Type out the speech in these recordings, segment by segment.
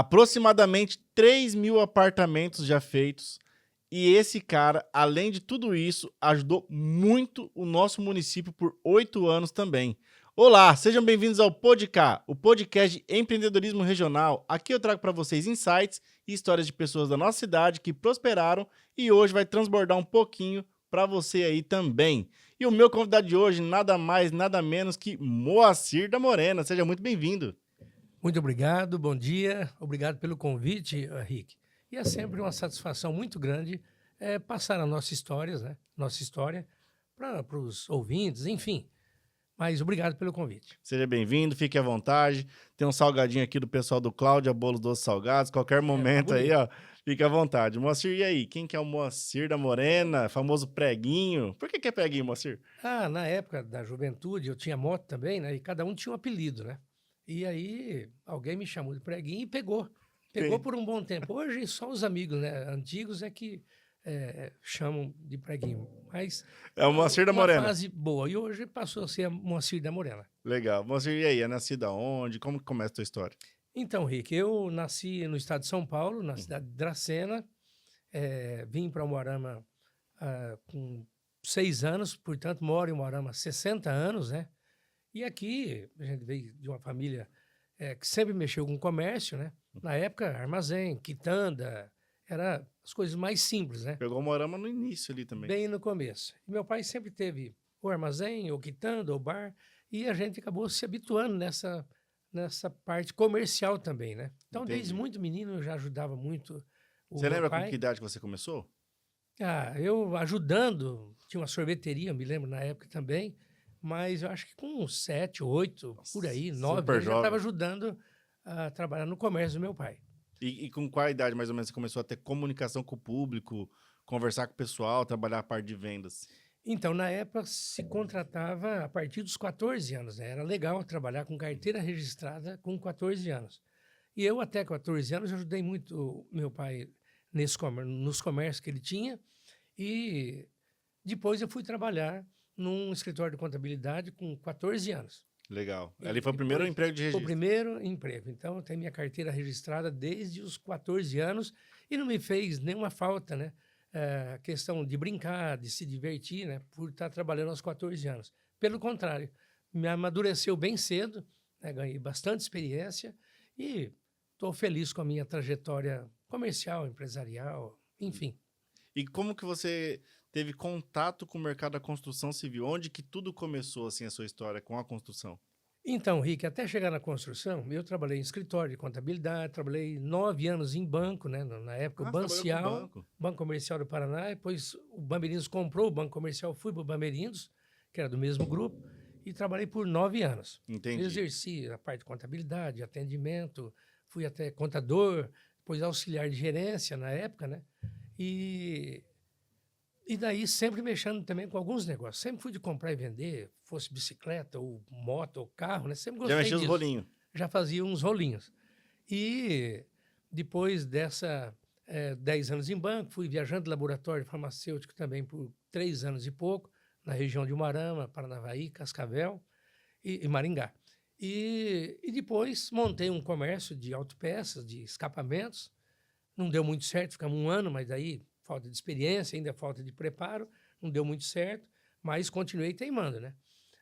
Aproximadamente 3.000 apartamentos já feitos. E esse cara, além de tudo isso, ajudou muito o nosso município por 8 anos também. Olá, sejam bem-vindos ao Podcast, o podcast de empreendedorismo regional. Aqui eu trago para vocês insights e histórias de pessoas da nossa cidade que prosperaram e hoje vai transbordar um pouquinho para você aí também. E o meu convidado de hoje, nada mais, nada menos que Moacir da Morena. Seja muito bem-vindo. Muito obrigado, bom dia. Obrigado pelo convite, Rick. E é sempre uma satisfação muito grande passar a nossa história, né? Nossa história para os ouvintes, enfim. Mas obrigado pelo convite. Seja bem-vindo, fique à vontade. Tem um salgadinho aqui do pessoal do Cláudia, Bolos Doces Salgados. Qualquer momento aí, ó, fique à vontade. Moacir, e aí? Quem que é o Moacir da Morena? Famoso preguinho. Por que é preguinho, Moacir? Na época da juventude, eu tinha moto também, né? E cada um tinha um apelido, né? E aí alguém me chamou de preguinho e pegou. Pegou por um bom tempo. Hoje só os amigos, né, antigos é que chamam de preguinho. Mas é o Moacir da Morena. Uma fase boa. E hoje passou a ser a Moacir da Morena. Legal. Moacir, e aí? É nascido aonde? Como que começa a tua história? Então, Rick, eu nasci no estado de São Paulo, na cidade de Dracena. Vim para Umuarama com 6 anos, portanto, moro em Umuarama há 60 anos, né? E aqui, a gente veio de uma família que sempre mexeu com comércio, né? Na época, armazém, quitanda, era as coisas mais simples, né? Pegou o Umuarama no início ali também. Bem no começo. E meu pai sempre teve o armazém, ou quitanda, ou bar, e a gente acabou se habituando nessa parte comercial também, né? Então, Entendi. desde muito menino, eu já ajudava muito o Você meu lembra pai. com que idade que você começou? Eu ajudando, tinha uma sorveteria, me lembro na época também, mas eu acho que com 7, 8, por aí, 9, eu já estava ajudando a trabalhar no comércio do meu pai. E com qual idade, mais ou menos, você começou a ter comunicação com o público, conversar com o pessoal, trabalhar a parte de vendas? Então, na época, se contratava a partir dos 14 anos, né? Era legal trabalhar com carteira registrada com 14 anos. E eu, até 14 anos, ajudei muito meu pai nos comércios que ele tinha. E depois eu fui trabalhar num escritório de contabilidade com 14 anos. Legal. Ali foi o primeiro emprego de registro. Foi o primeiro emprego. Então, eu tenho minha carteira registrada desde os 14 anos e não me fez nenhuma falta, né? A questão de brincar, de se divertir, né? Por estar trabalhando aos 14 anos. Pelo contrário, me amadureceu bem cedo, né? Ganhei bastante experiência e estou feliz com a minha trajetória comercial, empresarial, enfim. E como que você teve contato com o mercado da construção civil? Onde que tudo começou, assim, a sua história com a construção? Então, Rick, até chegar na construção, eu trabalhei em escritório de contabilidade, trabalhei 9 anos em banco, né? Na época, o Bancial, Banco Comercial do Paraná, depois o Bamerindos comprou o Banco Comercial, fui para o Bamerindos, que era do mesmo grupo, e trabalhei por 9 anos. Entendi. Exerci a parte de contabilidade, atendimento, fui até contador, depois auxiliar de gerência na época, né? E daí sempre mexendo também com alguns negócios. Sempre fui de comprar e vender, fosse bicicleta, ou moto, ou carro, né? Sempre gostei disso. Já mexia os rolinhos. Já fazia uns rolinhos. E depois 10 anos em banco, fui viajando de laboratório farmacêutico também por 3 anos e pouco, na região de Umuarama, Paranavaí, Cascavel e Maringá. E depois montei um comércio de autopeças, de escapamentos. Não deu muito certo, ficamos 1 ano, mas daí falta de experiência, ainda falta de preparo, não deu muito certo, mas continuei teimando, né?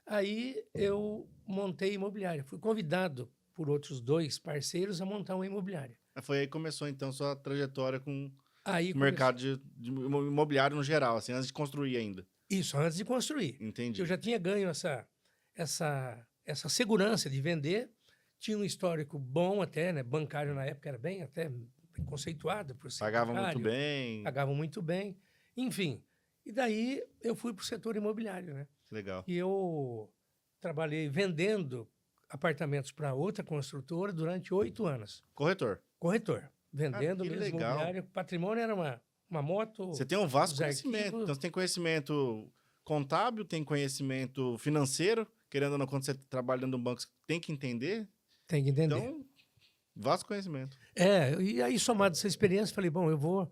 Aí eu montei imobiliária, fui convidado por outros 2 parceiros a montar uma imobiliária. Foi aí que começou, então, sua trajetória com o mercado de imobiliário no geral, assim, antes de construir ainda. Isso, antes de construir. Entendi. Eu já tinha ganho essa segurança de vender, tinha um histórico bom até, né? Bancário na época era bem até conceituado por ser Pagava muito bem. Pagavam muito bem. Enfim, e daí eu fui para o setor imobiliário, né? Legal. E eu trabalhei vendendo apartamentos para outra construtora durante 8 anos. Corretor. Vendendo mesmo imobiliário. Patrimônio era uma moto. Você tem um vasto conhecimento. Então, você tem conhecimento contábil, tem conhecimento financeiro. Querendo ou não, quando você trabalha dentro de um banco, você tem que entender. Tem que entender. Então, vasto conhecimento. E aí, somado essa experiência, falei, bom, eu vou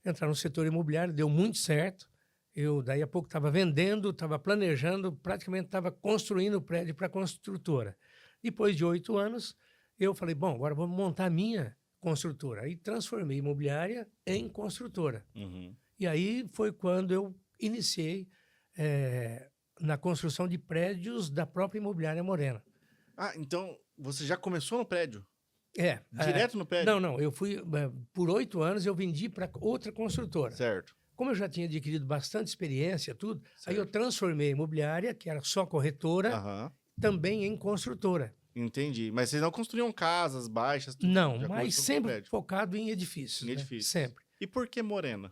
entrar no setor imobiliário, deu muito certo. Eu, daí a pouco, estava vendendo, estava planejando, praticamente estava construindo o prédio para a construtora. Depois de 8 anos, eu falei, bom, agora vamos montar a minha construtora. Aí transformei imobiliária em construtora. Uhum. E aí foi quando eu iniciei na construção de prédios da própria imobiliária Morena. Ah, então você já começou no prédio? É. Direto no prédio? Não. Eu fui... por 8 anos eu vendi para outra construtora. Certo. Como eu já tinha adquirido bastante experiência, tudo, Certo. aí eu transformei a imobiliária, que era só corretora, Aham. também em construtora. Entendi. Mas vocês não construíam casas baixas? Tudo. Não, Já mas começou com sempre prédio. focado em edifícios. Em né? edifícios. Sempre. E por que Morena?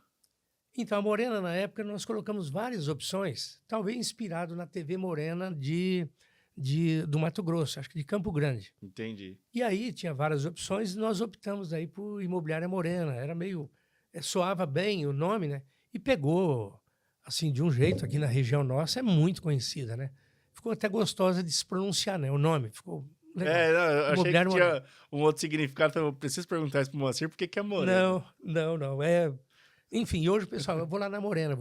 Então, a Morena, na época, nós colocamos várias opções, talvez inspirado na TV Morena do Mato Grosso, acho que de Campo Grande. Entendi. E aí tinha várias opções e nós optamos aí por Imobiliária Morena. Era meio... soava bem o nome, né? E pegou, assim, de um jeito, aqui na região nossa, é muito conhecida, né? Ficou até gostosa de se pronunciar, né? O nome ficou legal. Não, eu achei que Imobiliária tinha Morena. um outro significado. Então eu preciso perguntar isso pro Moacir, por que é Morena? Não. Enfim, hoje o pessoal, eu vou lá na Morena,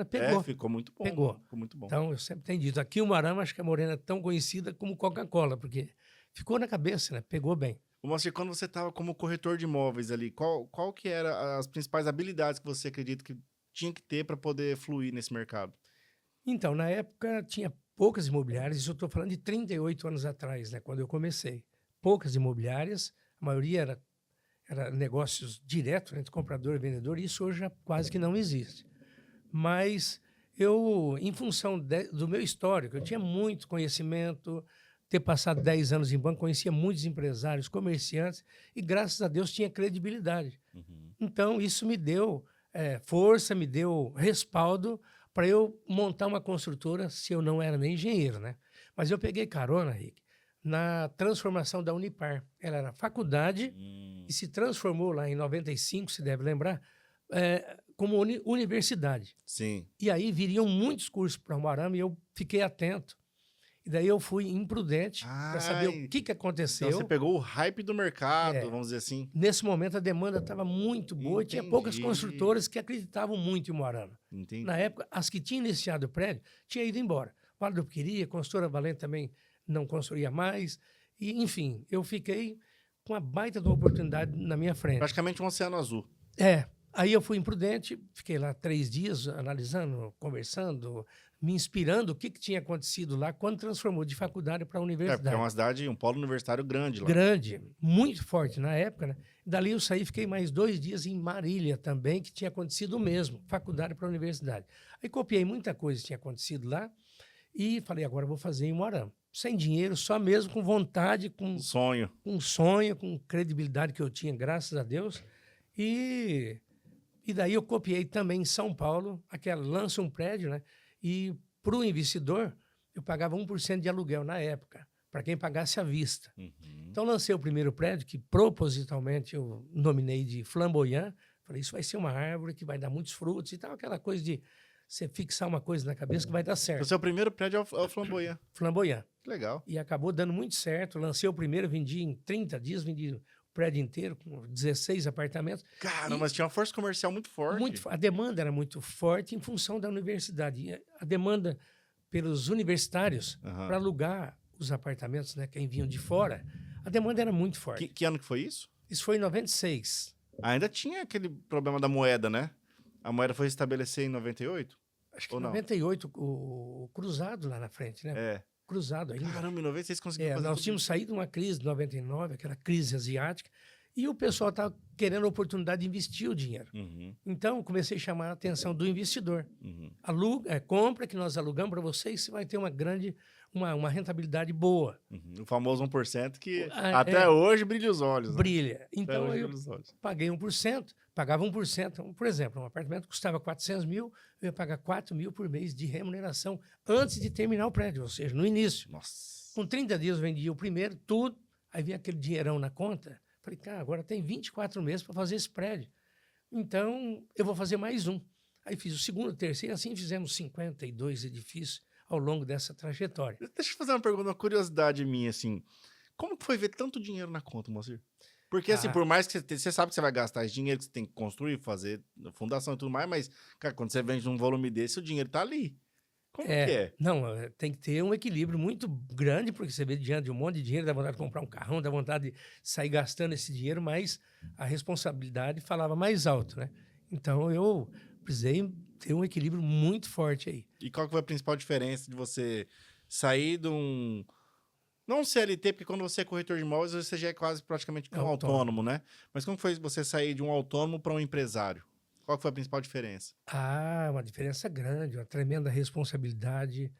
pegou. Ficou muito bom. Pegou. Ficou muito bom. Então, eu sempre tenho dito, aqui o Marama, acho que a Morena é tão conhecida como Coca-Cola, porque ficou na cabeça, né? Pegou bem. Ô, Moacir, quando você estava como corretor de imóveis ali, qual que era as principais habilidades que você acredita que tinha que ter para poder fluir nesse mercado? Então, na época, tinha poucas imobiliárias, isso eu estou falando de 38 anos atrás, né? Quando eu comecei. Poucas imobiliárias, a maioria era negócios diretos entre comprador e vendedor, e isso hoje já quase que não existe. Mas eu, em função do meu histórico, eu tinha muito conhecimento, ter passado 10 anos em banco, conhecia muitos empresários, comerciantes, e graças a Deus tinha credibilidade. Uhum. Então, isso me deu força, me deu respaldo para eu montar uma construtora, se eu não era nem engenheiro, né? Mas eu peguei carona, Rick, na transformação da Unipar. Ela era faculdade e se transformou lá em 95, se deve lembrar, como universidade. Sim. E aí viriam muitos cursos para o Arama e eu fiquei atento. E daí eu fui imprudente para saber o que aconteceu. Então você pegou o hype do mercado, vamos dizer assim. Nesse momento a demanda estava muito boa e tinha poucas construtoras que acreditavam muito em Moarama. Entendi. Na época, as que tinham iniciado o prédio tinham ido embora. Vale do Queria, a construtora Valente também não construía mais. E, enfim, eu fiquei com uma baita de uma oportunidade na minha frente. Praticamente um oceano azul. Aí eu fui imprudente, fiquei lá 3 dias analisando, conversando, me inspirando o que tinha acontecido lá quando transformou de faculdade para universidade. Porque é uma cidade, um polo universitário grande lá. Grande, muito forte na época, né? Dali eu saí, fiquei mais 2 dias em Marília também, que tinha acontecido o mesmo, faculdade para universidade. Aí copiei muita coisa que tinha acontecido lá e falei, agora eu vou fazer em Moarama. Sem dinheiro, só mesmo com vontade, com sonho, com credibilidade que eu tinha, graças a Deus. E daí eu copiei também em São Paulo, aquela lança um prédio, né? E para o investidor, eu pagava 1% de aluguel na época, para quem pagasse à vista. Uhum. Então lancei o primeiro prédio, que propositalmente eu nominei de Flamboyant. Falei, isso vai ser uma árvore que vai dar muitos frutos e tal, aquela coisa de você fixar uma coisa na cabeça que vai dar certo. O seu primeiro prédio é o Flamboyant. Flamboyant. Legal. E acabou dando muito certo. Lancei o primeiro, vendi em 30 dias, vendi o prédio inteiro, com 16 apartamentos. Cara, mas tinha uma força comercial muito forte. A demanda era muito forte em função da universidade. E a demanda pelos universitários para alugar os apartamentos, né, quem vinham de fora, a demanda era muito forte. Que ano que foi isso? Isso foi em 96. Ainda tinha aquele problema da moeda, né? A moeda foi estabelecer em 98? Acho que em 98, o cruzado lá na frente, né? Cruzado ainda. Caramba, em 96 conseguiu fazer nós tínhamos saído de uma crise de 99, aquela crise asiática, e o pessoal estava querendo a oportunidade de investir o dinheiro. Uhum. Então, comecei a chamar a atenção do investidor. Uhum. Compra que nós alugamos para vocês, você vai ter uma rentabilidade boa. Uhum. O famoso 1% que até hoje brilha os olhos. Né? Brilha. Então, eu paguei 1%, pagava 1%. Por exemplo, um apartamento custava 400 mil, eu ia pagar 4 mil por mês de remuneração antes de terminar o prédio, ou seja, no início. Nossa. Com 30 dias eu vendia o primeiro, tudo, aí vinha aquele dinheirão na conta. Falei, cara, agora tem 24 meses para fazer esse prédio. Então, eu vou fazer mais um. Aí fiz o segundo, o terceiro, assim fizemos 52 edifícios ao longo dessa trajetória. Deixa eu fazer uma pergunta, uma curiosidade minha, assim. Como que foi ver tanto dinheiro na conta, Moacir? Porque, assim, por mais que você sabe que você vai gastar esse dinheiro, que você tem que construir, fazer fundação e tudo mais, mas, cara, quando você vende um volume desse, o dinheiro tá ali. Como que é? Não, tem que ter um equilíbrio muito grande, porque você vê diante de um monte de dinheiro, dá vontade de comprar um carrão, dá vontade de sair gastando esse dinheiro, mas a responsabilidade falava mais alto, né? Então eu precisei ter um equilíbrio muito forte aí. E qual que foi a principal diferença de você sair de um... Não um CLT, porque quando você é corretor de imóveis, você já é quase praticamente um autônomo, né? Mas como foi você sair de um autônomo para um empresário? Qual que foi a principal diferença? Uma diferença grande, uma tremenda responsabilidade,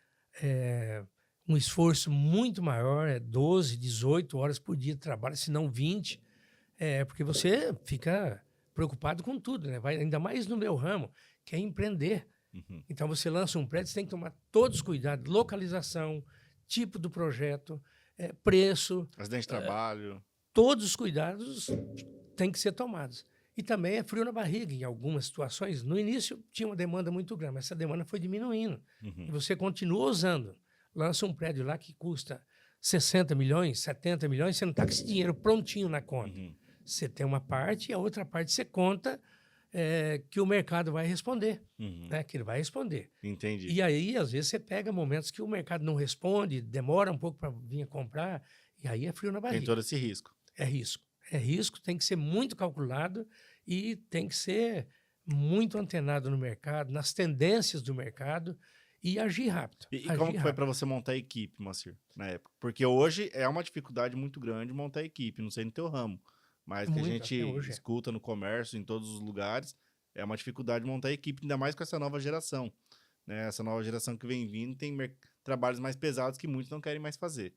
um esforço muito maior, 12, 18 horas por dia de trabalho, se não 20, porque você fica preocupado com tudo, né? Ainda mais no meu ramo, que é empreender. Uhum. Então, você lança um prédio, você tem que tomar todos os cuidados, localização, tipo do projeto, preço, Acidente de trabalho. todos os cuidados têm que ser tomados. E também é frio na barriga em algumas situações. No início tinha uma demanda muito grande, mas essa demanda foi diminuindo. Uhum. E você continua usando. Lança um prédio lá que custa 60 milhões, 70 milhões, você não está com esse dinheiro prontinho na conta. Uhum. Você tem uma parte e a outra parte você conta que o mercado vai responder, Uhum. né? Que ele vai responder. Entendi. E aí, às vezes, você pega momentos que o mercado não responde, demora um pouco para vir comprar, e aí é frio na barriga. Tem todo esse risco. É risco. É risco, tem que ser muito calculado e tem que ser muito antenado no mercado, nas tendências do mercado e agir rápido. E agir como que foi rápido. para você montar a equipe, Moacir, na época? Porque hoje é uma dificuldade muito grande montar a equipe, não sei no teu ramo, mas que a Muito, gente até hoje é. escuta no comércio, em todos os lugares, é uma dificuldade montar a equipe, ainda mais com essa nova geração, né? Essa nova geração que vem vindo tem trabalhos mais pesados que muitos não querem mais fazer.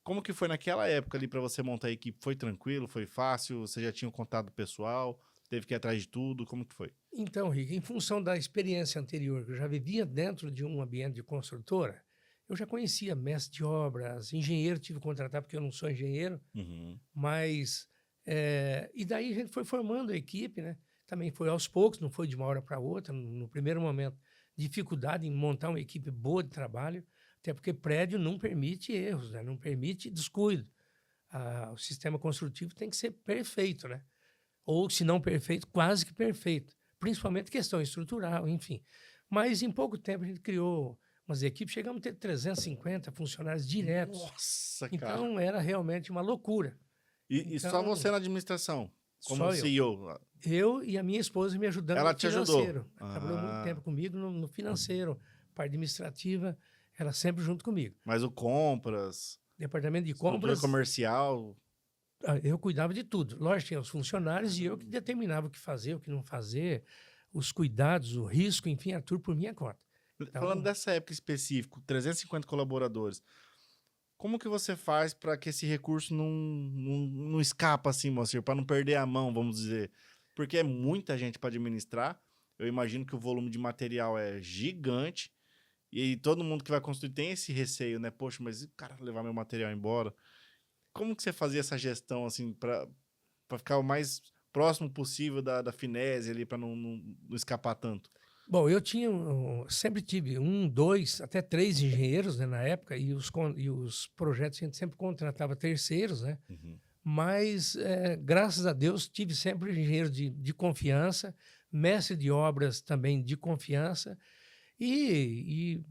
Como que foi naquela época ali para você montar a equipe? Foi tranquilo? Foi fácil? Você já tinha um contato pessoal? Teve que ir atrás de tudo? Como que foi? Então, Rick, em função da experiência anterior, que eu já vivia dentro de um ambiente de construtora, eu já conhecia mestre de obras, engenheiro, tive que contratar porque eu não sou engenheiro, Uhum. mas... e daí a gente foi formando a equipe, né? Também foi aos poucos, não foi de uma hora para outra. No primeiro momento, dificuldade em montar uma equipe boa de trabalho, até porque prédio não permite erros, né? Não permite descuido. O sistema construtivo tem que ser perfeito, né? Ou, se não perfeito, quase que perfeito. Principalmente questão estrutural, enfim. Mas em pouco tempo a gente criou umas equipes, chegamos a ter 350 funcionários diretos. Nossa, cara. Então era realmente uma loucura. E só Então, você na administração, como só eu. CEO. Eu e a minha esposa me ajudando Ela no te ajudou? financeiro. Ela trabalhou muito tempo comigo no financeiro, parte administrativa, ela sempre junto comigo. Mas o compras, Departamento de estrutura compras, comercial. eu cuidava de tudo. Lógico, tinha os funcionários e eu que determinava o que fazer, o que não fazer, os cuidados, o risco, enfim, era tudo por minha conta. Então, Falando dessa época específica, 350 colaboradores, como que você faz para que esse recurso não escapa assim, Moacir, para não perder a mão, vamos dizer? Porque é muita gente para administrar. Eu imagino que o volume de material é gigante e todo mundo que vai construir tem esse receio, né? Poxa, mas e o cara levar meu material embora? Como que você fazia essa gestão assim para ficar o mais próximo possível da finese ali, para não escapar tanto? bom, eu sempre tive 1, 2, até 3 engenheiros, né, na época, e os projetos a gente sempre contratava terceiros, né? Uhum. Mas, graças a Deus, tive sempre engenheiros de confiança, mestre de obras também de confiança e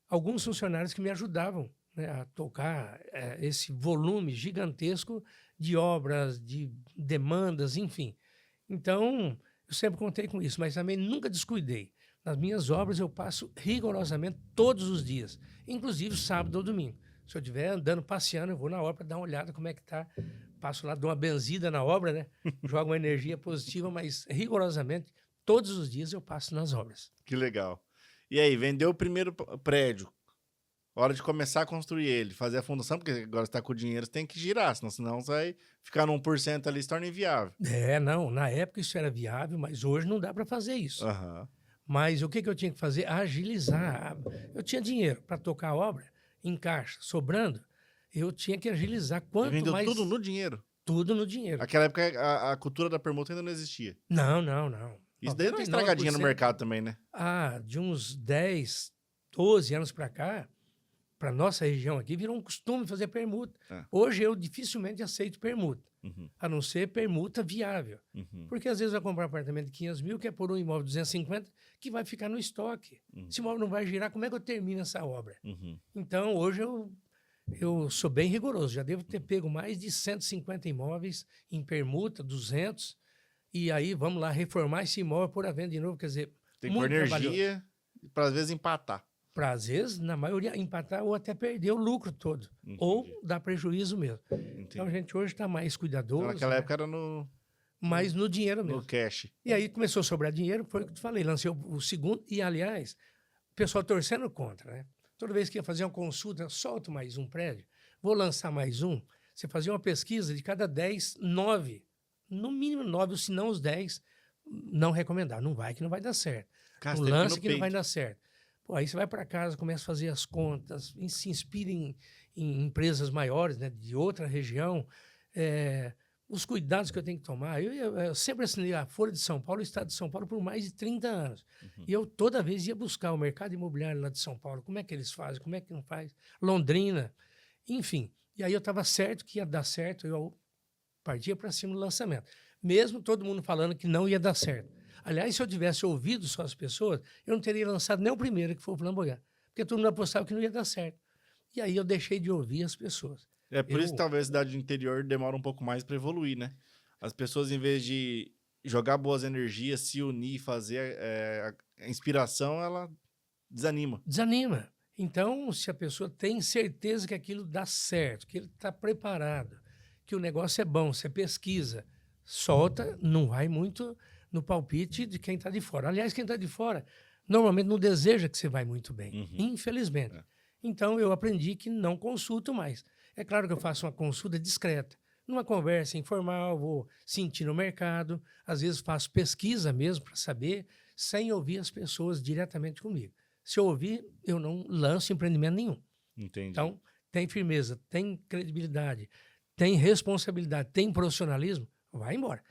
alguns funcionários que me ajudavam, né, a tocar esse volume gigantesco de obras, de demandas, enfim. Então, eu sempre contei com isso, mas também nunca descuidei. Nas minhas obras eu passo rigorosamente todos os dias, inclusive sábado ou domingo. Se eu estiver andando, passeando, eu vou na obra para dar uma olhada como é que está. Passo lá, dou uma benzida na obra, né? Jogo uma energia positiva, mas rigorosamente, todos os dias eu passo nas obras. Que legal. E aí, vendeu o primeiro prédio. Hora de começar a construir ele, fazer a fundação, porque agora você tá com o dinheiro, você tem que girar, senão você vai ficar no 1% ali, se torna inviável. Não, na época isso era viável, mas hoje não dá para fazer isso. Aham. Mas o que eu tinha que fazer? Agilizar. Eu tinha dinheiro para tocar a obra em caixa, sobrando, eu tinha que agilizar. E Quanto vendeu mais... tudo no dinheiro. Tudo no dinheiro. Naquela época, a cultura da permuta ainda não existia. Não. Isso daí tem estragadinha no 99%. mercado também, né? De uns 10, 12 anos para cá, para nossa região aqui, virou um costume fazer permuta. É. Hoje eu dificilmente aceito permuta, Uhum. a não ser permuta viável. Uhum. Porque às vezes vai comprar um apartamento de 500 mil, que é por um imóvel de 250, que vai ficar no estoque. Uhum. Esse imóvel não vai girar, como é que eu termino essa obra? Uhum. Então, hoje eu sou bem rigoroso. Já devo ter pego mais de 150 imóveis em permuta, 200. E aí, vamos lá, reformar esse imóvel por à venda de novo. Quer dizer, Tem que pôr muito trabalhoso. energia para às vezes empatar. Para, às vezes, na maioria, empatar ou até perder o lucro todo. Entendi. Ou dar prejuízo mesmo. Entendi. Então, a gente hoje está mais cuidadoso. Então, naquela né? época era no Mais no dinheiro mesmo. cash. E aí começou a sobrar dinheiro, foi o que eu te falei, lancei o segundo. E, aliás, o pessoal torcendo contra, né? Toda vez que ia fazer uma consulta, solto mais um prédio, vou lançar mais um. Você fazia uma pesquisa de cada 10, 9, no mínimo 9, ou se não os 10, não recomendar. Não vai que não vai dar certo. Cara, Um você teve lance no que não vai peito. dar certo. Pô, aí você vai para casa, começa a fazer as contas, se inspira em empresas maiores, né, de outra região, os cuidados que eu tenho que tomar. Eu sempre assinei a Folha de São Paulo, o Estado de São Paulo, por mais de 30 anos. Uhum. E eu toda vez ia buscar o mercado imobiliário lá de São Paulo, como é que eles fazem, como é que não faz, Londrina, enfim. E aí eu estava certo que ia dar certo, eu partia para cima do lançamento. Mesmo todo mundo falando que não ia dar certo. Aliás, se eu tivesse ouvido só as pessoas, eu não teria lançado nem o primeiro, que foi o Flamboyant. Porque todo mundo apostava que não ia dar certo. E aí eu deixei de ouvir as pessoas. É por isso que talvez a cidade do interior demora um pouco mais para evoluir, né? As pessoas, em vez de jogar boas energias, se unir, fazer a inspiração, ela desanima. Desanima. Então, se a pessoa tem certeza que aquilo dá certo, que ele está preparado, que o negócio é bom, você pesquisa, solta, não vai muito no palpite de quem está de fora. Aliás, quem está de fora normalmente não deseja que você vai muito bem, infelizmente. É. Então, eu aprendi que não consulto mais. É claro que eu faço uma consulta discreta. Numa conversa informal, vou sentir no mercado, às vezes faço pesquisa mesmo para saber, sem ouvir as pessoas diretamente comigo. Se eu ouvir, eu não lanço empreendimento nenhum. Entendi. Então, tem firmeza, tem credibilidade, tem responsabilidade, tem profissionalismo, vai embora.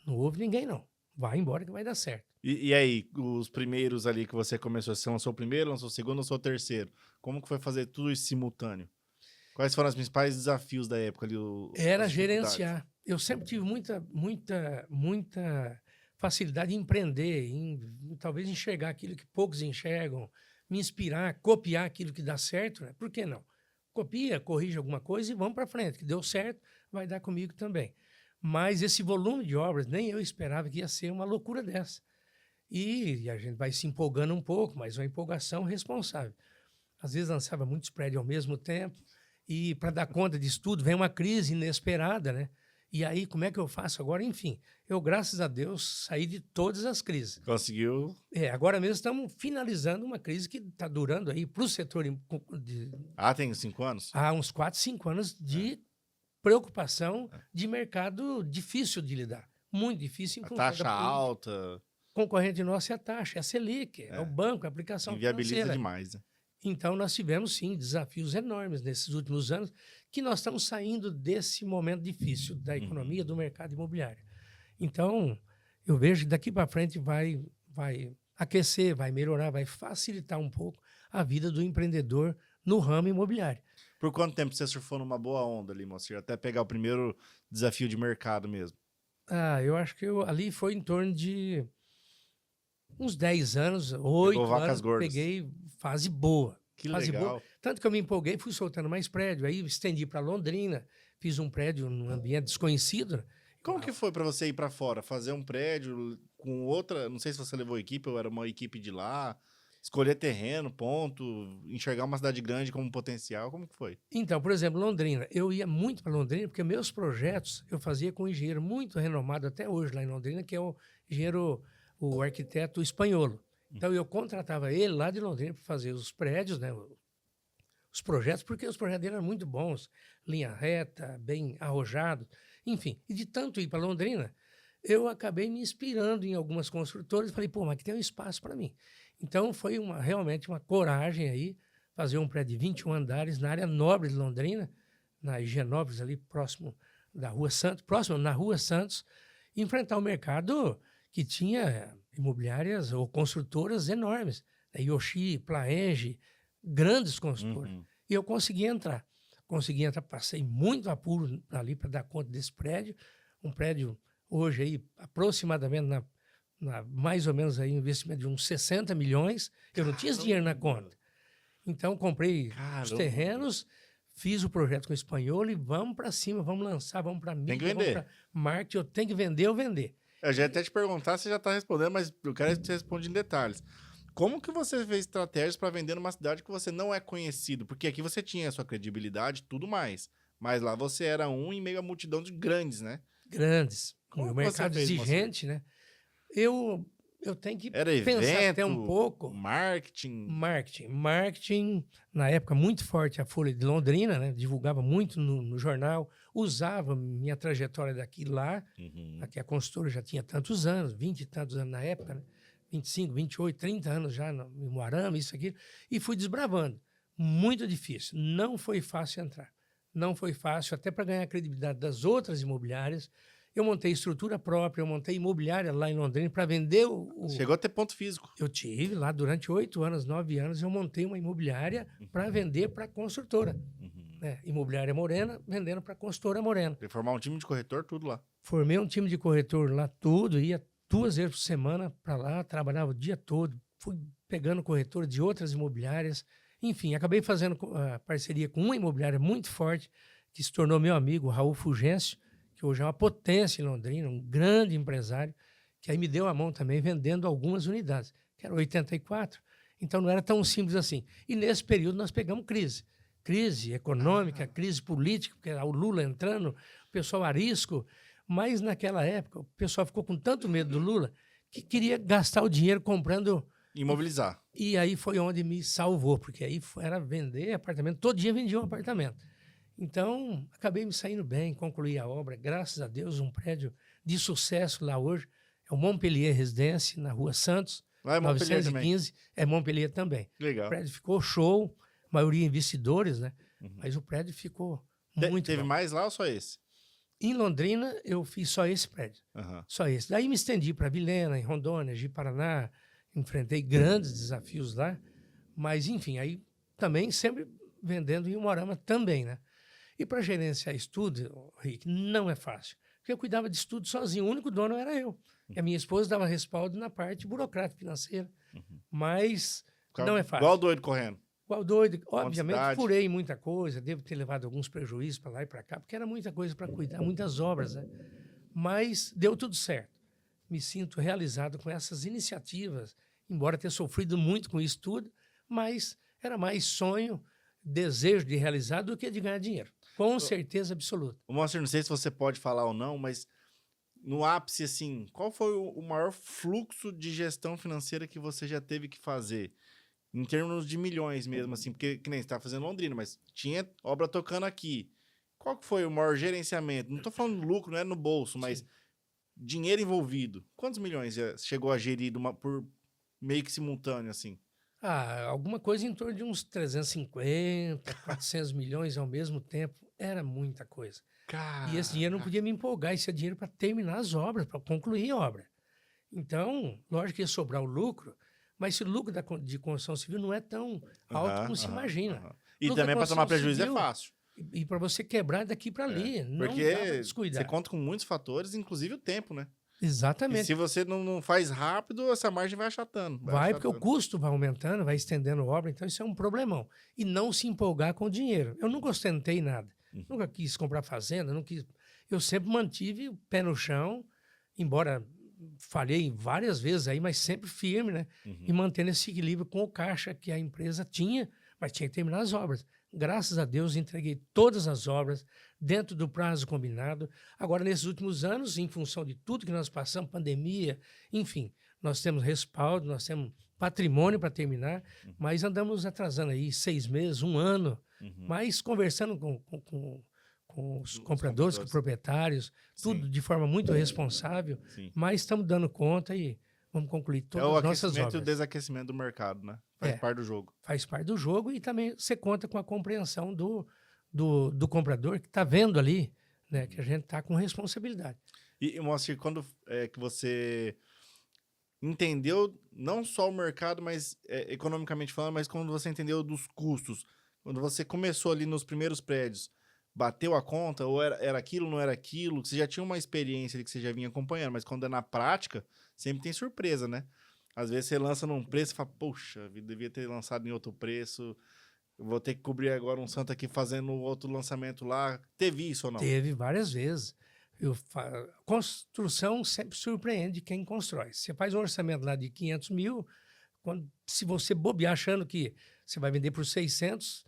Não ouve ninguém, não. Vai embora que vai dar certo. E aí, os primeiros ali que você começou, você lançou o primeiro, lançou o segundo, lançou o terceiro. Como que foi fazer tudo isso simultâneo? Quais foram os principais desafios da época ali? Era gerenciar. Eu sempre tive muita facilidade em empreender, em talvez enxergar aquilo que poucos enxergam, me inspirar, copiar aquilo que dá certo, né? Por que não? Copia, corrige alguma coisa e vamos para frente. Que deu certo, vai dar comigo também. Mas esse volume de obras, nem eu esperava que ia ser uma loucura dessa. E a gente vai se empolgando um pouco, mas uma empolgação responsável. Às vezes lançava muitos prédios ao mesmo tempo, e para dar conta disso tudo, vem uma crise inesperada, né? E aí, como é que eu faço agora? Enfim, eu, graças a Deus, saí de todas as crises. Conseguiu? Agora mesmo estamos finalizando uma crise que está durando aí para o setor Tem 5 anos? há uns 4, 5 anos de preocupação de mercado difícil de lidar. Muito difícil. A taxa alta. Concorrente nosso é a taxa, é a Selic, é o banco, a aplicação inviabiliza financeira. demais, né? Então, nós tivemos, sim, desafios enormes nesses últimos anos, que nós estamos saindo desse momento difícil da economia, do mercado imobiliário. Então, eu vejo que daqui para frente vai aquecer, vai melhorar, vai facilitar um pouco a vida do empreendedor no ramo imobiliário. Por quanto tempo você surfou numa boa onda ali, Moacir? Até pegar o primeiro desafio de mercado mesmo? Eu acho que ali foi em torno de uns 10 anos, 8 anos, peguei fase boa. Que fase legal. Boa. Tanto que eu me empolguei, fui soltando mais prédio, aí estendi para Londrina, fiz um prédio num ambiente desconhecido. Como que foi para você ir para fora? Fazer um prédio com outra... Não sei se você levou equipe ou era uma equipe de lá. Escolher terreno, ponto. Enxergar uma cidade grande como potencial. Como que foi? Então, por exemplo, Londrina. Eu ia muito para Londrina porque meus projetos eu fazia com um engenheiro muito renomado até hoje lá em Londrina, que é o engenheiro... o arquiteto espanholo. Então, eu contratava ele lá de Londrina para fazer os prédios, né, os projetos, porque os projetos dele eram muito bons, linha reta, bem arrojado, enfim. E de tanto ir para Londrina, eu acabei me inspirando em algumas construtoras e falei, pô, mas aqui tem um espaço para mim. Então, foi realmente uma coragem aí, fazer um prédio de 21 andares na área nobre de Londrina, na Higienópolis, ali próximo da Rua Santos, na Rua Santos, e enfrentar o mercado que tinha imobiliárias ou construtoras enormes, Yoshi, Plaenge, grandes construtoras. e eu consegui entrar. Passei muito apuro ali para dar conta desse prédio. Um prédio hoje aí, aproximadamente, mais ou menos aí, um investimento de uns 60 milhões. Eu não tinha esse dinheiro na conta. Então, comprei os terrenos, fiz o projeto com o espanhol e vamos para cima, vamos lançar, vamos para mídia, Tem que vender. vamos para marketing. Eu tenho que vender, eu vender. Eu já ia até te perguntar, você já está respondendo, mas eu quero que você responda em detalhes. Como que você fez estratégias para vender numa cidade que você não é conhecido? Porque aqui você tinha a sua credibilidade e tudo mais. Mas lá você era um em meio à multidão de grandes, né? Grandes. Como O que você mercado fez, exigente, né? Eu tenho que Era pensar evento, até um pouco. marketing. Marketing, na época, muito forte a Folha de Londrina, né? Divulgava muito no jornal, usava minha trajetória daqui e lá. Aqui a consultora já tinha tantos anos, 20 e tantos anos na época, né? 25, 28, 30 anos já em Moarama, isso aqui, e fui desbravando. Muito difícil, não foi fácil entrar. Não foi fácil, até para ganhar a credibilidade das outras imobiliárias. Eu montei estrutura própria, eu montei imobiliária lá em Londrina para vender Chegou a ter ponto físico. Eu tive lá durante 8 anos, 9 anos, eu montei uma imobiliária para vender para a construtora. Né? Imobiliária Morena, vendendo para a consultora Morena. Tem que formar um time de corretor, tudo lá. Formei um time de corretor lá, tudo, ia 2 vezes por semana para lá, trabalhava o dia todo, fui pegando corretor de outras imobiliárias. Enfim, acabei fazendo parceria com uma imobiliária muito forte, que se tornou meu amigo, Raul Fulgêncio, que hoje é uma potência em Londrina, um grande empresário, que aí me deu a mão também vendendo algumas unidades, que era 84. Então não era tão simples assim. E nesse período nós pegamos crise. Crise econômica, crise política, porque o Lula entrando, o pessoal arisco. Mas naquela época o pessoal ficou com tanto medo do Lula que queria gastar o dinheiro comprando... Imobilizar. E aí foi onde me salvou, porque aí era vender apartamento. Todo dia vendia um apartamento. Então, acabei me saindo bem, concluí a obra. Graças a Deus, um prédio de sucesso lá hoje. É o Montpellier Residência, na Rua Santos, Lá é Montpellier 915. também. É Montpellier também. Legal. O prédio ficou show, maioria investidores, né? Mas o prédio ficou muito Teve bom. mais lá ou só esse? Em Londrina, eu fiz só esse prédio. Só esse. Daí me estendi para Vilhena, em Rondônia, Ji-Paraná. Enfrentei grandes desafios lá. Mas, enfim, aí também sempre vendendo em Umuarama também, né? E para gerenciar estudo, Rick, não é fácil. Porque eu cuidava de estudo sozinho, o único dono era eu. E a minha esposa dava respaldo na parte burocrática financeira. Mas não é fácil. Igual doido correndo. Igual doido. Obviamente, Quantidade. furei muita coisa, devo ter levado alguns prejuízos para lá e para cá, porque era muita coisa para cuidar, muitas obras, né? Mas deu tudo certo. Me sinto realizado com essas iniciativas, embora tenha sofrido muito com isso tudo, mas era mais sonho, desejo de realizar do que de ganhar dinheiro. Com certeza absoluta. Moacir, não sei se você pode falar ou não, mas no ápice, assim, qual foi o maior fluxo de gestão financeira que você já teve que fazer? Em termos de milhões mesmo, assim, porque que nem você está fazendo Londrina, mas tinha obra tocando aqui. Qual que foi o maior gerenciamento? Não estou falando lucro, não é no bolso, mas dinheiro envolvido. Quantos milhões já chegou a gerir por meio que simultâneo, assim? Alguma coisa em torno de uns 350, 400 milhões ao mesmo tempo. Era muita coisa. E esse dinheiro não podia me empolgar. Isso é dinheiro para terminar as obras, para concluir a obra. Então, lógico que ia sobrar o lucro, mas esse lucro de construção civil não é tão alto como se imagina. E Lucro também da para tomar construção prejuízo civil, é fácil. E para você quebrar daqui para ali. Não Porque dá pra descuidar. você conta com muitos fatores, inclusive o tempo, né? Exatamente. E se você não faz rápido, essa margem vai achatando. Vai, porque o custo vai aumentando, vai estendendo a obra, então isso é um problemão. E não se empolgar com o dinheiro. Eu nunca ostentei nada. Nunca quis comprar fazenda, não quis. Eu sempre mantive o pé no chão, embora falhei várias vezes aí, mas sempre firme, né? E mantendo esse equilíbrio com o caixa que a empresa tinha, mas tinha que terminar as obras. Graças a Deus, entreguei todas as obras dentro do prazo combinado. Agora, nesses últimos anos, em função de tudo que nós passamos, pandemia, enfim, nós temos respaldo, nós temos patrimônio para terminar, mas andamos atrasando aí 6 meses, 1 ano, mas conversando com os compradores, com os proprietários, tudo de forma muito responsável, mas estamos dando conta e vamos concluir todas as nossas obras. É o aquecimento e o desaquecimento do mercado, né? Faz parte do jogo. Faz parte do jogo e também você conta com a compreensão do comprador que está vendo ali, né, que a gente está com responsabilidade. E Moacir, quando que você entendeu não só o mercado, mas economicamente falando, mas quando você entendeu dos custos, Quando você começou ali nos primeiros prédios, bateu a conta? Ou era aquilo, não era aquilo? Você já tinha uma experiência ali que você já vinha acompanhando, mas quando é na prática, sempre tem surpresa, né? Às vezes você lança num preço e fala, poxa, devia ter lançado em outro preço. Eu vou ter que cobrir agora um santo aqui fazendo outro lançamento lá. Teve isso ou não? Teve várias vezes. Construção sempre surpreende quem constrói. Você faz um orçamento lá de 500 mil, se você bobear achando que você vai vender por 600,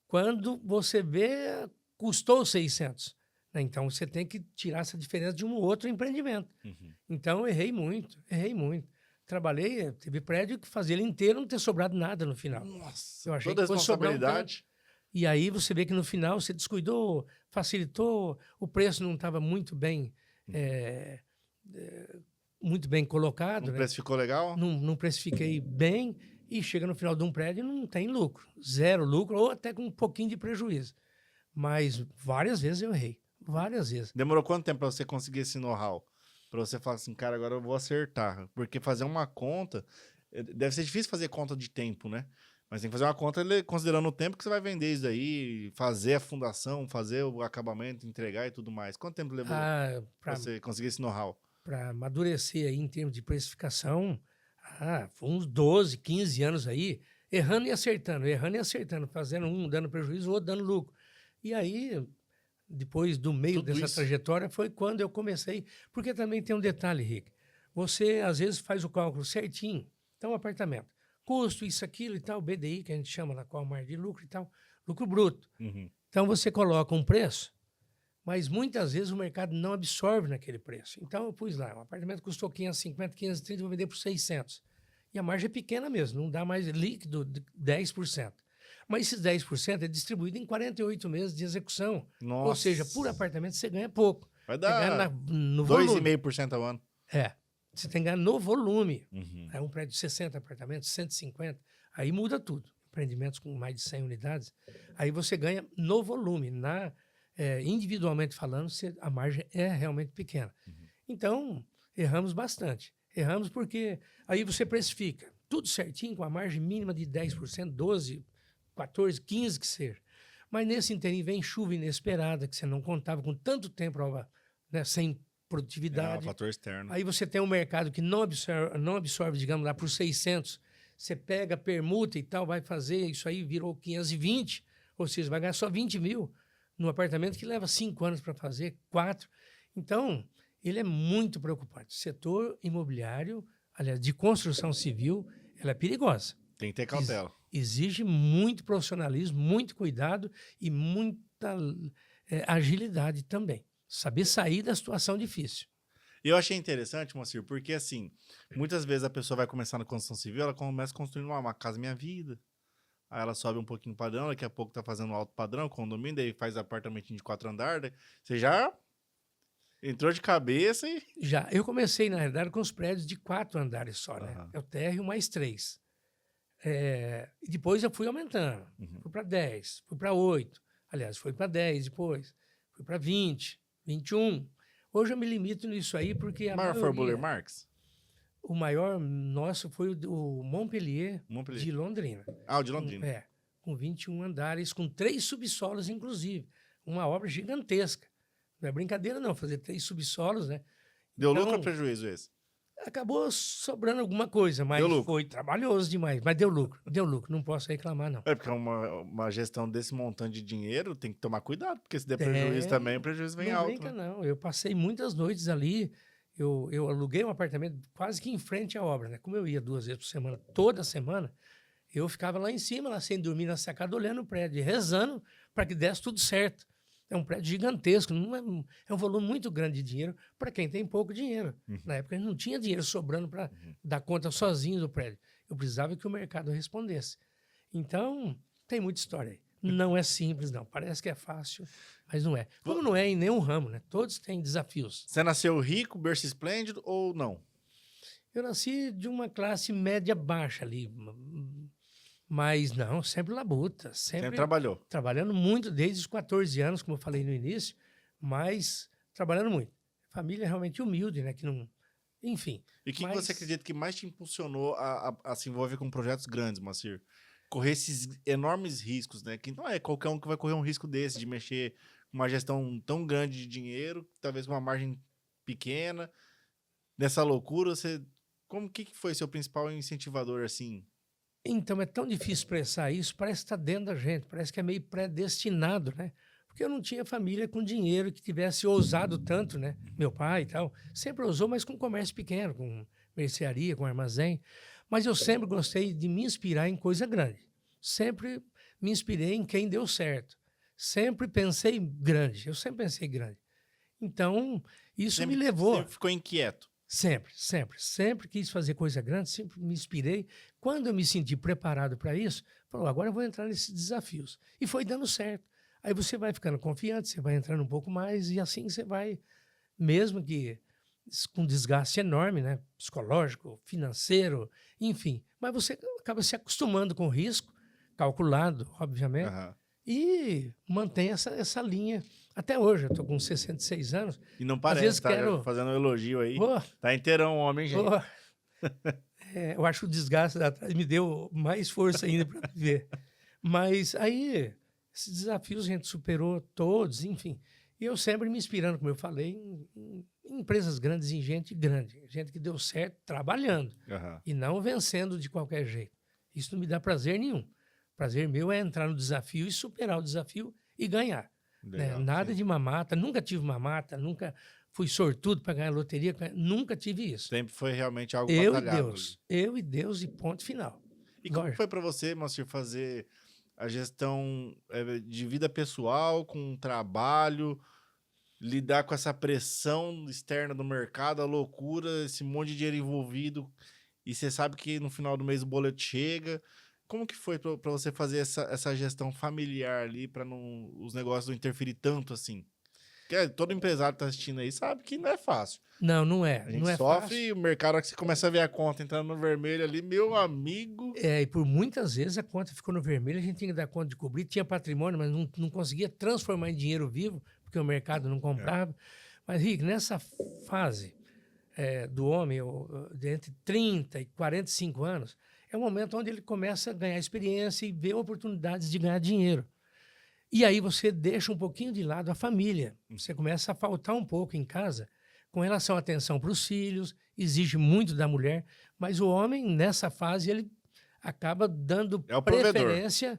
quando você vê, custou 600. Né? Então, você tem que tirar essa diferença de um outro empreendimento. Uhum. Então, eu errei muito. Trabalhei, teve prédio que fazia ele inteiro não ter sobrado nada no final. Nossa, Eu achei toda a que fosse sobrar um tanto. responsabilidade. E aí você vê que no final você descuidou, facilitou, o preço não estava muito bem colocado. O né? preço ficou legal? Não precifiquei bem e chega no final de um prédio e não tem lucro. Zero lucro ou até com um pouquinho de prejuízo. Mas várias vezes eu errei. Várias vezes. Demorou quanto tempo para você conseguir esse know-how? Para você falar assim, cara, agora eu vou acertar. Porque fazer uma conta... Deve ser difícil fazer conta de tempo, né? Mas tem que fazer uma conta considerando o tempo que você vai vender isso daí, fazer a fundação, fazer o acabamento, entregar e tudo mais. Quanto tempo levou para você conseguir esse know-how? Para amadurecer aí em termos de precificação, foi uns 12, 15 anos aí, errando e acertando, fazendo um dando prejuízo, o outro dando lucro. E aí, depois do meio Tudo dessa isso. trajetória, foi quando eu comecei. Porque também tem um detalhe, Rick. Você, às vezes, faz o cálculo certinho. Então, um apartamento. Custo, isso, aquilo e tal, BDI, que a gente chama na qual margem de lucro e tal, lucro bruto. Uhum. Então, você coloca um preço, mas muitas vezes o mercado não absorve naquele preço. Então, eu pus lá, um apartamento custou 550, 530, vou vender por 600. E a margem é pequena mesmo, não dá mais líquido de 10%. Mas esses 10% é distribuído em 48 meses de execução. Nossa. Ou seja, por apartamento você ganha pouco. Vai Você dar ganha no volume. 2,5% ao ano. Você tem que ganhar no volume. Uhum. É um prédio de 60 apartamentos, 150, aí muda tudo. Empreendimentos com mais de 100 unidades, aí você ganha no volume. Individualmente falando, a margem é realmente pequena. Uhum. Então, erramos bastante. Erramos porque aí você precifica tudo certinho, com a margem mínima de 10%, 12%, 14%, 15% que seja. Mas nesse interim vem chuva inesperada, que você não contava com tanto tempo, né, sem produtividade. É um fator externo. Aí você tem um mercado que não absorve, digamos lá, por 600. Você pega, permuta e tal, vai fazer, isso aí virou 520, ou seja, vai ganhar só 20 mil num apartamento que leva 5 anos para fazer, 4. Então, ele é muito preocupante. O setor imobiliário, aliás, de construção civil, ela é perigosa. Tem que ter cautela. Exige muito profissionalismo, muito cuidado e muita agilidade também. Saber sair da situação difícil. E eu achei interessante, Moacir, porque assim, muitas vezes a pessoa vai começar na construção civil, ela começa construindo uma casa Minha Vida, aí ela sobe um pouquinho o padrão, daqui a pouco tá fazendo alto padrão, condomínio, daí faz apartamentinho de 4 andares, você já entrou de cabeça e... Já, eu comecei, na realidade, com os prédios de 4 andares só, né? Uhum. É o térreo mais 3. E depois eu fui aumentando, fui para 10, fui para 8, aliás, foi para 10 depois, fui para 20, 21. Hoje eu me limito nisso aí porque O maior foi o Buller Marx? O maior nosso foi o Montpellier de Londrina. Ah, o de Londrina. Com 21 andares, com 3 subsolos, inclusive. Uma obra gigantesca. Não é brincadeira, não, fazer 3 subsolos, né? Deu lucro ou prejuízo esse? Acabou sobrando alguma coisa, mas foi trabalhoso demais. Mas deu lucro, não posso reclamar, não. É porque uma gestão desse montante de dinheiro tem que tomar cuidado, porque se der prejuízo também, o prejuízo vem alto. Não brinca, não. Eu passei muitas noites ali, eu aluguei um apartamento quase que em frente à obra, né? Como eu ia 2 vezes por semana, toda semana, eu ficava lá em cima, lá sem dormir na sacada, olhando o prédio, rezando para que desse tudo certo. É um prédio gigantesco, é um volume muito grande de dinheiro para quem tem pouco dinheiro. Na época, a gente não tinha dinheiro sobrando para dar conta sozinho do prédio. Eu precisava que o mercado respondesse. Então, tem muita história aí. Não é simples, não. Parece que é fácil, mas não é. Como não é em nenhum ramo, né? Todos têm desafios. Você nasceu rico, berço esplêndido ou não? Eu nasci de uma classe média baixa ali. Mas não, sempre labuta. Sempre trabalhou. Trabalhando muito desde os 14 anos, como eu falei no início, mas trabalhando muito. Família realmente humilde, né? Que não... Enfim. E o que você acredita que mais te impulsionou a se envolver com projetos grandes, Moacir? correr esses enormes riscos, né? Que não é qualquer um que vai correr um risco desse, de mexer com uma gestão tão grande de dinheiro, talvez com uma margem pequena. Nessa loucura, como que foi seu principal incentivador, assim? Então, é tão difícil expressar isso, parece que está dentro da gente, parece que é meio predestinado, né? Porque eu não tinha família com dinheiro que tivesse ousado tanto, né? Meu pai e tal, sempre ousou, mas com comércio pequeno, com mercearia, com armazém. Mas eu sempre gostei de me inspirar em coisa grande. Sempre me inspirei em quem deu certo. Sempre pensei grande, eu sempre pensei grande. Então, isso me levou... Sempre ficou inquieto. Sempre quis fazer coisa grande, sempre me inspirei. Quando eu me senti preparado para isso, falou, agora eu vou entrar nesses desafios. E foi dando certo. Aí você vai ficando confiante, você vai entrando um pouco mais e assim você vai, mesmo que com desgaste enorme, né? Psicológico, financeiro, enfim. Mas você acaba se acostumando com o risco, calculado, obviamente, e mantém essa linha. Até hoje, eu estou com 66 anos. E não parece, às vezes tá fazendo um elogio aí. Tá inteirão, homem, gente. Eu acho que o desgaste da trás me deu mais força ainda para viver. Mas aí, esses desafios a gente superou todos, enfim. E eu sempre me inspirando, como eu falei, em empresas grandes, em gente grande. Gente que deu certo trabalhando e não vencendo de qualquer jeito. Isso não me dá prazer nenhum. Prazer meu é entrar no desafio e superar o desafio e ganhar. Legal, nada de mamata, nunca tive mamata, nunca fui sortudo para ganhar loteria, nunca tive isso. Sempre foi realmente algo batalhado. Eu e Deus e ponto final. E como foi para você, Moacir, fazer a gestão de vida pessoal com trabalho, lidar com essa pressão externa do mercado, a loucura, esse monte de dinheiro envolvido, e você sabe que no final do mês o boleto chega. Como que foi para você fazer essa gestão familiar ali, para os negócios não interferir tanto assim? Porque todo empresário que tá assistindo aí sabe que não é fácil. Não é. A gente não é sofre fácil. E o mercado, que você começa a ver a conta entrando no vermelho ali, meu amigo... E por muitas vezes a conta ficou no vermelho, a gente tinha que dar conta de cobrir, tinha patrimônio, mas não conseguia transformar em dinheiro vivo, porque o mercado não comprava. Mas, Rick, nessa fase do homem, de entre 30 e 45 anos, é o momento onde ele começa a ganhar experiência e ver oportunidades de ganhar dinheiro. E aí você deixa um pouquinho de lado a família. Você começa a faltar um pouco em casa com relação à atenção para os filhos, exige muito da mulher, mas o homem, nessa fase, ele acaba dando preferência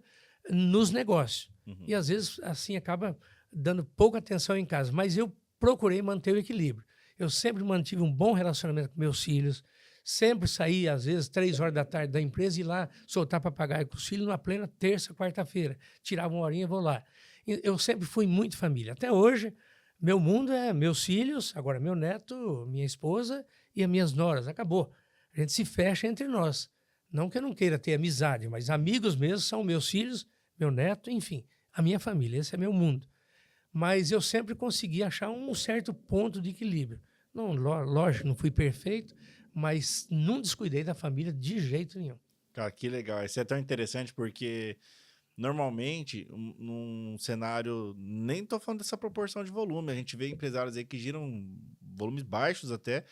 nos negócios. E às vezes, assim, acaba dando pouca atenção em casa. Mas eu procurei manter o equilíbrio. Eu sempre mantive um bom relacionamento com meus filhos, sempre saía, às vezes, 3 horas da tarde da empresa e ir lá soltar papagaio com os filhos na plena terça, quarta-feira. Tirava uma horinha e vou lá. Eu sempre fui muito família. Até hoje, meu mundo é meus filhos, agora meu neto, minha esposa e as minhas noras. Acabou. A gente se fecha entre nós. Não que eu não queira ter amizade, mas amigos mesmo são meus filhos, meu neto, enfim, a minha família. Esse é meu mundo. Mas eu sempre consegui achar um certo ponto de equilíbrio. Não, lógico, não fui perfeito, mas não descuidei da família de jeito nenhum. Cara, que legal. Isso é tão interessante porque, normalmente, num cenário... Nem tô falando dessa proporção de volume. A gente vê empresários aí que giram volumes baixos até,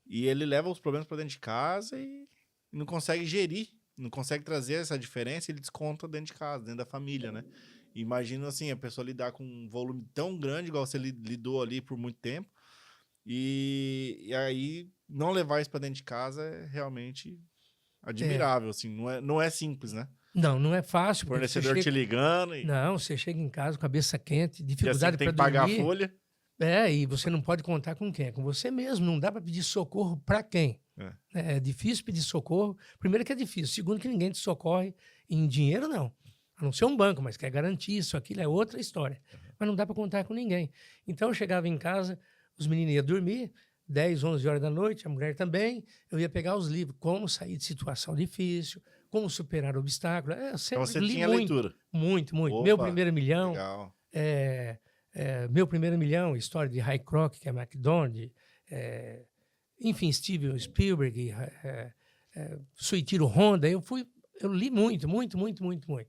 e ele leva os problemas para dentro de casa e não consegue gerir, não consegue trazer essa diferença, ele desconta dentro de casa, dentro da família, né? Imagina, assim, a pessoa lidar com um volume tão grande, igual você lidou ali por muito tempo, e aí não levar isso para dentro de casa é realmente admirável, assim, não é simples, né? Não é fácil. O fornecedor te ligando. Não, você chega em casa com cabeça quente, dificuldade para dormir. Tem que pagar a folha. E você não pode contar com quem? Com você mesmo. Não dá para pedir socorro para quem? É difícil pedir socorro. Primeiro que é difícil. Segundo que ninguém te socorre em dinheiro, não. A não ser um banco, mas quer garantir isso, aquilo é outra história. Mas não dá para contar com ninguém. Então eu chegava em casa, os meninos iam dormir, 10, 11 horas da noite, a mulher também. Eu ia pegar os livros, como sair de situação difícil, como superar obstáculos. Eu sempre então você li tinha muito, leitura. Muito. Opa, Meu Primeiro Milhão. Legal. Meu Primeiro Milhão, história de Ray Kroc, que é McDonald's, enfim, Steven Spielberg, Suichiro Honda. Eu li muito.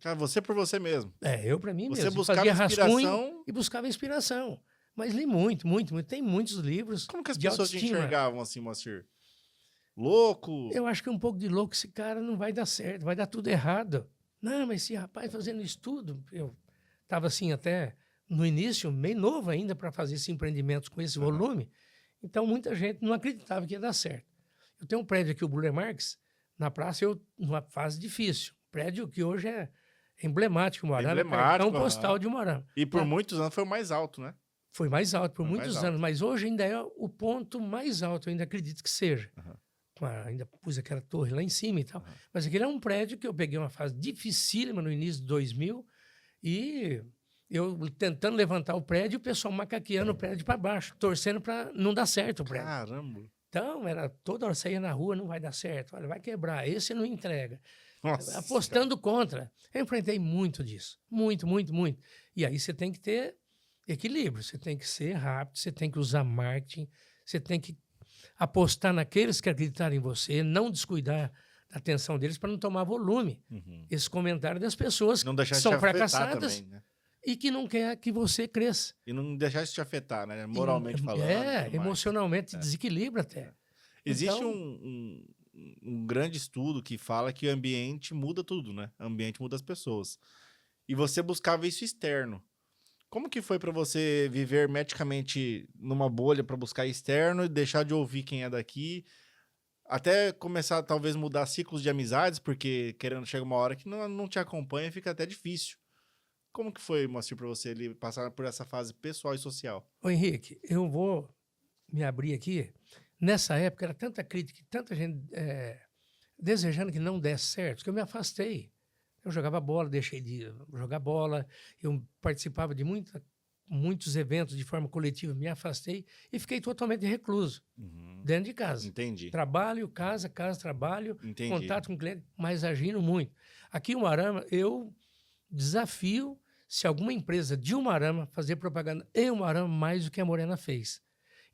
Cara, você por você mesmo. Eu para mim você mesmo. Buscava fazia inspiração rascunho e buscava inspiração. Mas li muito. Tem muitos livros. Como que as de pessoas te autoestima. enxergavam assim, Moacir? Louco? Eu acho que um pouco de louco, esse cara não vai dar certo, vai dar tudo errado. Não, mas esse rapaz fazendo estudo, eu estava assim até no início, meio novo ainda para fazer esse empreendimento com esse volume, então muita gente não acreditava que ia dar certo. Eu tenho um prédio aqui, o Burle Marx, na praça, numa fase difícil. Prédio que hoje é emblemático, Umuarama, cartão postal de Umuarama. E por muitos anos foi o mais alto, né? Foi mais alto por muitos anos, mas hoje ainda é o ponto mais alto, eu ainda acredito que seja. Ainda pus aquela torre lá em cima e tal. Mas aquele é um prédio que eu peguei uma fase dificílima no início de 2000 e eu tentando levantar o prédio, o pessoal macaqueando o prédio para baixo, torcendo para não dar certo o prédio. Caramba! Então, era toda hora saía na rua, não vai dar certo, olha, vai quebrar, esse não entrega. Nossa, apostando contra. Eu enfrentei muito disso. Muito, muito, muito. E aí você tem que ter equilíbrio, você tem que ser rápido, você tem que usar marketing, você tem que apostar naqueles que acreditaram em você, não descuidar da atenção deles para não tomar volume. Esse comentário das pessoas não deixar que são de te fracassadas também, né? E que não quer que você cresça. E não deixar isso te afetar, né? Moralmente falando. Emocionalmente desequilibra até. Existe então, um grande estudo que fala que o ambiente muda tudo, né? O ambiente muda as pessoas. E você buscava isso externo. Como que foi para você viver hermeticamente numa bolha para buscar externo e deixar de ouvir quem é daqui? Até começar, talvez, mudar ciclos de amizades, porque querendo chega uma hora que não te acompanha e fica até difícil. Como que foi, Moacir, para você ali, passar por essa fase pessoal e social? Ô Henrique, eu vou me abrir aqui. Nessa época era tanta crítica, tanta gente desejando que não desse certo, que eu me afastei. Eu jogava bola, deixei de jogar bola, eu participava de muitos eventos de forma coletiva, me afastei e fiquei totalmente recluso, dentro de casa. Entendi. Trabalho, casa, trabalho, Entendi. Contato com o cliente, mas agindo muito. Aqui em Umuarama, eu desafio, se alguma empresa de Umuarama fazer propaganda em Umuarama mais do que a Morena fez.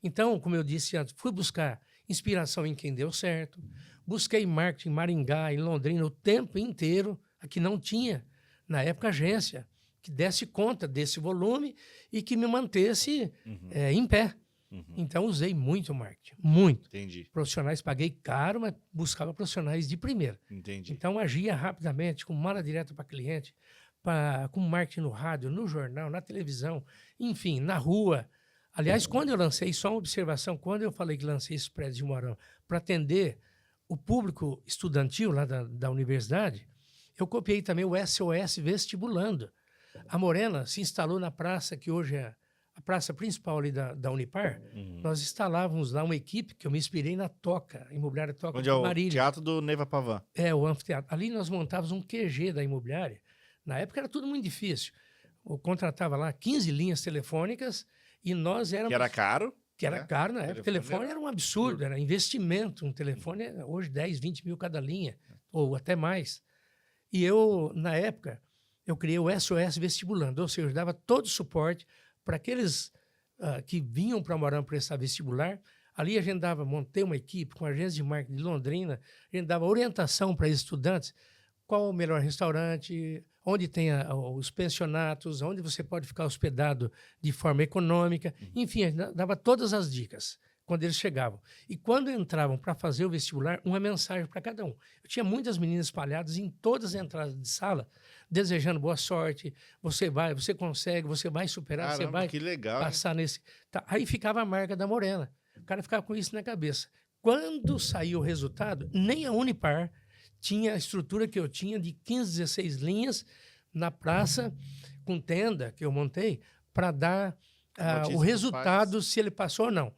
Então, como eu disse antes, fui buscar inspiração em quem deu certo, busquei marketing em Maringá, em Londrina, o tempo inteiro. Aqui não tinha, na época, agência que desse conta desse volume e que me mantesse em pé. Então, usei muito marketing, muito. Entendi. Profissionais paguei caro, mas buscava profissionais de primeira. Entendi. Então, agia rapidamente, com mala direta para cliente, com marketing no rádio, no jornal, na televisão, enfim, na rua. Aliás, quando eu lancei, só uma observação, quando eu falei que lancei esse prédio de Umuarama para atender o público estudantil lá da universidade, eu copiei também o SOS Vestibulando. A Morena se instalou na praça, que hoje é a praça principal ali da Unipar. Nós instalávamos lá uma equipe que eu me inspirei na Toca, a imobiliária Toca Onde é o Marília. Teatro do Neiva Pavan. É, o anfiteatro. Ali nós montávamos um QG da imobiliária. Na época era tudo muito difícil. Eu contratava lá 15 linhas telefônicas e nós éramos... Que era caro. Que era caro na época. O telefone era um absurdo, era investimento. Um telefone, hoje, 10, 20 mil cada linha, ou até mais. E eu, na época, eu criei o SOS Vestibulando, ou seja, eu dava todo o suporte para aqueles que vinham para Umuarama prestar vestibular. Ali a gente montei uma equipe com a agência de marketing de Londrina, a gente dava orientação para estudantes, qual o melhor restaurante, onde tem os pensionatos, onde você pode ficar hospedado de forma econômica. Enfim, a gente dava todas as dicas quando eles chegavam. E quando entravam para fazer o vestibular, uma mensagem para cada um. Eu tinha muitas meninas espalhadas em todas as entradas de sala, desejando boa sorte, você consegue, você vai superar, Caramba, você vai que legal, passar nesse... Tá. Aí ficava a marca da Morena. O cara ficava com isso na cabeça. Quando saiu o resultado, nem a Unipar tinha a estrutura que eu tinha de 15, 16 linhas na praça, com tenda que eu montei, para dar o resultado, se ele passou ou não.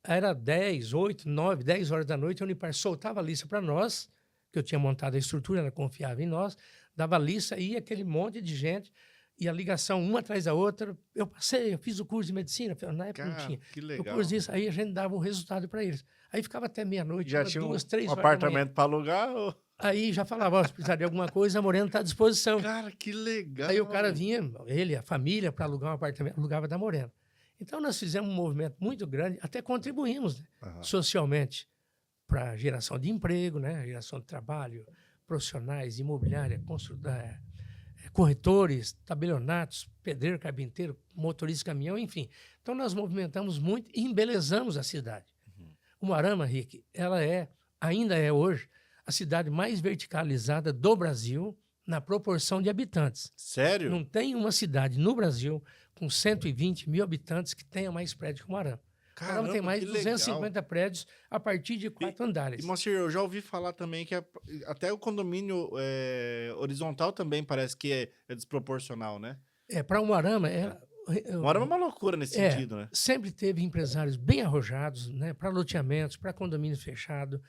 Era 10, 8, 9, 10 horas da noite, a Unipar soltava a lista para nós, que eu tinha montado a estrutura, ela confiava em nós, dava a lista, ia aquele monte de gente, e a ligação uma atrás da outra. Eu passei, eu fiz o curso de medicina, na época não tinha. Que legal. O curso disso, aí a gente dava o resultado para eles. Aí ficava até meia-noite, já tinha 2, 3 um horas apartamento para alugar? Ou... Aí já falava, se precisar de alguma coisa, a Morena está à disposição. Cara, que legal. Aí o cara vinha, ele, a família, para alugar um apartamento, alugava da Morena. Então nós fizemos um movimento muito grande, até contribuímos, né, socialmente para a geração de emprego, né, geração de trabalho, profissionais, imobiliária, corretores, tabelionatos, pedreiro, carpinteiro, motorista de caminhão, enfim. Então nós movimentamos muito e embelezamos a cidade. Umuarama, Rick, ela ainda é hoje a cidade mais verticalizada do Brasil, na proporção de habitantes. Sério? Não tem uma cidade no Brasil com 120 mil habitantes que tenha mais prédio que Umuarama. Umuarama tem mais de 250 prédios a partir de 4 andares. E, Moacir, eu já ouvi falar também que até o condomínio horizontal também parece que é desproporcional, né? Para Umuarama, Umuarama é uma loucura nesse sentido, né? Sempre teve empresários bem arrojados, né? Para loteamentos, para condomínio fechado,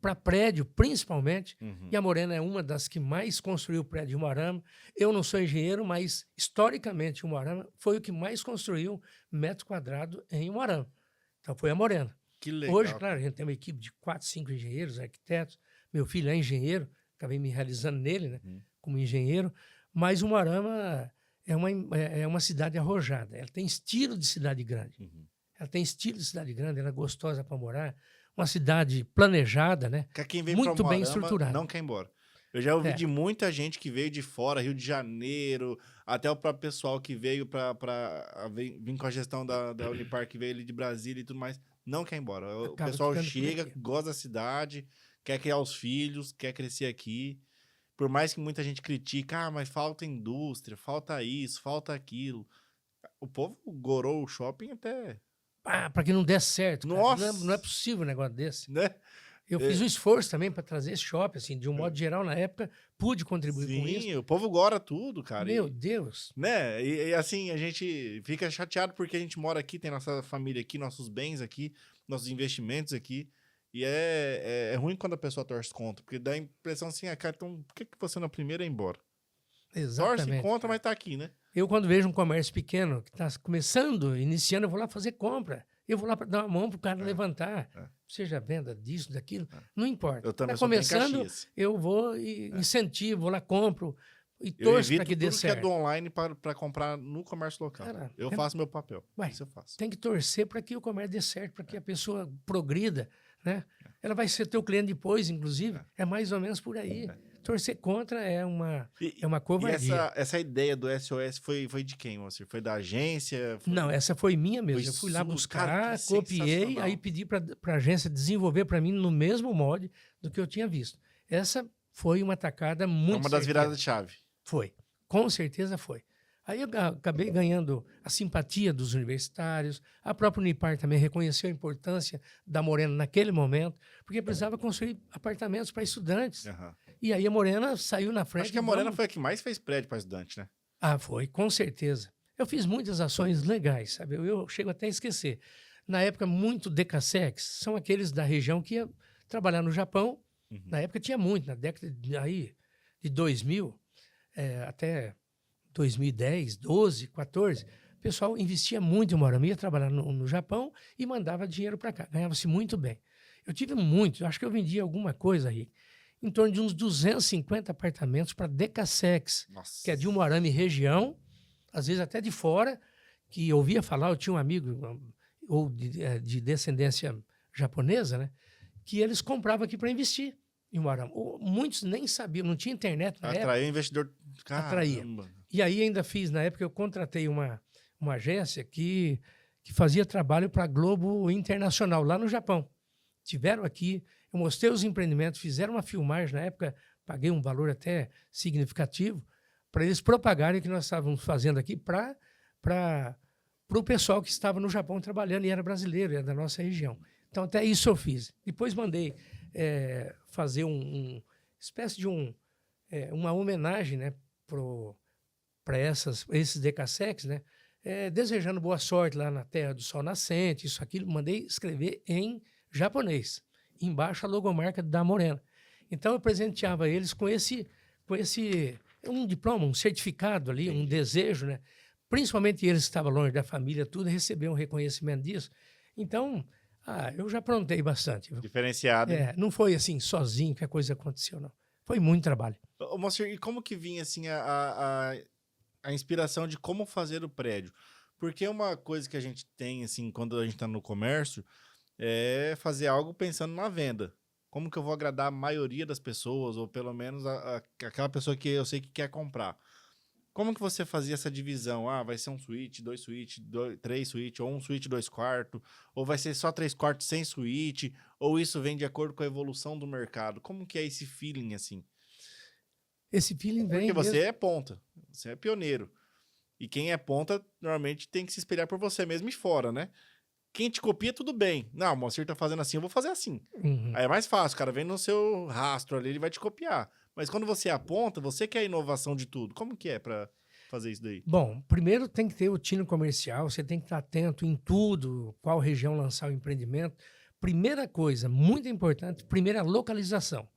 para prédio, principalmente. E a Morena é uma das que mais construiu prédio em Umuarama. Eu não sou engenheiro, mas historicamente Umuarama foi o que mais construiu metro quadrado em Umuarama. Então foi a Morena. Que legal. Hoje, claro, a gente tem uma equipe de 4, 5 engenheiros, arquitetos. Meu filho é engenheiro, acabei me realizando nele, né? Como engenheiro. Mas Umuarama é uma cidade arrojada. Ela tem estilo de cidade grande. Ela tem estilo de cidade grande, ela é gostosa para morar. Uma cidade planejada, né? Quem vem muito pra bem Umuarama estruturada. não quer ir embora. Eu já ouvi de muita gente que veio de fora, Rio de Janeiro, até o próprio pessoal que veio para vir com a gestão da Unipar, que veio ali de Brasília e tudo mais, não quer ir embora. O pessoal chega, gosta da cidade, quer criar os filhos, quer crescer aqui. Por mais que muita gente critique, mas falta indústria, falta isso, falta aquilo. O povo gorou o shopping até... para que não desse certo. Nossa! Não é possível um negócio desse. Né? Eu fiz um esforço também para trazer esse shopping, assim, de um modo geral, na época, pude contribuir com isso. Sim, o povo gora tudo, cara. Meu Deus! Né? E assim, a gente fica chateado porque a gente mora aqui, tem nossa família aqui, nossos bens aqui, nossos investimentos aqui. E é ruim quando a pessoa torce contra, porque dá a impressão assim, cara, então por que você na primeira é embora? Exatamente. Torce contra, mas tá aqui, né? Eu, quando vejo um comércio pequeno que está começando, iniciando, eu vou lá fazer compra. Eu vou lá para dar uma mão para o cara levantar. Seja venda disso, daquilo, não importa. Eu também Está começando, eu vou e incentivo, vou lá, compro e torço para que dê certo. Eu evito tudo que é do online para comprar no comércio local. Cara, eu faço meu papel. Isso eu faço. Tem que torcer para que o comércio dê certo, para que a pessoa progrida, né? Ela vai ser teu cliente depois, inclusive. É mais ou menos por aí. Torcer contra é uma covardia. E essa ideia do SOS foi de quem, Moacir? Foi da agência? Não, essa foi minha mesmo. Eu fui lá buscar, copiei, aí pedi para a agência desenvolver para mim no mesmo molde do que eu tinha visto. Essa foi uma tacada muito uma das viradas de chave. Foi, com certeza foi. Aí eu acabei ganhando a simpatia dos universitários, a própria Unipar também reconheceu a importância da Morena naquele momento, porque precisava construir apartamentos para estudantes. E aí a Morena saiu na frente. Acho que a Morena foi a que mais fez prédio para estudante, né? Foi, com certeza. Eu fiz muitas ações legais, sabe? Eu chego até a esquecer. Na época, muito Decasex são aqueles da região que ia trabalhar no Japão. Na época tinha muito, na década de 2000 até 2010, 12, 14, o pessoal investia muito em Umuarama, ia trabalhar no Japão e mandava dinheiro para cá. Ganhava-se muito bem. Eu tive muito, acho que eu vendia alguma coisa aí, em torno de uns 250 apartamentos para Decasex, que é de Umuarama e região, às vezes até de fora, que eu ouvia falar, eu tinha um amigo ou de descendência japonesa, né, que eles compravam aqui para investir em Umuarama. Muitos nem sabiam, não tinha internet na época. Atraía investidor. Caramba. Atraía. E aí ainda fiz, na época eu contratei uma agência que fazia trabalho para a Globo Internacional, lá no Japão. Tiveram aqui, eu mostrei os empreendimentos, fizeram uma filmagem, na época paguei um valor até significativo, para eles propagarem o que nós estávamos fazendo aqui para o pessoal que estava no Japão trabalhando e era brasileiro, era da nossa região. Então até isso eu fiz. Depois mandei fazer espécie de uma homenagem, né, para esses Decasex, né, desejando boa sorte lá na Terra do Sol Nascente, isso, aquilo, mandei escrever em japonês, embaixo a logomarca da Morena. Então eu presenteava eles com um diploma, um certificado ali, um desejo, né, principalmente eles que estavam longe da família, tudo, receberam um reconhecimento disso. Então, eu já aprontei bastante. Diferenciado. Não foi assim, sozinho que a coisa aconteceu, não. Foi muito trabalho. Ô, Moacir, e como que vinha assim a inspiração de como fazer o prédio? Porque uma coisa que a gente tem, assim, quando a gente está no comércio, é fazer algo pensando na venda. Como que eu vou agradar a maioria das pessoas, ou pelo menos aquela pessoa que eu sei que quer comprar? Como que você fazia essa divisão? Vai ser um suíte, 2 suítes, 3 suítes, ou um suíte 2 quartos, ou vai ser só 3 quartos sem suíte, ou isso vem de acordo com a evolução do mercado? Como que é esse feeling, assim? Esse feeling vem Porque você mesmo. é ponta, você é pioneiro. E quem é ponta, normalmente tem que se espelhar por você mesmo e fora, né? Quem te copia, tudo bem. Não, o Moacir tá fazendo assim, eu vou fazer assim. Uhum. Aí é mais fácil, o cara vem no seu rastro ali, ele vai te copiar. Mas quando você aponta, você quer a inovação de tudo. Como que é pra fazer isso daí? Bom, primeiro tem que ter o tino comercial, você tem que estar atento em tudo, qual região lançar o empreendimento. Primeira coisa, muito importante, primeiro a localização.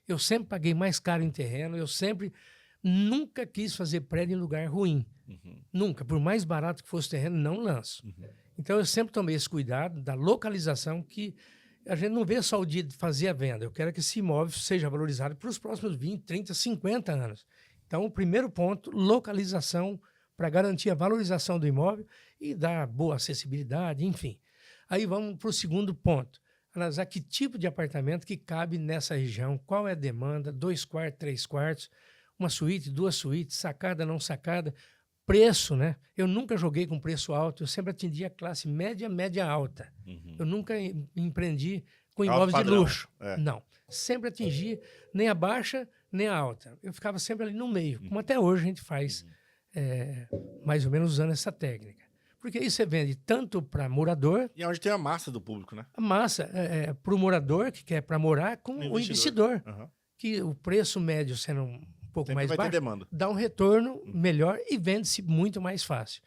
Eu sempre paguei mais caro em terreno, nunca quis fazer prédio em lugar ruim. Nunca, por mais barato que fosse o terreno, não lanço. Então eu sempre tomei esse cuidado da localização, que a gente não vê só o dia de fazer a venda. Eu quero que esse imóvel seja valorizado para os próximos 20, 30, 50 anos. Então, o primeiro ponto, localização, para garantir a valorização do imóvel e dar boa acessibilidade, enfim. Aí vamos para o segundo ponto. Analisar que tipo de apartamento que cabe nessa região, qual é a demanda, 2 quartos, 3 quartos, uma suíte, 2 suítes, sacada, não sacada, preço, né? Eu nunca joguei com preço alto, eu sempre atendi a classe média, média alta. Eu nunca empreendi com Alto imóveis de padrão, luxo. é. Não. Sempre atingi nem a baixa, nem a alta. Eu ficava sempre ali no meio, como até hoje a gente faz, mais ou menos usando essa técnica. Porque aí você vende tanto para morador, E é onde tem a massa do público, né? a massa para o morador, que quer para morar, com o investidor. Aham. Que o preço médio sendo um pouco Sempre mais vai ter baixo, demanda. dá um retorno melhor e vende-se muito mais fácil.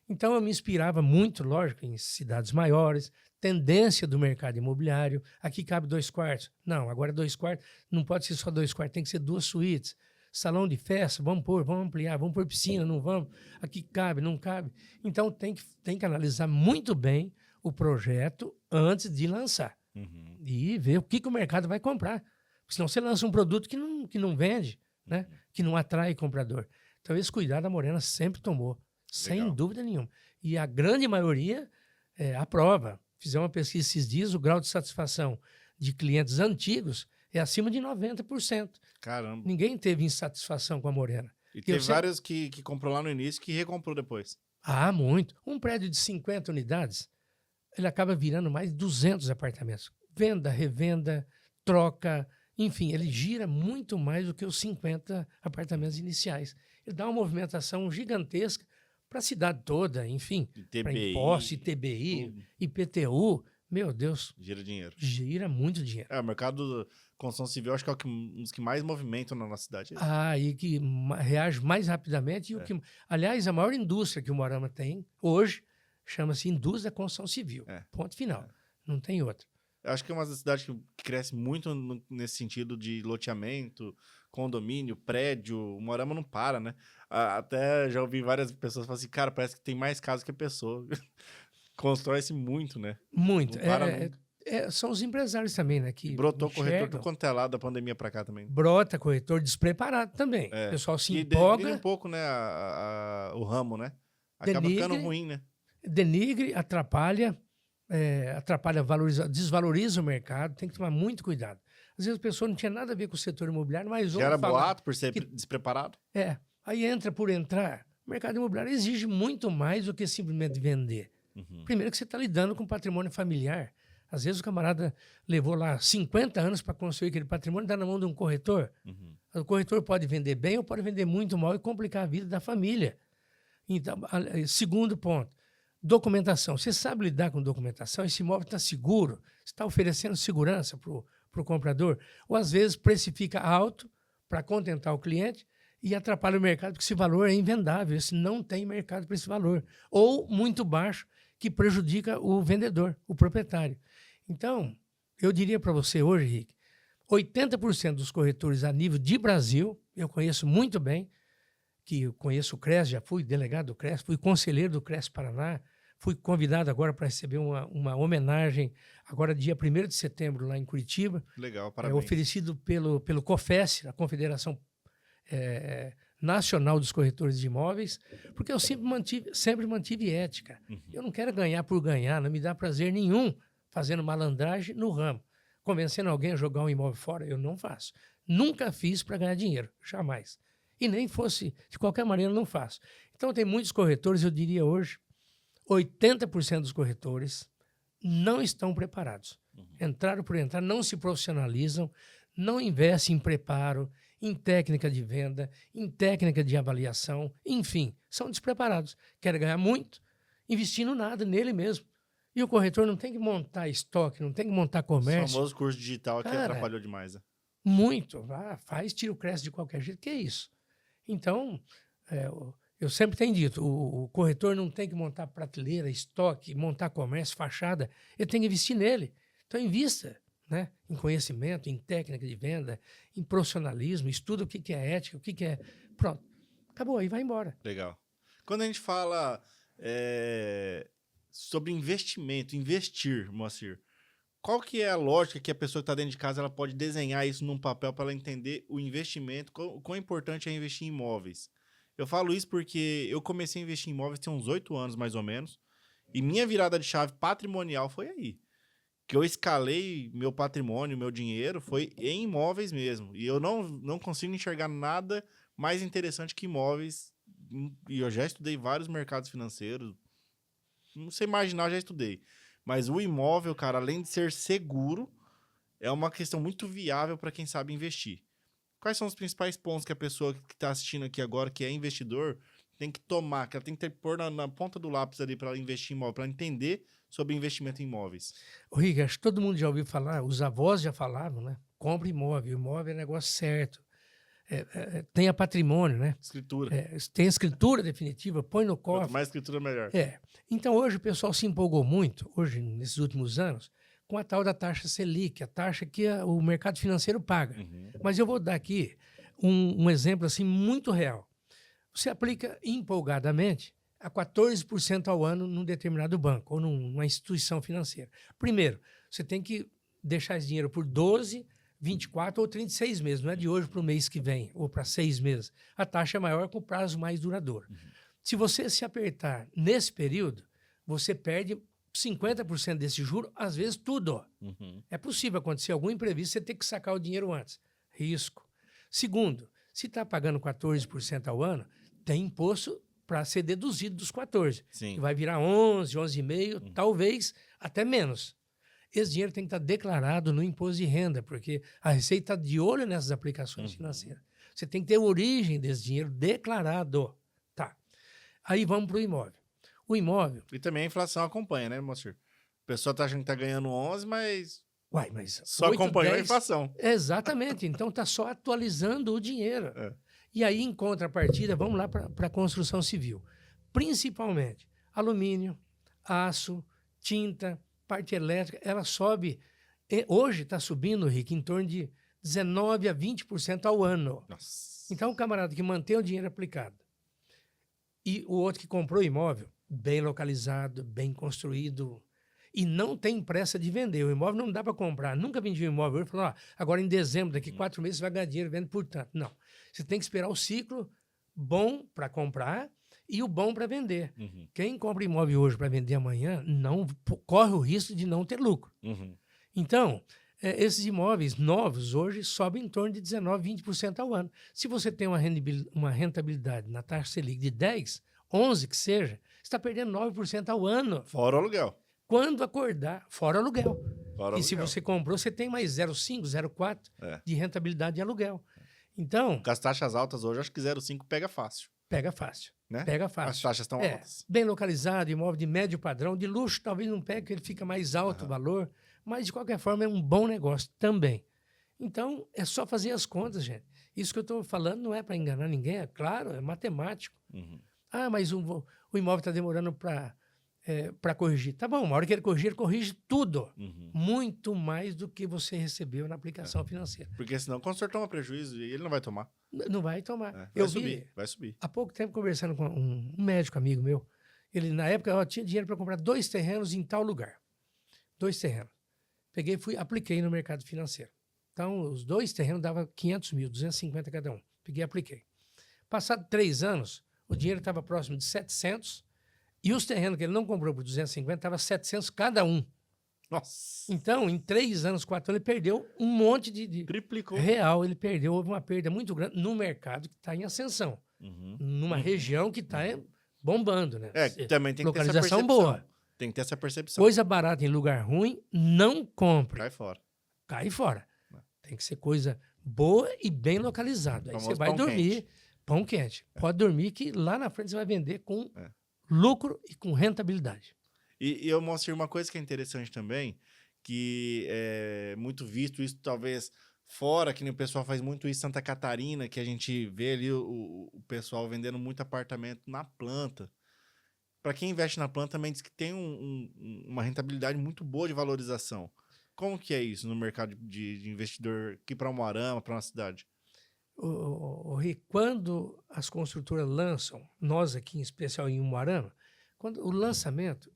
Então eu me inspirava muito, lógico, em cidades maiores, tendência do mercado imobiliário. Aqui cabe 2 quartos. Não, agora 2 quartos, não pode ser só 2 quartos, tem que ser 2 suítes. Salão de festa, vamos pôr, vamos ampliar, vamos pôr piscina, não vamos. Aqui cabe, não cabe. Então tem que analisar muito bem o projeto antes de lançar. E ver o que o mercado vai comprar. Porque senão você lança um produto que não vende, né? Que não atrai comprador. Então esse cuidado a Morena sempre tomou, sem dúvida nenhuma. E a grande maioria aprova. Fizemos uma pesquisa esses dias, o grau de satisfação de clientes antigos é acima de 90%. Caramba. Ninguém teve insatisfação com a Morena. E teve vários que comprou lá no início que recomprou depois. Ah, muito. Um prédio de 50 unidades, ele acaba virando mais de 200 apartamentos. Venda, revenda, troca, enfim, ele gira muito mais do que os 50 apartamentos iniciais. Ele dá uma movimentação gigantesca para a cidade toda, enfim, para impostos, ITBI, IPTU. Meu Deus. Gira dinheiro. Gira muito dinheiro. O mercado de construção civil acho que é um dos que mais movimentam na nossa cidade. E que reage mais rapidamente. Aliás, a maior indústria que o Moarama tem hoje chama-se indústria da construção civil. Ponto final. Não tem outra. Eu acho que é uma cidade que cresce muito nesse sentido de loteamento, condomínio, prédio. O Moarama não para, né? Até já ouvi várias pessoas falar assim, cara, parece que tem mais casa que pessoa. Constrói-se muito, né? Muito. Não para nunca. São os empresários também, né? Que brotou corretor enxergam. do quanto é lá da pandemia pra cá também. Brota corretor despreparado também. O pessoal se empolga. Denigre um pouco, né? O ramo, né? Acaba ficando ruim, né? Denigre, atrapalha, desvaloriza o mercado. Tem que tomar muito cuidado. Às vezes a pessoa não tinha nada a ver com o setor imobiliário, mas gera boato por ser despreparado. Aí entra por entrar. O mercado imobiliário exige muito mais do que simplesmente vender. Primeiro que você está lidando com patrimônio familiar. Às vezes o camarada levou lá 50 anos para construir aquele patrimônio, dá na mão de um corretor. O corretor pode vender bem ou pode vender muito mal e complicar a vida da família. Então, segundo ponto, documentação. Você sabe lidar com documentação? Esse imóvel está seguro? Você está oferecendo segurança para o comprador? Ou às vezes precifica alto para contentar o cliente e atrapalha o mercado, porque esse valor é invendável, esse não tem mercado para esse valor. Ou muito baixo, que prejudica o vendedor, o proprietário. Então, eu diria para você hoje, Rick, 80% dos corretores a nível de Brasil, eu conheço muito bem, que eu conheço o CRES, já fui delegado do CRES, fui conselheiro do CRES Paraná, fui convidado agora para receber uma homenagem, agora dia 1º de setembro, lá em Curitiba. Legal, parabéns. Oferecido pelo COFES, a Confederação Nacional dos Corretores de Imóveis, porque eu sempre mantive ética. Eu não quero ganhar por ganhar, não me dá prazer nenhum fazendo malandragem no ramo. Convencendo alguém a jogar um imóvel fora, eu não faço. Nunca fiz para ganhar dinheiro, jamais. E nem fosse, de qualquer maneira, não faço. Então tem muitos corretores, eu diria hoje, 80% dos corretores não estão preparados. Entraram por entrar, não se profissionalizam, não investem em preparo, em técnica de venda, em técnica de avaliação, enfim, são despreparados. Querem ganhar muito, investindo nada nele mesmo. E o corretor não tem que montar estoque, não tem que montar O comércio. famoso curso digital que Cara, atrapalhou demais, né? Muito. Faz, tira o crédito de qualquer jeito. Que é isso? Então, eu sempre tenho dito, o corretor não tem que montar prateleira, estoque, montar comércio, fachada. Ele tem que investir nele. Então, invista, né? Em conhecimento, em técnica de venda, em profissionalismo, estuda o que é ética, o que é... Pronto. Acabou, aí vai embora. Legal. Quando a gente fala sobre investimento, investir, Moacir, qual que é a lógica que a pessoa que está dentro de casa ela pode desenhar isso num papel para ela entender o investimento, quão importante é investir em imóveis? Eu falo isso porque eu comecei a investir em imóveis tem uns 8 anos, mais ou menos, e minha virada de chave patrimonial foi aí. Que eu escalei meu patrimônio, meu dinheiro, foi em imóveis mesmo. E eu não consigo enxergar nada mais interessante que imóveis. E eu já estudei vários mercados financeiros. Não sei imaginar, eu já estudei. Mas o imóvel, cara, além de ser seguro, é uma questão muito viável para quem sabe investir. Quais são os principais pontos que a pessoa que está assistindo aqui agora, que é investidor, tem que tomar, que ela tem que pôr na ponta do lápis ali para ela investir em imóvel, para entender sobre investimento em imóveis? Ô, Rick, acho que todo mundo já ouviu falar, os avós já falavam, né? Compre imóvel, imóvel é negócio certo. Tenha patrimônio, né? Escritura. Tem escritura definitiva, põe no Quanto cofre. mais escritura, melhor. Então, hoje o pessoal se empolgou muito, hoje, nesses últimos anos, com a tal da taxa Selic, a taxa que o mercado financeiro paga. Uhum. Mas eu vou dar aqui um exemplo assim muito real. Você aplica empolgadamente a 14% ao ano num determinado banco ou numa instituição financeira. Primeiro, você tem que deixar esse dinheiro por 12, 24 ou 36 meses, não é de hoje para o mês que vem ou para 6 meses. A taxa é maior com prazo mais duradouro. Uhum. Se você se apertar nesse período, você perde 50% desse juro, às vezes tudo. Uhum. É possível acontecer algum imprevisto, você tem que sacar o dinheiro antes. Risco. Segundo, se está pagando 14% ao ano, tem imposto para ser deduzido dos 14%. Sim. Que vai virar 11, 11,5%, talvez até menos. Esse dinheiro tem que estar declarado no imposto de renda, porque a Receita está de olho nessas aplicações financeiras. Você tem que ter a origem desse dinheiro declarado. Tá. Aí vamos para o imóvel. O imóvel... E também a inflação acompanha, né, Moacir? A pessoa está achando que está ganhando 11, mas só 8, acompanhou 10... a inflação. Exatamente. Então está só atualizando o dinheiro. E aí, em contrapartida, vamos lá para a construção civil. Principalmente alumínio, aço, tinta, parte elétrica, ela sobe. Hoje está subindo, Rick, em torno de 19% a 20% ao ano. Nossa. Então, o camarada que mantém o dinheiro aplicado e o outro que comprou o imóvel, bem localizado, bem construído, e não tem pressa de vender. O imóvel não dá para comprar. Nunca vendi um imóvel. Ele falou, agora em dezembro, daqui 4 meses, você vai ganhar dinheiro vendo por tanto. Não. Você tem que esperar o ciclo bom para comprar e o bom para vender. Uhum. Quem compra imóvel hoje para vender amanhã não corre o risco de não ter lucro. Uhum. Então, esses imóveis novos hoje sobem em torno de 19%, 20% ao ano. Se você tem uma rentabilidade na taxa Selic de 10%, 11% que seja, você está perdendo 9% ao ano. Fora o aluguel. Quando acordar, fora aluguel. Fora e aluguel. Se você comprou, você tem mais 0,5, 0,4 de rentabilidade de aluguel. Então... Com as taxas altas hoje, acho que 0,5 pega fácil. Pega fácil. Né? Pega fácil. As taxas estão altas. Bem localizado, imóvel de médio padrão, de luxo talvez não pegue, porque ele fica mais alto o valor, mas de qualquer forma é um bom negócio também. Então, é só fazer as contas, gente. Isso que eu estou falando não é para enganar ninguém, é claro, é matemático. Uhum. Mas o imóvel está demorando para corrigir. Tá bom, uma hora que ele corrige tudo. Uhum. Muito mais do que você recebeu na aplicação financeira. Porque senão o consultor toma prejuízo e ele não vai tomar. Não vai tomar. Vai subir. Há pouco tempo, conversando com um médico amigo meu, ele, na época, tinha dinheiro para comprar 2 terrenos em tal lugar. 2 terrenos. Peguei e apliquei no mercado financeiro. Então, os 2 terrenos davam 500 mil, 250 cada um. Peguei e apliquei. Passado 3 anos, o dinheiro estava próximo de 700 e os terrenos que ele não comprou por 250 estavam 700 cada um. Nossa! Então, em 3 anos, 4 anos, ele perdeu um monte de triplicou. Real. Ele perdeu, houve uma perda muito grande no mercado que está em ascensão. Numa região que está bombando, né? Também tem que ter essa percepção percepção. Boa. Tem que ter essa percepção. Coisa barata em lugar ruim, não compre. Cai fora. Cai fora. Tem que ser coisa boa e bem localizada. Aí você Famoso vai pão dormir, quente. pão quente. Pode dormir que lá na frente você vai vender com É. lucro e com rentabilidade. E eu mostrei uma coisa que é interessante também, que é muito visto isso talvez fora, que nem o pessoal faz muito isso em Santa Catarina, que a gente vê ali o pessoal vendendo muito apartamento na planta. Para quem investe na planta também diz que tem uma rentabilidade muito boa de valorização. Como que é isso no mercado de investidor aqui para Umuarama, para uma cidade? Rick, quando as construtoras lançam, nós aqui em especial em Umuarama, quando o lançamento,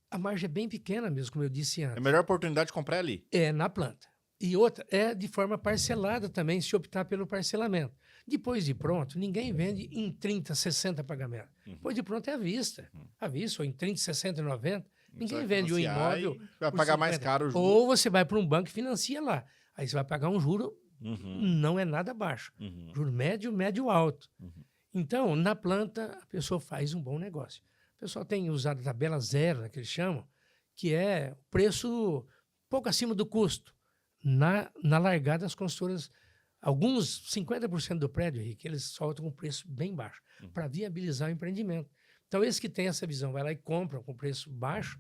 a margem é bem pequena mesmo, como eu disse É a antes. melhor oportunidade de comprar ali. É na planta. E outra, é de forma parcelada também, se optar pelo parcelamento. Depois de pronto, ninguém vende em 30, 60 pagamentos. Depois de pronto é à vista. À vista, ou em 30, 60, 90. Você Ninguém vai vende um financiar imóvel e vai por pagar mais 50. caro o juro. Ou você vai para um banco e financia lá. Aí você vai pagar um juro, Uhum, não é nada baixo. uhum, Juro médio, médio alto. uhum. Então, na planta, a pessoa faz um bom negócio. O pessoal tem usado a tabela zero, né, que eles chamam, que é o preço pouco acima do custo. Na largada, as construtoras, alguns 50% do prédio, Henrique, eles soltam com preço bem baixo, para viabilizar o empreendimento. Então, esses que têm essa visão, vai lá e compram com preço baixo,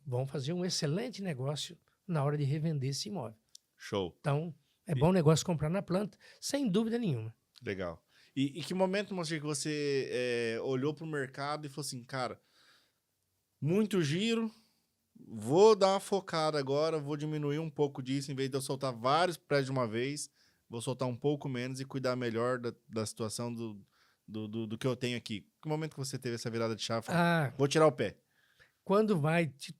vão fazer um excelente negócio na hora de revender esse imóvel. Show. Então, é bom negócio comprar na planta, sem dúvida nenhuma. Legal. E que momento, Moacir, que você olhou para o mercado e falou assim, cara, muito giro, vou dar uma focada agora, vou diminuir um pouco disso, em vez de eu soltar vários prédios de uma vez, vou soltar um pouco menos e cuidar melhor da situação do que eu tenho aqui. Que momento que você teve essa virada de chave? Ah, Vou tirar o pé. quando vai te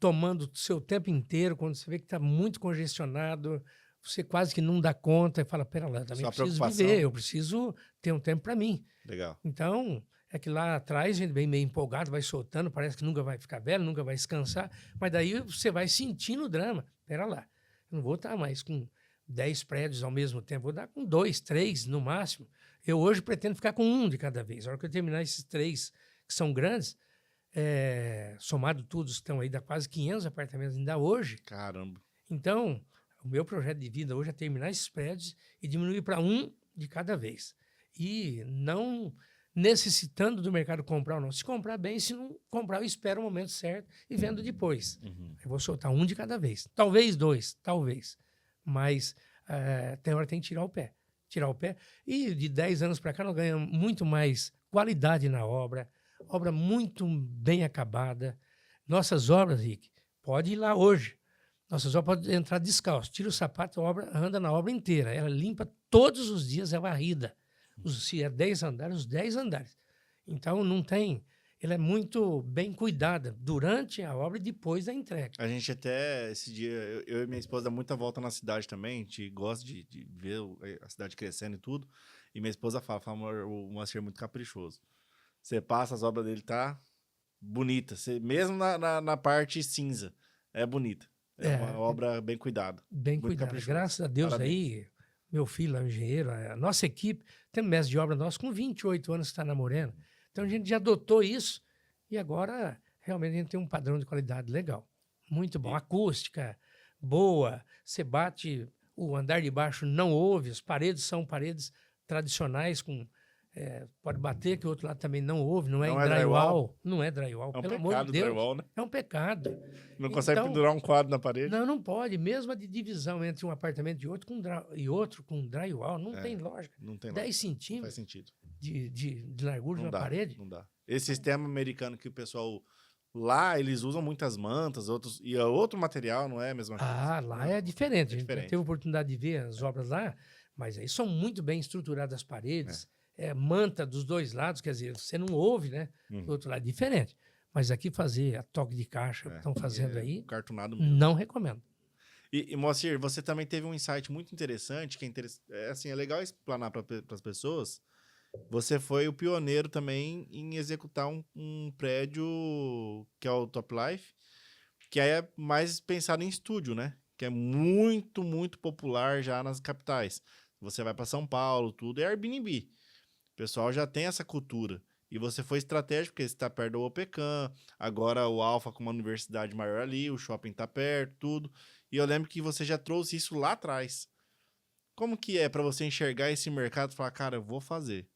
tomando o seu tempo inteiro, quando você vê que está muito congestionado, você quase que não dá conta e fala, pera lá, eu também Sua preciso preocupação. viver, eu preciso ter um tempo para mim. Legal. Então, é que lá atrás a gente vem meio empolgado, vai soltando, parece que nunca vai ficar velho, nunca vai descansar, mas daí você vai sentindo o drama. Pera lá, eu não vou estar mais com 10 prédios ao mesmo tempo, vou dar com 2, 3 no máximo. Eu hoje pretendo ficar com um de cada vez. A hora que eu terminar esses 3 que são grandes, somado todos, estão aí, dá quase 500 apartamentos ainda hoje. Caramba. Então, o meu projeto de vida hoje é terminar esses prédios e diminuir para um de cada vez. E não necessitando do mercado comprar ou não. Se comprar bem, se não comprar, eu espero o momento certo e vendo depois. Eu vou soltar um de cada vez. Talvez 2, talvez. Mas tem hora que tem que tirar o pé. Tirar o pé. E de 10 anos para cá, nós ganhamos muito mais qualidade na obra, obra muito bem acabada. Nossas obras, Rick, pode ir lá hoje. Nossas obras podem entrar descalço. Tira o sapato, a obra anda na obra inteira. Ela limpa todos os dias, é varrida. Se é 10 andares, os 10 andares. Então, não tem... Ela é muito bem cuidada durante a obra e depois da entrega. A gente até, esse dia, eu e minha esposa dá muita volta na cidade também, a gente gosta de ver a cidade crescendo e tudo. E minha esposa fala, amor, o Moacir é muito caprichoso. Você passa, as obras dele tá bonita. Mesmo na parte cinza, é bonita. É uma obra bem cuidada. Bem muito cuidada. caprichosa. Graças a Deus. Parabéns. Aí, meu filho é um engenheiro, a nossa equipe, tem um mestre de obra nosso com 28 anos que está namorando. Então a gente já adotou isso e agora realmente a gente tem um padrão de qualidade legal. Muito bom. Acústica boa. Você bate, o andar de baixo não ouve, as paredes são paredes tradicionais com... pode bater, que o outro lado também não ouve, não é em drywall. Não é drywall, É um pelo pecado amor de Deus. drywall, né? É um pecado. Não consegue Então, pendurar um quadro na parede. Não, não pode. Mesmo a de divisão entre um apartamento e outro com drywall, não tem lógica. Não tem 10 Não faz centímetros sentido. de largura de Não uma dá, parede. não dá. Esse sistema americano que o pessoal... Lá, eles usam muitas mantas, outros... E é outro material, não é a mesma coisa? Ah, lá é diferente. A gente diferente. teve a oportunidade de ver as obras lá, mas aí são muito bem estruturadas as paredes. Manta dos dois lados, quer dizer, você não ouve, né? Do outro lado é diferente. Mas aqui fazer a toque de caixa que estão fazendo aí, cartonado mesmo. não recomendo. E Moacir, você também teve um insight muito interessante, que é legal explanar para as pessoas. Você foi o pioneiro também em executar um prédio que é o Top Life, que aí é mais pensado em estúdio, né? Que é muito, muito popular já nas capitais. Você vai para São Paulo, tudo, é Airbnb. O pessoal já tem essa cultura. E você foi estratégico, porque você está perto do OPECAM, agora o Alfa com uma universidade maior ali, o shopping está perto, tudo. E eu lembro que você já trouxe isso lá atrás. Como que é para você enxergar esse mercado e falar, cara, eu vou fazer?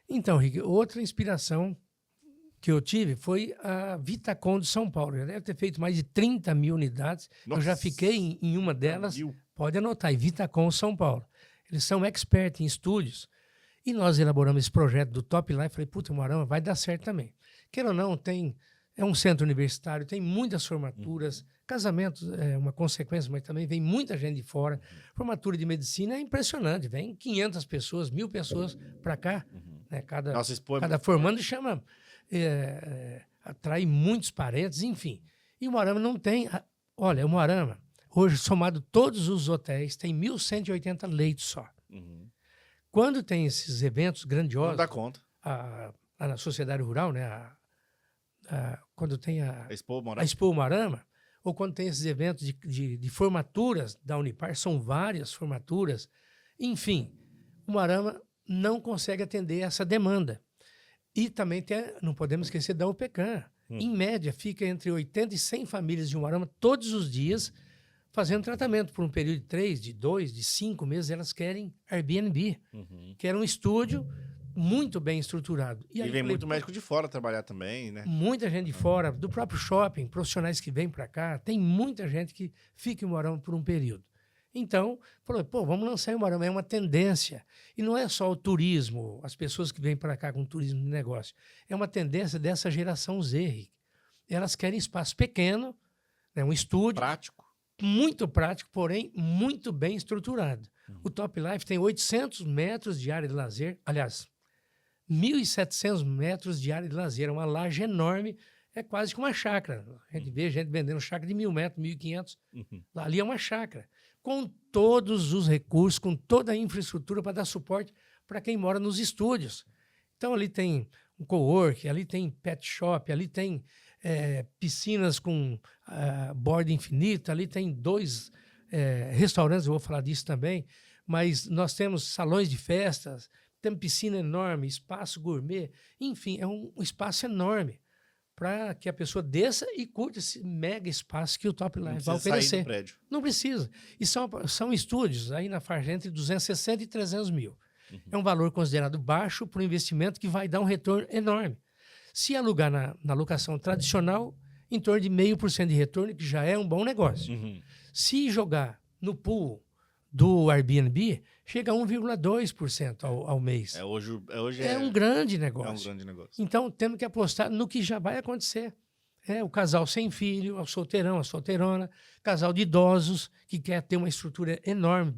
Então, Rick, outra inspiração que eu tive foi a Vitacom de São Paulo. Já deve ter feito mais de 30 mil unidades. Nossa, eu já fiquei em uma delas. mil. Pode anotar, Vitacom São Paulo. Eles são expert em estúdios. E nós elaboramos esse projeto do Top Life. Falei, puta, Moarama, vai dar certo também. Queira ou não, é um centro universitário, tem muitas formaturas. Casamentos é uma consequência, mas também vem muita gente de fora. Formatura de medicina é impressionante. Vem 500 pessoas, 1.000 pessoas para cá. Né? Nossa, Cada formando chama... atrai muitos parentes, enfim. E o Moarama não tem... Olha, o Moarama, hoje, somado todos os hotéis, tem 1.180 leitos só. Quando tem esses eventos grandiosos... Não dá conta. Lá na Sociedade Rural, né? Quando tem a Expo Moarama, ou quando tem esses eventos de formaturas da Unipar, são várias formaturas. Enfim, o Moarama não consegue atender essa demanda. E também não podemos esquecer da UPCAM. Em média, fica entre 80 e 100 famílias de Moarama todos os dias fazendo tratamento por um período de 3, de 2, de 5 meses. Elas querem Airbnb, querem um estúdio muito bem estruturado. E vem muito médico de fora trabalhar também, né? Muita gente de fora, do próprio shopping, profissionais que vêm para cá. Tem muita gente que fica em Moarama por um período. Então, falou, vamos lançar em Moarama. É uma tendência. E não é só o turismo, as pessoas que vêm para cá com turismo de negócio. É uma tendência dessa geração Z, Rick. Elas querem espaço pequeno, né, um estúdio. Prático. Muito prático, porém muito bem estruturado. O Top Life tem 800 metros de área de lazer. Aliás, 1.700 metros de área de lazer. É uma laje enorme. É quase que uma chácara. A gente vê gente vendendo chácara de 1.000 metros, 1.500. Ali é uma chácara. Com todos os recursos, com toda a infraestrutura para dar suporte para quem mora nos estúdios. Então, ali tem um cowork, ali tem pet shop, ali tem piscinas com borda infinita, ali tem 2 restaurantes, eu vou falar disso também, mas nós temos salões de festas, temos piscina enorme, espaço gourmet, enfim, é um espaço enorme para que a pessoa desça e curta esse mega espaço que o Top Life vai oferecer. Sair do prédio. Não precisa. E são estúdios aí na faixa entre 260 e 300 mil. É um valor considerado baixo para um investimento que vai dar um retorno enorme. Se alugar na locação tradicional, em torno de 0,5% de retorno, que já é um bom negócio. Se jogar no pool do Airbnb, chega a 1,2% ao mês. Hoje é um grande negócio. É um grande negócio. Então, temos que apostar no que já vai acontecer. O casal sem filho, o solteirão, a solteirona, casal de idosos que quer ter uma estrutura enorme,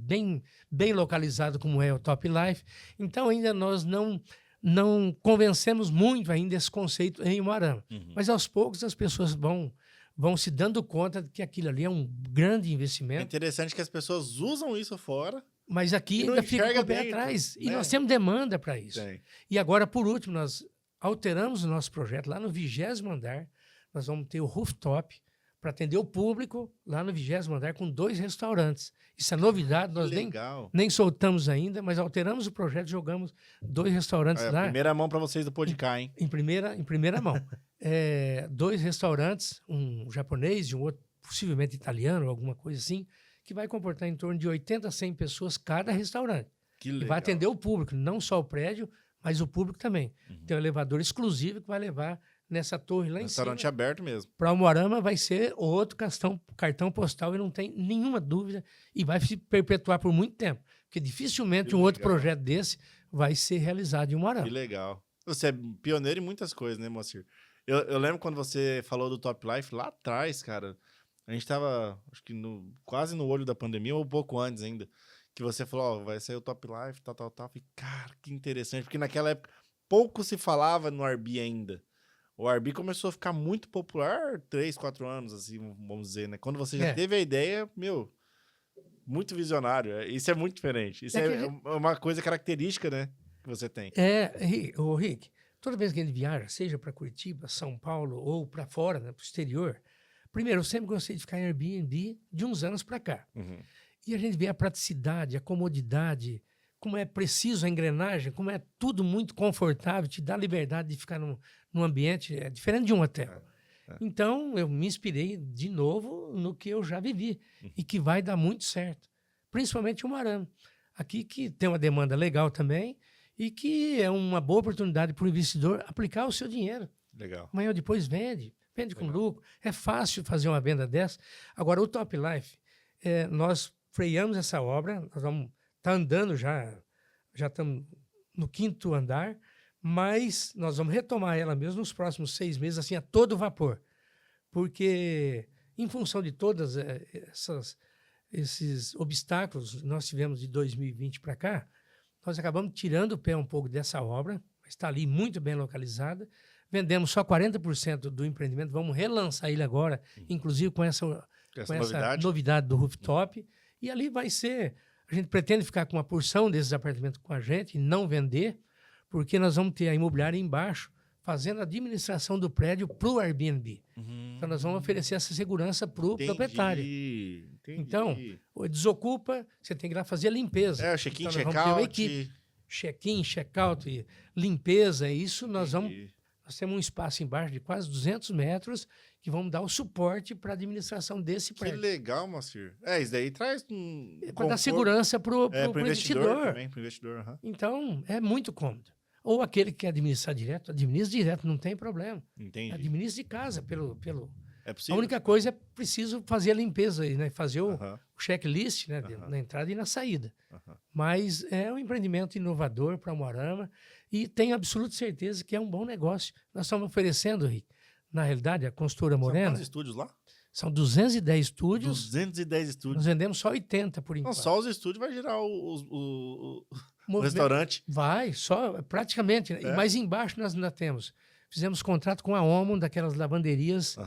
bem localizado como é o Top Life. Então, ainda nós não convencemos muito ainda esse conceito em Moarama. Mas, aos poucos, as pessoas vão se dando conta de que aquilo ali é um grande investimento. É interessante que as pessoas usam isso fora. Mas aqui ainda fica com o pé atrás. E nós temos demanda para isso. E agora, por último, nós alteramos o nosso projeto lá no 20º andar. Nós vamos ter o rooftop para atender o público lá no 20º andar com 2 restaurantes. Isso é novidade, nós nem soltamos ainda, mas alteramos o projeto, jogamos 2 restaurantes lá. Primeira mão para vocês do Podcast, hein? Em primeira mão. 2 restaurantes, um japonês e um outro, possivelmente italiano, alguma coisa assim, que vai comportar em torno de 80 a 100 pessoas cada restaurante. Que legal. E vai atender o público, não só o prédio, mas o público também. Tem um elevador exclusivo que vai levar nessa torre lá em cima. Restaurante aberto mesmo. Para o Moarama vai ser outro cartão postal e não tem nenhuma dúvida e vai se perpetuar por muito tempo. Porque dificilmente outro projeto desse vai ser realizado em Moarama. Que legal. Você é pioneiro em muitas coisas, né, Moacir? Eu lembro quando você falou do Top Life lá atrás, cara. A gente tava, acho que quase no olho da pandemia, ou um pouco antes ainda. Que você falou, vai sair o Top Life, tal. Eu falei, cara, que interessante. Porque naquela época pouco se falava no Arbi ainda. O Arbi começou a ficar muito popular 3, 4 anos, assim, vamos dizer, né? Quando você já teve a ideia, muito visionário. Isso é muito diferente. Isso é uma coisa característica, né? Que você tem. Ô Rick, toda vez que a gente viaja, seja para Curitiba, São Paulo ou para fora, né, para o exterior, primeiro, eu sempre gostei de ficar em Airbnb de uns anos para cá. E a gente vê a praticidade, a comodidade, como é preciso a engrenagem, como é tudo muito confortável, te dá liberdade de ficar num ambiente diferente de um hotel. Então, eu me inspirei de novo no que eu já vivi e que vai dar muito certo. Principalmente o Moarama. Aqui que tem uma demanda legal também e que é uma boa oportunidade para o investidor aplicar o seu dinheiro. Legal. Amanhã ou depois vende com Legal. lucro. É fácil fazer uma venda dessa. Agora, o Top Life, nós freamos essa obra, nós vamos tá andando já estamos no 5º andar, mas nós vamos retomar ela mesmo nos próximos 6 meses, assim, a todo vapor. Porque, em função de todas esses obstáculos que nós tivemos de 2020 para cá, nós acabamos tirando o pé um pouco dessa obra, está ali muito bem localizada, vendemos só 40% do empreendimento, vamos relançar ele agora, inclusive com essa novidade do rooftop, e ali vai ser, a gente pretende ficar com uma porção desses apartamentos com a gente e não vender, porque nós vamos ter a imobiliária embaixo, fazendo a administração do prédio para o Airbnb. Então, nós vamos oferecer essa segurança para o proprietário. Entendi. Então, desocupa, você tem que ir lá fazer a limpeza. O check-in, então, check-out. Check-in, check-out e limpeza, isso nós temos um espaço embaixo de quase 200 metros que vamos dar o suporte para a administração desse prédio. Que legal, Moacir. Isso daí traz para dar segurança para o investidor. Também, pro investidor. Então, é muito cômodo. Ou aquele que quer administrar direto, administra direto, não tem problema. Entendi. Administra de casa pelo... É possível. A única coisa é preciso fazer a limpeza, né? Fazer o checklist, né? Na entrada e na saída. Mas é um empreendimento inovador para Moarama e tenho absoluta certeza que é um bom negócio. Nós estamos oferecendo, Rick, na realidade, a Construtora Morena... São quantos estúdios lá? São 210 estúdios. 210 estúdios. Nós vendemos só 80 por enquanto. Não, só os estúdios vai girar o restaurante. Vai, só praticamente. Né? Mas embaixo nós ainda temos. Fizemos contrato com a Omo, daquelas lavanderias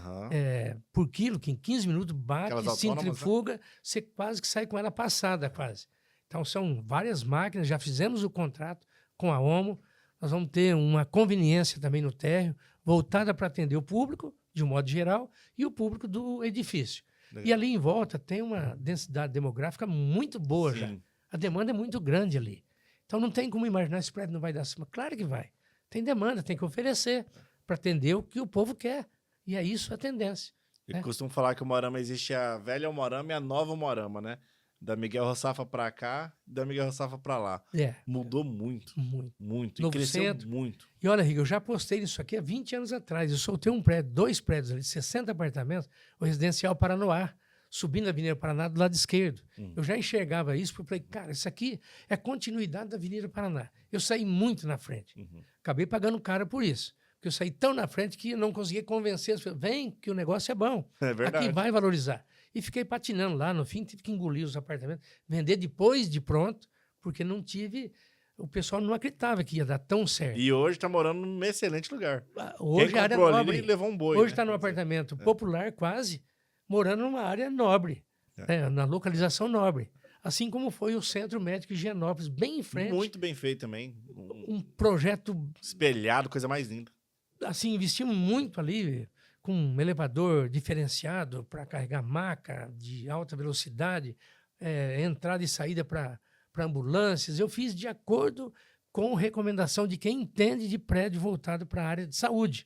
por quilo, que em 15 minutos bate, centrifuga, você quase que sai com ela passada quase. Então são várias máquinas, já fizemos o contrato com a Omo. Nós vamos ter uma conveniência também no térreo, voltada para atender o público, de um modo geral, e o público do edifício. Legal. E ali em volta tem uma densidade demográfica muito boa já. A demanda é muito grande ali. Então não tem como imaginar esse prédio não vai dar cima. Claro que vai. Tem demanda, tem que oferecer para atender o que o povo quer. E é isso a tendência. Eu costumo falar que o Moarama existe a velha Moarama e a nova Moarama, né? Da Miguel Rossafa para cá, da Miguel Rossafa para lá. Mudou muito. Muito. E cresceu centro. Muito. E olha, Rick, eu já postei isso aqui há 20 anos atrás. Eu soltei um prédio, 2 prédios ali, de 60 apartamentos, o Residencial Paranoá, subindo a Avenida Paraná do lado esquerdo. Eu já enxergava isso, porque eu falei, cara, isso aqui é continuidade da Avenida Paraná. Eu saí muito na frente. Acabei pagando caro por isso. Porque eu saí tão na frente que eu não conseguia convencer as pessoas. Vem, que o negócio é bom. É verdade. Aqui vai valorizar. E fiquei patinando lá. No fim, tive que engolir os apartamentos. Vender depois de pronto, porque não tive... O pessoal não acreditava que ia dar tão certo. E hoje está morando num excelente lugar. Hoje a área nobre. Levou um boi. Hoje está num apartamento popular quase, morando numa área nobre. Na localização nobre. Assim como foi o Centro Médico de Higienópolis, bem em frente. Muito bem feito também. Um projeto... espelhado, coisa mais linda. Assim, investimos muito ali, com um elevador diferenciado para carregar maca de alta velocidade, entrada e saída para ambulâncias. Eu fiz de acordo com recomendação de quem entende de prédio voltado para a área de saúde.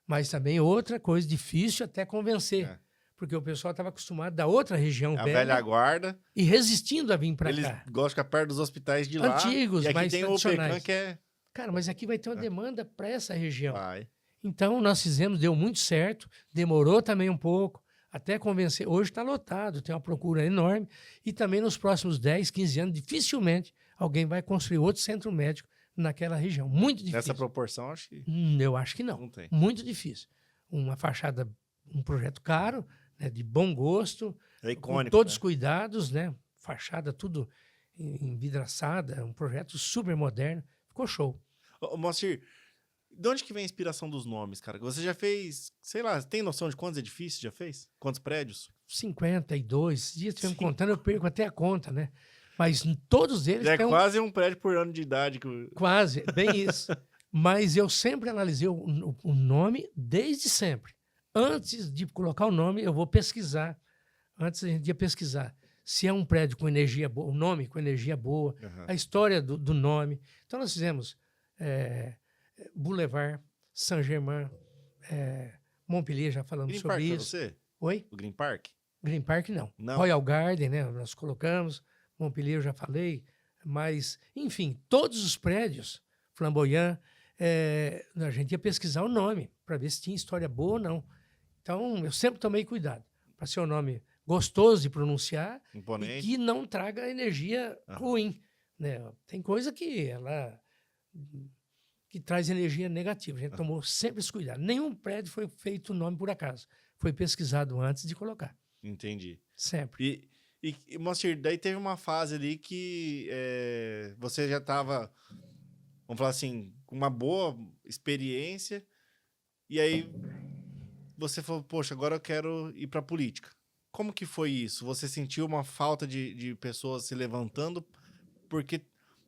Mas também outra coisa difícil até convencer. Porque o pessoal estava acostumado da outra região a velha guarda. E resistindo a vir para cá. Eles gostam de ficar perto dos hospitais de lá. Antigos, e aqui mais tem tradicionais. O Pecan que é... Cara, mas aqui vai ter uma demanda para essa região. Vai. Então, nós fizemos, deu muito certo. Demorou também um pouco, até convencer. Hoje está lotado, tem uma procura enorme. E também nos próximos 10, 15 anos, dificilmente alguém vai construir outro centro médico naquela região. Muito difícil. Nessa proporção, acho que... Eu acho que não. Não tem. Muito difícil. Uma fachada, um projeto caro, né, de bom gosto, icônico, com todos os cuidados, né? Fachada tudo envidraçada, um projeto super moderno. Ficou show. Ô, Moacir, de onde que vem a inspiração dos nomes, cara? Você já fez, sei lá, tem noção de quantos edifícios já fez? Quantos prédios? 52. Esses dias estivemos contando, eu perco até a conta, né? Mas todos eles já é quase um prédio por ano de idade. Quase, bem isso. Mas eu sempre analisei o nome desde sempre. Antes de colocar o nome, eu vou pesquisar. Antes a gente ia pesquisar se é um prédio com energia boa, o nome com energia boa, a história do nome. Então nós fizemos Boulevard, Saint-Germain, Montpellier, já falamos Green sobre Park, isso. você? Oi? O Green Park? Green Park, não. Não. Royal Garden, né? Nós colocamos. Montpellier, eu já falei. Mas, enfim, todos os prédios, Flamboyant, a gente ia pesquisar o nome para ver se tinha história boa ou não. Então, eu sempre tomei cuidado para ser um nome gostoso de pronunciar Imponente. e que não traga energia ruim, né? Tem coisa que traz energia negativa. A gente tomou sempre esse cuidado. Nenhum prédio foi feito o nome por acaso. Foi pesquisado antes de colocar. Entendi. Sempre. E Moacir, daí teve uma fase ali que você já estava, vamos falar assim, com uma boa experiência, e aí você falou, poxa, agora eu quero ir para a política. Como que foi isso? Você sentiu uma falta de pessoas se levantando? Porque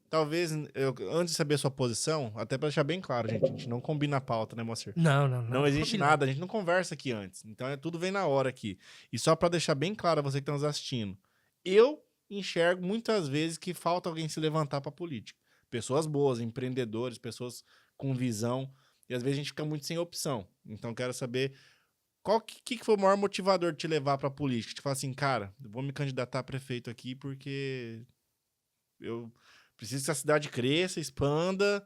talvez, antes de saber a sua posição, até para deixar bem claro, gente, a gente não combina a pauta, né, Moacir? Não. Não existe nada, a gente não conversa aqui antes. Então, tudo vem na hora aqui. E só para deixar bem claro a você que está nos assistindo, eu enxergo muitas vezes que falta alguém se levantar para a política. Pessoas boas, empreendedores, pessoas com visão. E às vezes a gente fica muito sem opção. Então, quero saber qual que foi o maior motivador de te levar para a política? Te falar assim, cara, eu vou me candidatar a prefeito aqui porque eu preciso que a cidade cresça, expanda,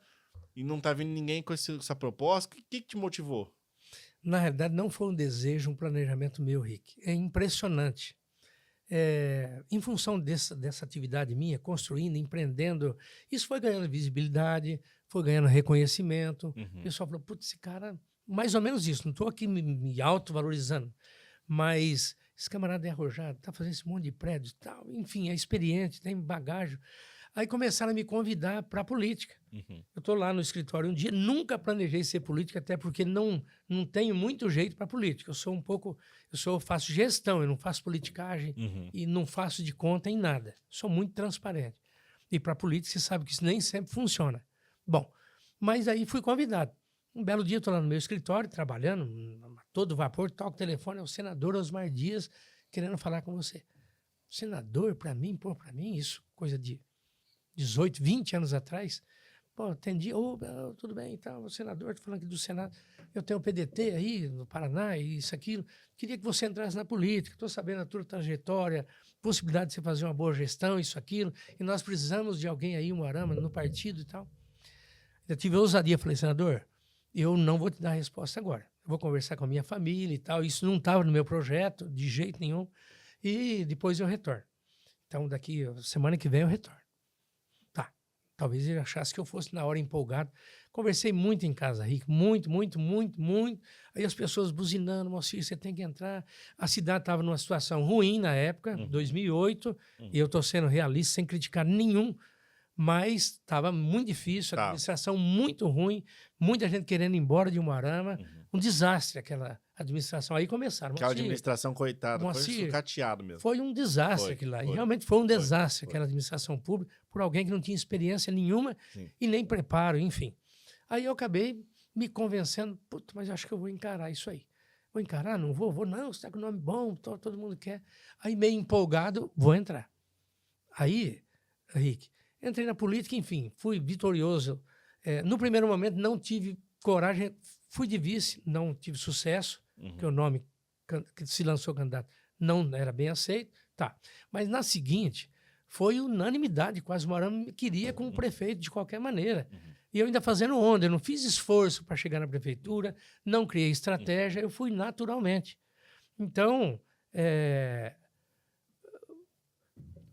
e não tá vindo ninguém com essa proposta. O que te motivou? Na realidade, não foi um desejo, um planejamento meu, Rick. É impressionante. Em função dessa atividade minha, construindo, empreendendo, isso foi ganhando visibilidade, foi ganhando reconhecimento. O pessoal falou, putz, esse cara... Mais ou menos isso, não estou aqui me autovalorizando, mas esse camarada é arrojado, está fazendo esse monte de prédios e tal, enfim, é experiente, tem bagagem. Aí começaram a me convidar para a política. Eu estou lá no escritório um dia, nunca planejei ser política, até porque não tenho muito jeito para política. Eu faço gestão, eu não faço politicagem e não faço de conta em nada. Sou muito transparente. E para política, você sabe que isso nem sempre funciona. Bom, mas aí fui convidado. Um belo dia, estou lá no meu escritório, trabalhando, a todo vapor, toco o telefone, é o senador Osmar Dias querendo falar com você. Senador, para mim, isso, coisa de 18, 20 anos atrás. Pô, atendi, tudo bem, então, o senador, estou falando aqui do Senado, eu tenho o PDT aí no Paraná, e isso, aquilo. Queria que você entrasse na política, estou sabendo a tua trajetória, possibilidade de você fazer uma boa gestão, isso, aquilo, e nós precisamos de alguém aí, um Arama, no partido e tal. Eu tive ousadia, falei, senador, eu não vou te dar a resposta agora. Eu vou conversar com a minha família e tal. Isso não estava no meu projeto, de jeito nenhum. E depois eu retorno. Então, daqui, semana que vem eu retorno. Tá. Talvez ele achasse que eu fosse na hora empolgado. Conversei muito em casa, Rick. Muito. Aí as pessoas buzinando, Moacir, você tem que entrar. A cidade estava numa situação ruim na época, 2008. E eu estou sendo realista, sem criticar nenhum. Mas estava muito difícil, a administração muito ruim, muita gente querendo ir embora de Umuarama, um desastre aquela administração. Aí começaram. Aquela administração, coitada, foi sucateado mesmo. Foi um desastre aquilo lá. E realmente foi um desastre aquela administração pública, por alguém que não tinha experiência nenhuma e nem preparo, enfim. Aí eu acabei me convencendo, mas acho que eu vou encarar isso aí. Vou encarar? Não vou não, você está com nome bom, todo mundo quer. Aí meio empolgado, vou entrar. Aí, Rick, entrei na política, enfim, fui vitorioso. No primeiro momento não tive coragem, fui de vice, não tive sucesso, porque o nome que se lançou candidato não era bem aceito. Tá. Mas na seguinte, foi unanimidade, quase Umuarama me queria como prefeito de qualquer maneira. E eu ainda fazendo onda, eu não fiz esforço para chegar na prefeitura, não criei estratégia, eu fui naturalmente. Então,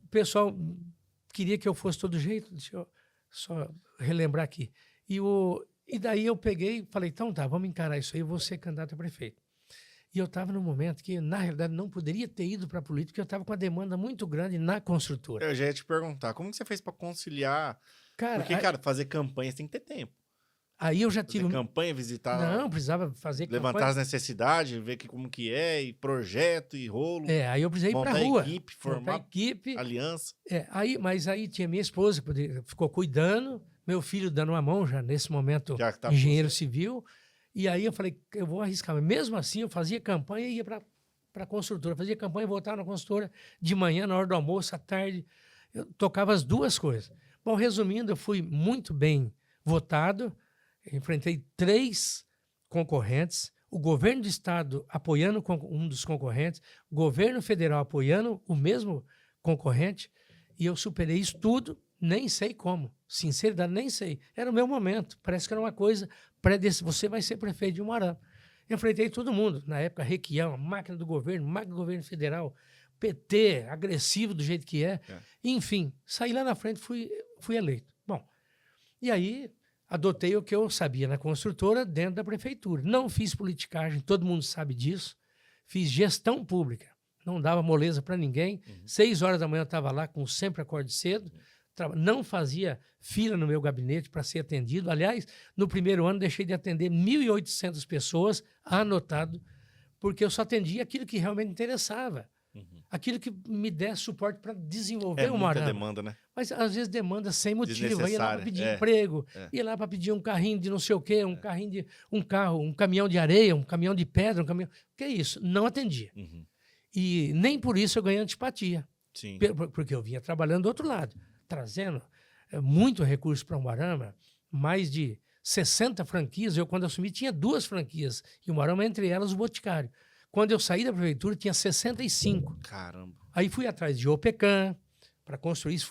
o pessoal queria que eu fosse todo jeito, deixa eu só relembrar aqui. E daí eu peguei e falei, então tá, vamos encarar isso aí, eu vou ser candidato a prefeito. E eu estava num momento que, na realidade, não poderia ter ido para a política, porque eu estava com uma demanda muito grande na construtora. Eu já ia te perguntar, como que você fez para conciliar? Cara, porque, cara, fazer campanha você tem que ter tempo. Aí eu já tive... Fazer campanha, visitar... Não, precisava fazer levantar campanha. as necessidades, ver como que é, e projeto, e rolo. Aí eu precisei ir para a rua. Equipe, formar equipe, aliança. Mas aí tinha minha esposa, que ficou cuidando, meu filho dando uma mão já, nesse momento, Já que tá engenheiro civil. E aí eu falei, eu vou arriscar. Mas mesmo assim, eu fazia campanha e ia para a construtora. Fazia campanha e voltava na construtora de manhã, na hora do almoço, à tarde. Eu tocava as duas coisas. Bom, resumindo, eu fui muito bem votado. Enfrentei 3 concorrentes. o governo do estado apoiando um dos concorrentes, o governo federal apoiando o mesmo concorrente, e eu superei isso tudo, nem sei como. Sinceridade, nem sei. Era o meu momento. Parece que era uma coisa você vai ser prefeito de Umuarama. Enfrentei todo mundo. Na época, Requião, máquina do governo federal, PT, agressivo do jeito que é. Enfim, saí lá na frente, fui eleito. Bom, e aí adotei o que eu sabia na construtora dentro da prefeitura. Não fiz politicagem, todo mundo sabe disso. Fiz gestão pública. Não dava moleza para ninguém. 6 horas da manhã eu estava lá, com sempre acorde cedo. Não fazia fila no meu gabinete para ser atendido. Aliás, no primeiro ano deixei de atender 1.800 pessoas, anotado, porque eu só atendia aquilo que realmente interessava. Aquilo que me desse suporte para desenvolver o Umuarama. Muita demanda, né? Mas às vezes demanda sem motivo. Ia lá para pedir emprego, ia lá para pedir um carrinho de não sei o quê, um caminhão de areia, um caminhão de pedra, um caminhão... Que é isso? Não atendia. E nem por isso eu ganhei antipatia. Sim. Porque eu vinha trabalhando do outro lado, trazendo muito recurso para o Umuarama, mais de 60 franquias. Eu, quando assumi, tinha 2 franquias. E o Umuarama, entre elas, o Boticário. Quando eu saí da prefeitura, tinha 65. Caramba. Aí fui atrás de OPECAM para construir isso.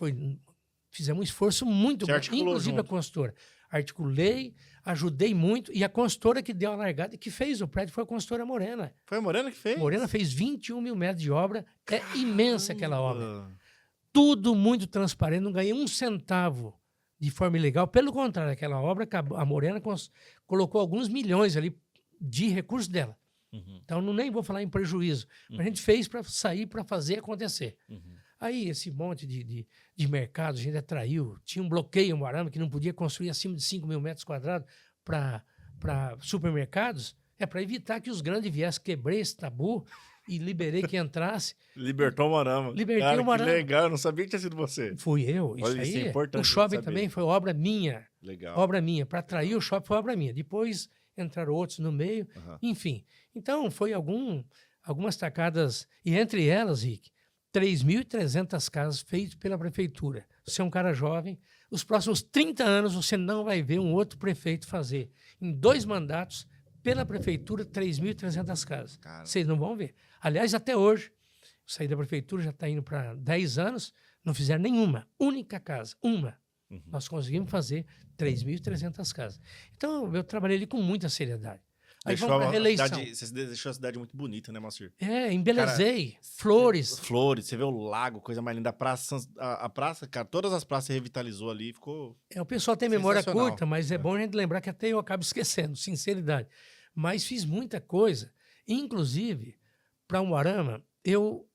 Fizemos um esforço muito grande, inclusive a consultora. Articulei, ajudei muito. E a consultora que deu a largada e que fez o prédio foi a consultora Morena. Foi a Morena que fez? Morena fez 21 mil metros de obra. É imensa aquela obra. Tudo muito transparente. Não ganhei um centavo de forma ilegal. Pelo contrário, aquela obra, a Morena colocou alguns milhões ali de recursos dela. Então, nem vou falar em prejuízo. Mas a gente fez para sair, para fazer acontecer. Aí, esse monte de mercado, a gente atraiu. Tinha um bloqueio em Umuarama que não podia construir acima de 5 mil metros quadrados para supermercados. É para evitar que os grandes viessem. Quebrei esse tabu e liberei que entrasse. Libertou o Umuarama. Libertei o Umuarama. Que legal, eu não sabia que tinha sido você. Fui eu. Olha, isso aí é importante. O shopping também foi obra minha. Legal. Obra minha. Para atrair o shopping foi obra minha. Depois entraram outros no meio. Enfim. Então, foi algumas tacadas. E entre elas, Rick, 3.300 casas feitas pela prefeitura. Você é um cara jovem. Os próximos 30 anos você não vai ver um outro prefeito fazer. Em 2 mandatos, pela prefeitura, 3.300 casas. Vocês não vão ver. Aliás, até hoje, saí da prefeitura, já está indo para 10 anos, não fizeram nenhuma. Única casa. Uma. Nós conseguimos fazer 3.300 casas. Então, eu trabalhei ali com muita seriedade. Aí vamos para a reeleição. Você deixou a cidade muito bonita, né, Moacir? Embelezei. Flores. Flores, você vê o lago, coisa mais linda. A praça, cara, todas as praças você revitalizou ali, ficou... O pessoal tem memória curta, mas é bom a gente lembrar que até eu acabo esquecendo, sinceridade. Mas fiz muita coisa. Inclusive, para Umuarama, eu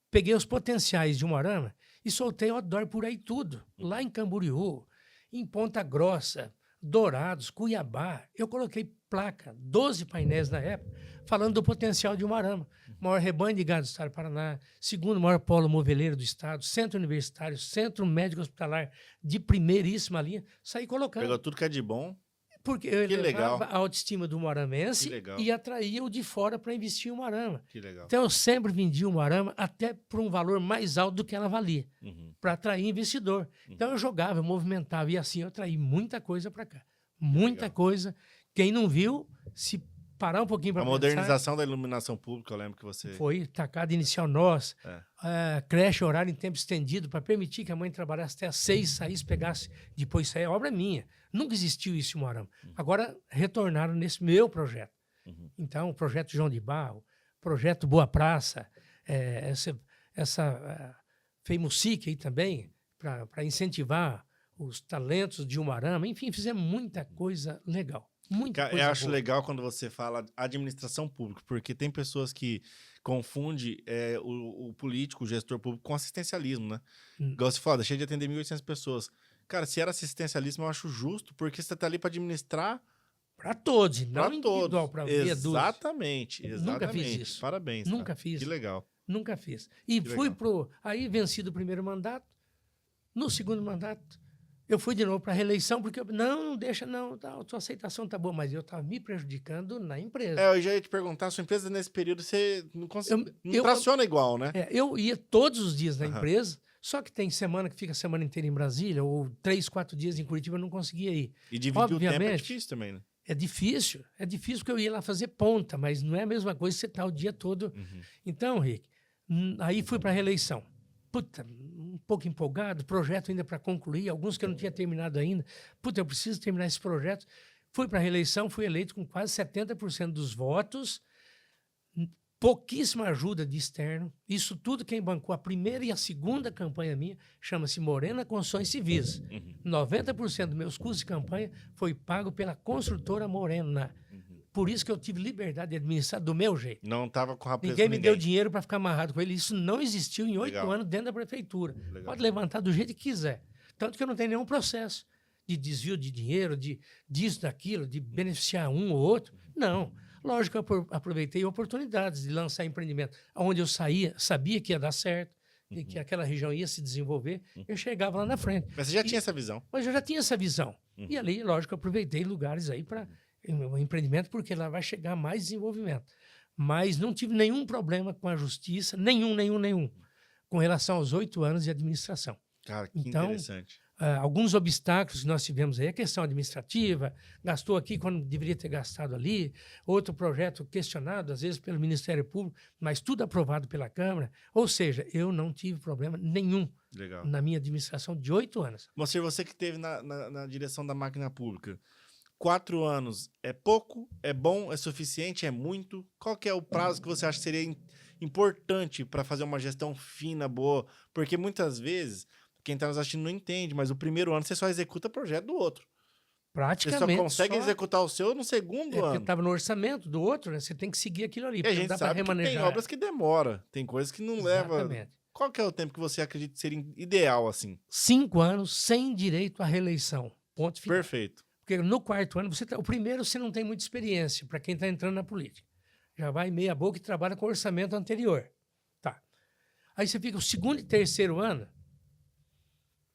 peguei os potenciais de Umuarama e soltei outdoor por aí tudo. Lá em Camboriú, em Ponta Grossa, Dourados, Cuiabá. Eu coloquei placa, 12 painéis na época, falando do potencial de Umuarama. Maior rebanho de gado do estado do Paraná, segundo maior polo moveleiro do estado, centro universitário, centro médico hospitalar de primeiríssima linha. Saí colocando. Pegou tudo que é de bom. Porque eu elevava a autoestima do umuaramense e atraía o de fora para investir em Umuarama. Que legal. Então eu sempre vendi o Umuarama até por um valor mais alto do que ela valia, para atrair investidor. Então eu jogava, eu movimentava e assim eu atraí muita coisa para cá. Muita coisa. Quem não viu, se parar um pouquinho para pensar... A modernização da iluminação pública, eu lembro que você... Foi tacada inicial nossa, creche, horário em tempo estendido, para permitir que a mãe trabalhasse até às 6, saísse, pegasse, depois saia. Obra minha. Nunca existiu isso em Umuarama. Agora, retornaram nesse meu projeto. Então, o projeto João de Barro, projeto Boa Praça, essa FEIMUSIC aí também, para incentivar os talentos de Umuarama. Enfim, fizemos muita coisa legal. Eu acho legal quando você fala administração pública, porque tem pessoas que confundem o político, o gestor público com assistencialismo, né? Igual você fala, deixei de atender 1.800 pessoas. Cara, se era assistencialismo, eu acho justo, porque você está ali para administrar... Para todos, não individual, para meia dúzia. Exatamente. Nunca fiz isso. Parabéns. Nunca fiz. Que legal. Nunca fiz. E fui aí venci do primeiro mandato. No segundo mandato, eu fui de novo para a reeleição, porque não deixa, a sua aceitação tá boa, mas eu estava me prejudicando na empresa. Eu já ia te perguntar, sua empresa nesse período, você não traciona igual, né? Eu ia todos os dias na empresa, só que tem semana que fica a semana inteira em Brasília, ou 3, 4 dias em Curitiba, eu não conseguia ir. E dividir o tempo é difícil também, né? É difícil porque eu ia lá fazer ponta, mas não é a mesma coisa que você estar o dia todo. Então, Rick, aí fui para a reeleição. Puta, um pouco empolgado, projeto ainda para concluir, alguns que eu não tinha terminado ainda. Puta, eu preciso terminar esse projeto. Fui para a reeleição, fui eleito com quase 70% dos votos, pouquíssima ajuda de externo. Isso tudo quem bancou a primeira e a segunda campanha minha chama-se Morena Construções Civis. 90% dos meus custos de campanha foi pago pela construtora Morena. Por isso que eu tive liberdade de administrar do meu jeito. Não estava com a presa Ninguém com me deu dinheiro para ficar amarrado com ele. Isso não existiu em 8 anos dentro da prefeitura. Legal. Pode levantar do jeito que quiser. Tanto que eu não tenho nenhum processo de desvio de dinheiro, disso, daquilo, de beneficiar um ou outro. Não. Lógico que eu aproveitei oportunidades de lançar empreendimento. Onde eu sabia que ia dar certo, e que aquela região ia se desenvolver, eu chegava lá na frente. Mas você já tinha essa visão? Mas eu já tinha essa visão. E ali, lógico, eu aproveitei lugares aí para o empreendimento, porque lá vai chegar mais desenvolvimento. Mas não tive nenhum problema com a justiça, nenhum, com relação aos 8 anos de administração. Cara, que então, interessante. Alguns obstáculos que nós tivemos aí, a questão administrativa, gastou aqui quando deveria ter gastado ali, outro projeto questionado, às vezes pelo Ministério Público, mas tudo aprovado pela Câmara. Ou seja, eu não tive problema nenhum na minha administração de 8 anos. Você que esteve na direção da máquina pública, 4 anos é pouco, é bom, é suficiente, é muito? Qual que é o prazo que você acha que seria importante para fazer uma gestão fina, boa? Porque muitas vezes quem está nos assistindo não entende, mas o primeiro ano você só executa projeto do outro. Praticamente. Você só consegue executar o seu no segundo ano. Porque estava no orçamento do outro, né? Você tem que seguir aquilo ali. E a gente sabe que tem obras que demoram, tem coisas que não levam. Qual que é o tempo que você acredita que seria ideal, assim? 5 anos sem direito à reeleição. Ponto final. Perfeito. Porque no 4º ano, o primeiro você não tem muita experiência para quem está entrando na política. Já vai meia boca e trabalha com o orçamento anterior. Tá. Aí você fica o 2º e 3º ano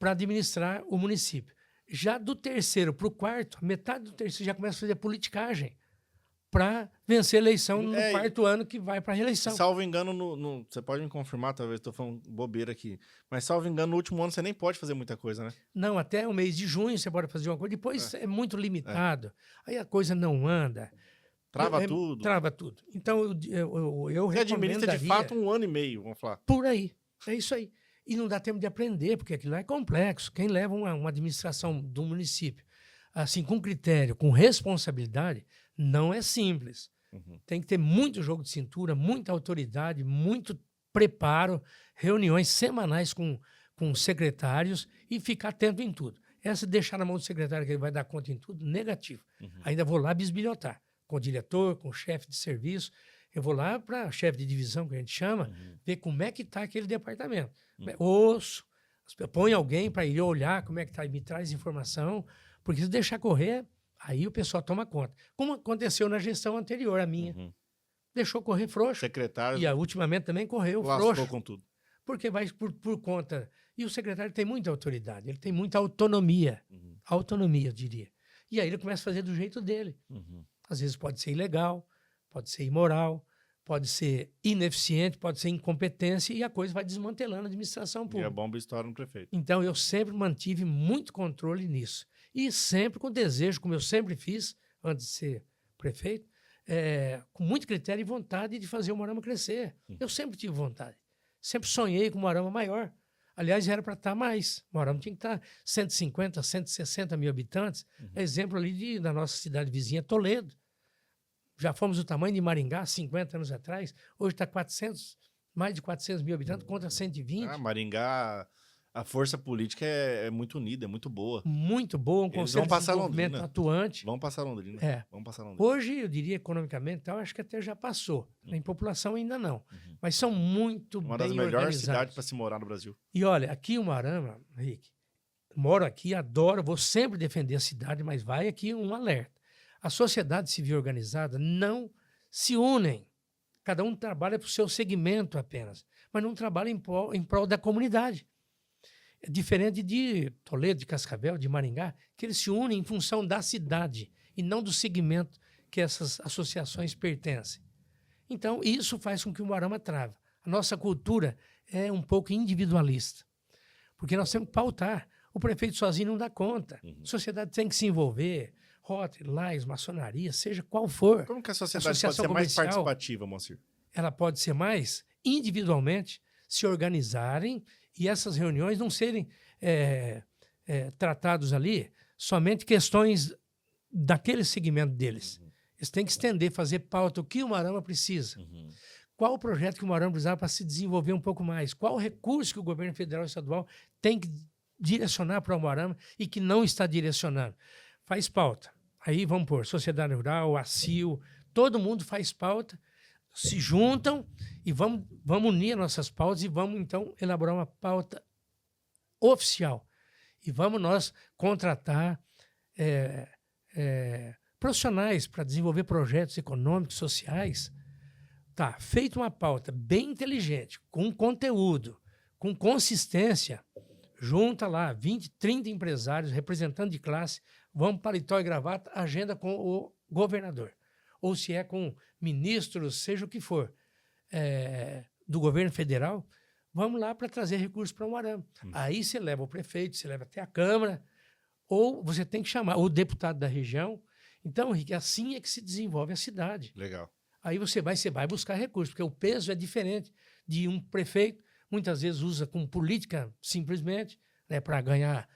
para administrar o município. Já do 3º para o 4º, metade do 3º já começa a fazer politicagem para vencer a eleição no 4º ano que vai para a reeleição. Salvo engano, você pode me confirmar, talvez estou falando bobeira aqui, mas salvo engano, no último ano você nem pode fazer muita coisa, né? Não, até o mês de junho você pode fazer uma coisa, depois é muito limitado, aí a coisa não anda. Trava tudo. Trava tudo. Então, eu recomendaria... Você administra de fato 1 ano e meio, vamos falar. Por aí, é isso aí. E não dá tempo de aprender, porque aquilo é complexo. Quem leva uma administração do município, assim, com critério, com responsabilidade, não é simples. Tem que ter muito jogo de cintura, muita autoridade, muito preparo, reuniões semanais com secretários e ficar atento em tudo. Essa deixar na mão do secretário que ele vai dar conta em tudo, negativo. Ainda vou lá bisbilhotar com o diretor, com o chefe de serviço. Eu vou lá para chefe de divisão, que a gente chama, ver como é que está aquele departamento. Ouço, põe alguém para ir olhar como é que está e me traz informação, porque se deixar correr, aí o pessoal toma conta. Como aconteceu na gestão anterior, a minha. Deixou correr frouxo. Secretário. E ultimamente também correu frouxo. Com tudo. Porque vai por conta. E o secretário tem muita autoridade, ele tem muita autonomia. Autonomia, eu diria. E aí ele começa a fazer do jeito dele. Às vezes pode ser ilegal, pode ser imoral, pode ser ineficiente, pode ser incompetência, e a coisa vai desmantelando a administração pública. E é bomba história no prefeito. Então, eu sempre mantive muito controle nisso. E sempre com desejo, como eu sempre fiz, antes de ser prefeito, com muito critério e vontade de fazer o Moarama crescer. Eu sempre tive vontade. Sempre sonhei com o Moarama maior. Aliás, era para estar mais. O Moarama tinha que estar 150, 160 mil habitantes. Exemplo ali da nossa cidade vizinha, Toledo. Já fomos do tamanho de Maringá 50 anos atrás. Hoje está mais de 400 mil habitantes contra 120. Maringá, a força política é muito unida, é muito boa. Muito boa, um conselho de desenvolvimento atuante. Vamos passar Londrina. Vamos passar Londrina. Hoje, eu diria, economicamente, eu acho que até já passou. Em população ainda não. Mas são muito bem organizados. Uma das melhores cidades para se morar no Brasil. E olha, aqui o Moarama, Rick, moro aqui, adoro, vou sempre defender a cidade, mas vai aqui um alerta. A sociedade civil organizada não se unem. Cada um trabalha para o seu segmento apenas, mas não trabalha em prol da comunidade. É diferente de Toledo, de Cascavel, de Maringá, que eles se unem em função da cidade e não do segmento que essas associações pertencem. Então, isso faz com que o Moarama trava. A nossa cultura é um pouco individualista, porque nós temos que pautar. O prefeito sozinho não dá conta. A sociedade tem que se envolver. Rotary, Lions, maçonaria, seja qual for. Como que a sociedade pode Associação ser mais comercial, participativa, Moacir? ela pode ser mais individualmente, se organizarem e essas reuniões não serem tratados ali somente questões daquele segmento deles. Eles têm que estender, fazer pauta, o que o Umuarama precisa. Qual o projeto que o Umuarama precisava para se desenvolver um pouco mais? Qual o recurso que o governo federal e estadual tem que direcionar para o Umuarama e que não está direcionando? Faz pauta. Aí vamos pôr Sociedade Rural, ACIL, todo mundo faz pauta, se juntam e vamos unir nossas pautas e vamos, então, elaborar uma pauta oficial. E vamos nós contratar profissionais para desenvolver projetos econômicos, sociais. Tá, feita uma pauta bem inteligente, com conteúdo, com consistência, junta lá 20, 30 empresários, representantes de classe, vamos paletó e gravata, agenda com o governador. Ou se é com ministros, seja o que for, do governo federal, vamos lá para trazer recursos para o Umuarama. Aí você leva o prefeito, você leva até a Câmara, ou você tem que chamar o deputado da região. Então, Henrique, assim é que se desenvolve a cidade. Legal. Aí você vai buscar recursos, porque o peso é diferente de um prefeito, muitas vezes usa como política simplesmente, né, para ganhar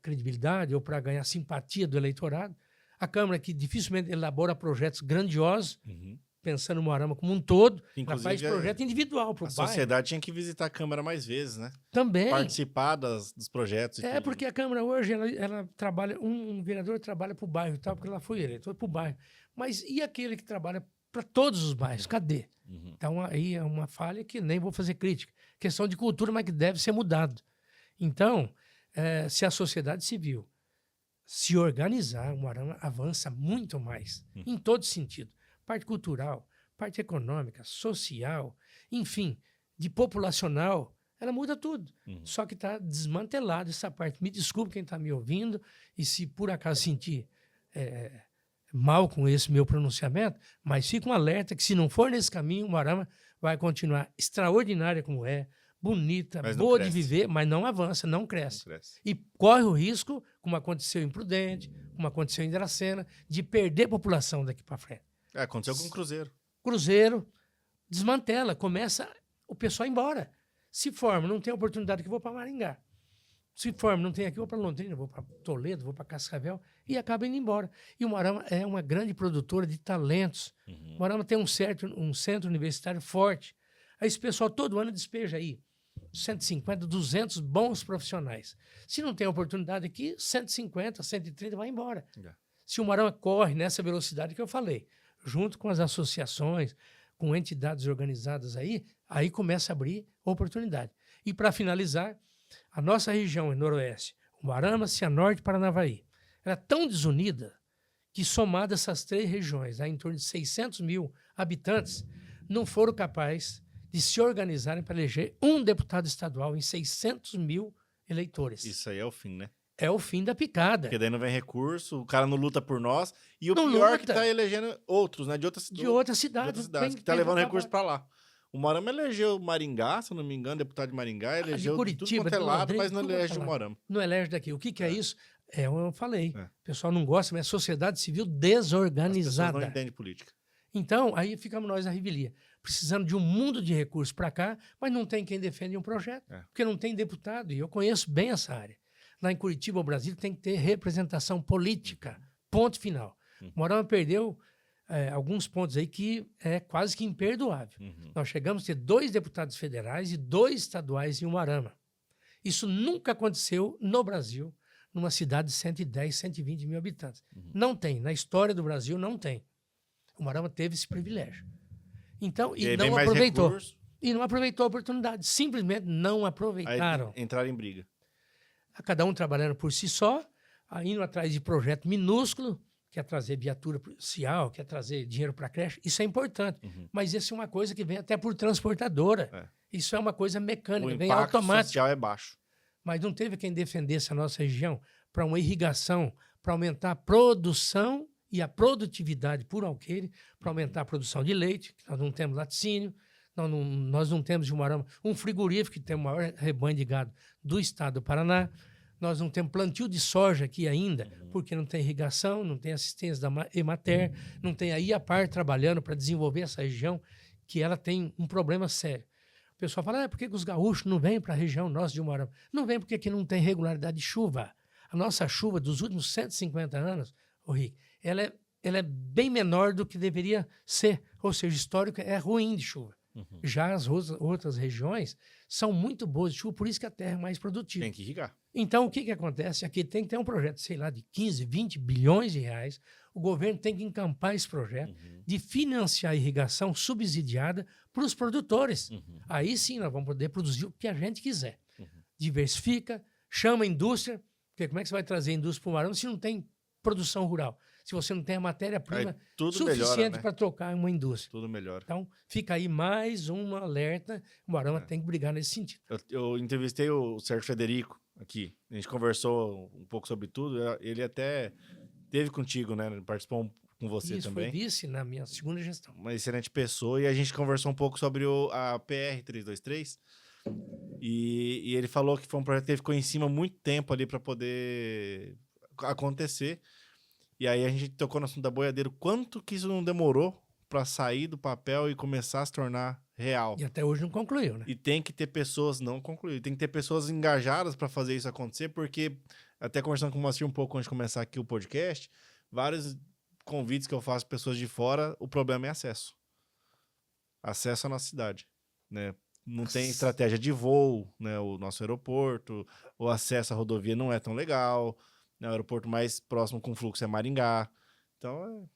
credibilidade ou para ganhar simpatia do eleitorado. A Câmara, que dificilmente elabora projetos grandiosos, pensando no Umuarama como um todo, ela faz projeto individual para o bairro. A sociedade tinha que visitar a Câmara mais vezes, né? Também. Participar dos projetos. Porque a Câmara hoje, ela trabalha, um vereador trabalha para o bairro e tal, porque ela foi eleitor para o bairro. Mas e aquele que trabalha para todos os bairros? Cadê? Então, aí é uma falha que nem vou fazer crítica. Questão de cultura, mas que deve ser mudado. Então, se a sociedade civil se organizar, o Umuarama avança muito mais, em todo sentido. Parte cultural, parte econômica, social, enfim, de populacional, ela muda tudo. Só que está desmantelada essa parte. Me desculpe quem está me ouvindo, e se por acaso sentir mal com esse meu pronunciamento, mas fica um alerta que se não for nesse caminho, o Umuarama vai continuar extraordinária como bonita, boa de viver, mas não avança, não cresce. E corre o risco, como aconteceu em Prudente, como aconteceu em Dracena, de perder população daqui para frente. Aconteceu com o Cruzeiro. Cruzeiro desmantela, começa o pessoal a ir embora. Se forma, não tem oportunidade que eu vou para Maringá. Se forma, não tem aqui, vou para Londrina, vou para Toledo, vou para Cascavel e acaba indo embora. E o Umuarama é uma grande produtora de talentos. O Umuarama tem um centro universitário forte. Aí esse pessoal todo ano despeja aí 150, 200 bons profissionais. Se não tem oportunidade aqui, 150, 130 vai embora. Se o Umuarama corre nessa velocidade que eu falei, junto com as associações, com entidades organizadas aí começa a abrir oportunidade. E para finalizar, a nossa região é noroeste, Umuarama, Cianorte e Paranavaí. Ela é tão desunida que, somada essas três regiões, em torno de 600 mil habitantes, não foram capazes de se organizarem para eleger um deputado estadual em 600 mil eleitores. Isso aí é o fim, né? É o fim da picada. Porque daí não vem recurso, o cara não luta por nós. E o pior é que tá elegendo outros, né? De outras cidades, que tá levando recurso para lá. O Umuarama elegeu Maringá, se eu não me engano, deputado de Maringá, elegeu de Curitiba, tudo quanto é lado, Londrina, mas não elege o Umuarama. Não elege daqui. O que é isso? Eu falei. O pessoal não gosta, mas é sociedade civil desorganizada. As pessoas não entendem política. Então, aí ficamos nós na revelia, precisando de um mundo de recursos para cá, mas não tem quem defenda um projeto, porque não tem deputado, e eu conheço bem essa área. Lá em Curitiba, o Brasil tem que ter representação política, ponto final. O Umuarama perdeu alguns pontos aí que é quase que imperdoável. Nós chegamos a ter 2 deputados federais e 2 estaduais em Umuarama. Isso nunca aconteceu no Brasil, numa cidade de 110, 120 mil habitantes. Não tem, na história do Brasil não tem. O Umuarama teve esse privilégio. Então, e não aproveitou. E não aproveitou a oportunidade. Simplesmente não aproveitaram. Aí entraram em briga. Cada um trabalhando por si só, indo atrás de projeto minúsculo, quer trazer viatura policial, quer trazer dinheiro para a creche. Isso é importante. Mas isso é uma coisa que vem até por transportadora. Isso é uma coisa mecânica, vem automática. O impacto social é baixo. Mas não teve quem defendesse a nossa região para uma irrigação, para aumentar a produção e a produtividade por alqueire, para aumentar a produção de leite, que nós não temos laticínio, nós não temos de Umuarama um frigorífico que tem o maior rebanho de gado do estado do Paraná, Nós não temos plantio de soja aqui ainda, porque não tem irrigação, não tem assistência da Emater, não tem a IAPAR trabalhando para desenvolver essa região, que ela tem um problema sério. O pessoal fala, por que os gaúchos não vêm para a região nossa de Umuarama? Não vem porque aqui não tem regularidade de chuva. A nossa chuva dos últimos 150 anos, Rick, ela é bem menor do que deveria ser. Ou seja, o histórico é ruim de chuva. Já as outras regiões são muito boas de chuva, por isso que a terra é mais produtiva. Tem que irrigar. Então, o que acontece? Aqui tem que ter um projeto, sei lá, de 15, 20 bilhões de reais. O governo tem que encampar esse projeto de financiar a irrigação subsidiada para os produtores. Aí sim nós vamos poder produzir o que a gente quiser. Diversifica, chama a indústria, porque como é que você vai trazer a indústria para o Umuarama se não tem produção rural? Se você não tem a matéria-prima suficiente para trocar uma indústria. Tudo melhor. Então, fica aí mais um alerta. O Umuarama tem que brigar nesse sentido. Eu entrevistei o Sérgio Frederico aqui. A gente conversou um pouco sobre tudo. Ele até esteve contigo, né? Ele participou com você também. Foi vice na minha segunda gestão. Uma excelente pessoa. E a gente conversou um pouco sobre a PR-323. E ele falou que foi um projeto que ele ficou em cima muito tempo ali para poder acontecer. E aí a gente tocou no assunto da boiadeiro. Quanto que isso não demorou para sair do papel e começar a se tornar real? E até hoje não concluiu, né? E tem que ter pessoas, não concluídas, tem que ter pessoas engajadas para fazer isso acontecer, porque, até conversando com o Moacir um pouco antes de começar aqui o podcast, vários convites que eu faço para pessoas de fora, o problema é acesso. Acesso à nossa cidade, né? Não tem estratégia de voo, né? O nosso aeroporto, o acesso à rodovia não é tão legal. O aeroporto mais próximo com fluxo é Maringá. Então,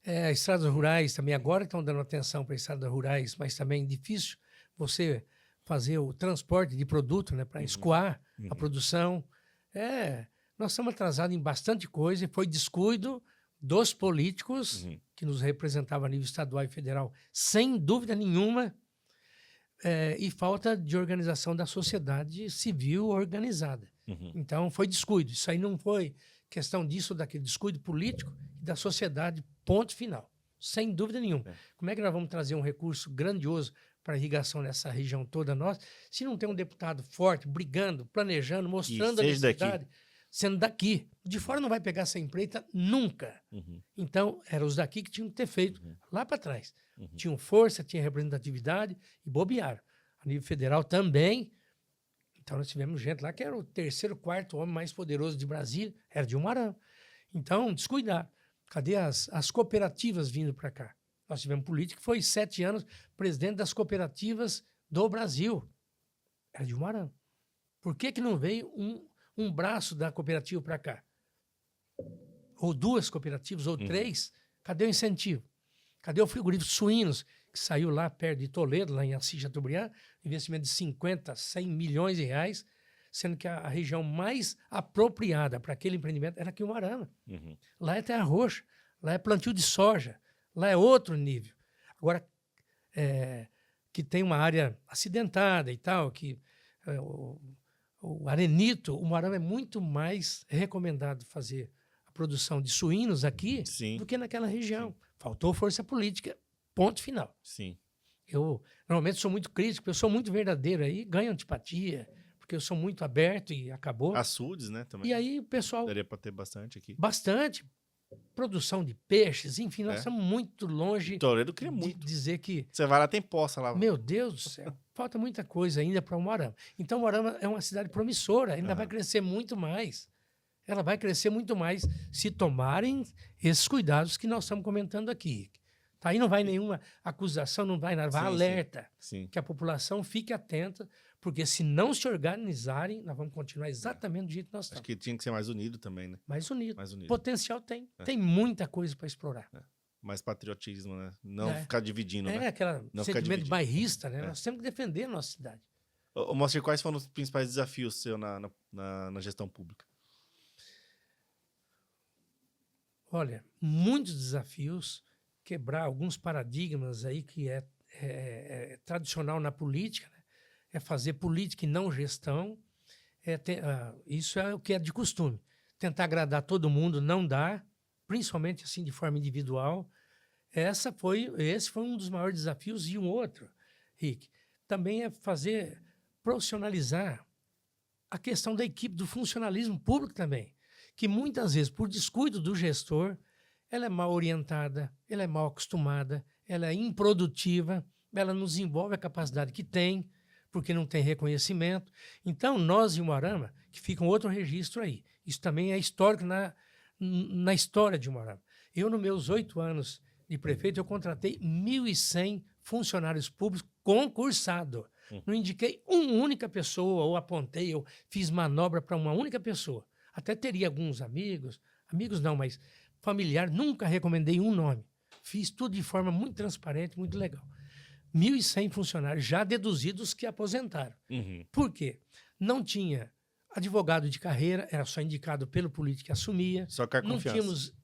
estradas rurais também, agora estão dando atenção para estradas rurais, mas também é difícil você fazer o transporte de produto, né, para escoar a produção. Nós estamos atrasados em bastante coisa e foi descuido dos políticos que nos representavam a nível estadual e federal, sem dúvida nenhuma, e falta de organização da sociedade civil organizada. Então, foi descuido. Isso aí não foi questão disso ou daquele descuido político e da sociedade, ponto final. Sem dúvida nenhuma. Como é que nós vamos trazer um recurso grandioso para a irrigação nessa região toda nossa, se não tem um deputado forte, brigando, planejando, mostrando a necessidade, sendo daqui. De fora não vai pegar essa empreita nunca. Então, eram os daqui que tinham que ter feito lá para trás. Tinham força, tinham representatividade e bobearam. A nível federal também. Então, nós tivemos gente lá que era o terceiro, quarto homem mais poderoso de Brasília, era de Umuarama. Então, descuidar. Cadê as cooperativas vindo para cá? Nós tivemos político que foi 7 anos presidente das cooperativas do Brasil. Era de Umuarama. Por que não veio um braço da cooperativa para cá? Ou 2 cooperativas, ou 3? Cadê o incentivo? Cadê o frigorífico Suínos, que saiu lá perto de Toledo, lá em Assis Chateaubriand, investimento de 50, 100 milhões de reais, sendo que a região mais apropriada para aquele empreendimento era aqui em Umuarama. Lá é terra roxa, lá é plantio de soja, lá é outro nível. Agora, que tem uma área acidentada e tal, que o arenito, o Umuarama é muito mais recomendado fazer a produção de suínos aqui do que naquela região. Faltou força política, ponto final. Eu normalmente sou muito crítico, eu sou muito verdadeiro, aí ganho antipatia, porque eu sou muito aberto e acabou. Açudes, né? Também. E aí o pessoal... Daria para ter bastante aqui. Bastante. Produção de peixes, enfim, nós estamos muito longe Toledo cria muito. De dizer que... Você vai lá, tem poça lá. Meu Deus do céu, falta muita coisa ainda para Umuarama. Então, Umuarama é uma cidade promissora, ainda vai crescer muito mais. Ela vai crescer muito mais se tomarem esses cuidados que nós estamos comentando aqui. Tá? Aí não vai nenhuma acusação, não vai nada, vai alerta. Que a população fique atenta, porque se não se organizarem, nós vamos continuar exatamente do jeito que nós estamos. Acho que tinha que ser mais unido também, né? Mais unido. Potencial tem. Tem muita coisa para explorar. Mais patriotismo, né? Não ficar dividindo, né? Aquele sentimento bairrista, né? Nós temos que defender a nossa cidade. Moacir, quais foram os principais desafios seus na gestão pública? Olha, muitos desafios, quebrar alguns paradigmas aí que é tradicional na política, né? É fazer política e não gestão. Isso é o que é de costume. Tentar agradar todo mundo não dá, principalmente assim de forma individual. Esse foi um dos maiores desafios. E um outro, Rick, também é profissionalizar a questão da equipe, do funcionalismo público também, que muitas vezes, por descuido do gestor, ela é mal orientada, ela é mal acostumada, ela é improdutiva, ela não desenvolve a capacidade que tem, porque não tem reconhecimento. Então, nós em Umuarama, que fica um outro registro aí, isso também é histórico na história de Umuarama. Eu, nos meus 8 anos de prefeito, eu contratei 1.100 funcionários públicos concursados. Não indiquei uma única pessoa, ou apontei, ou fiz manobra para uma única pessoa. Até teria alguns amigos não, mas familiar, nunca recomendei um nome. Fiz tudo de forma muito transparente, muito legal. 1.100 funcionários já deduzidos que aposentaram. Por quê? Não tinha advogado de carreira, era só indicado pelo político que assumia. Só com a não confiança. Tínhamos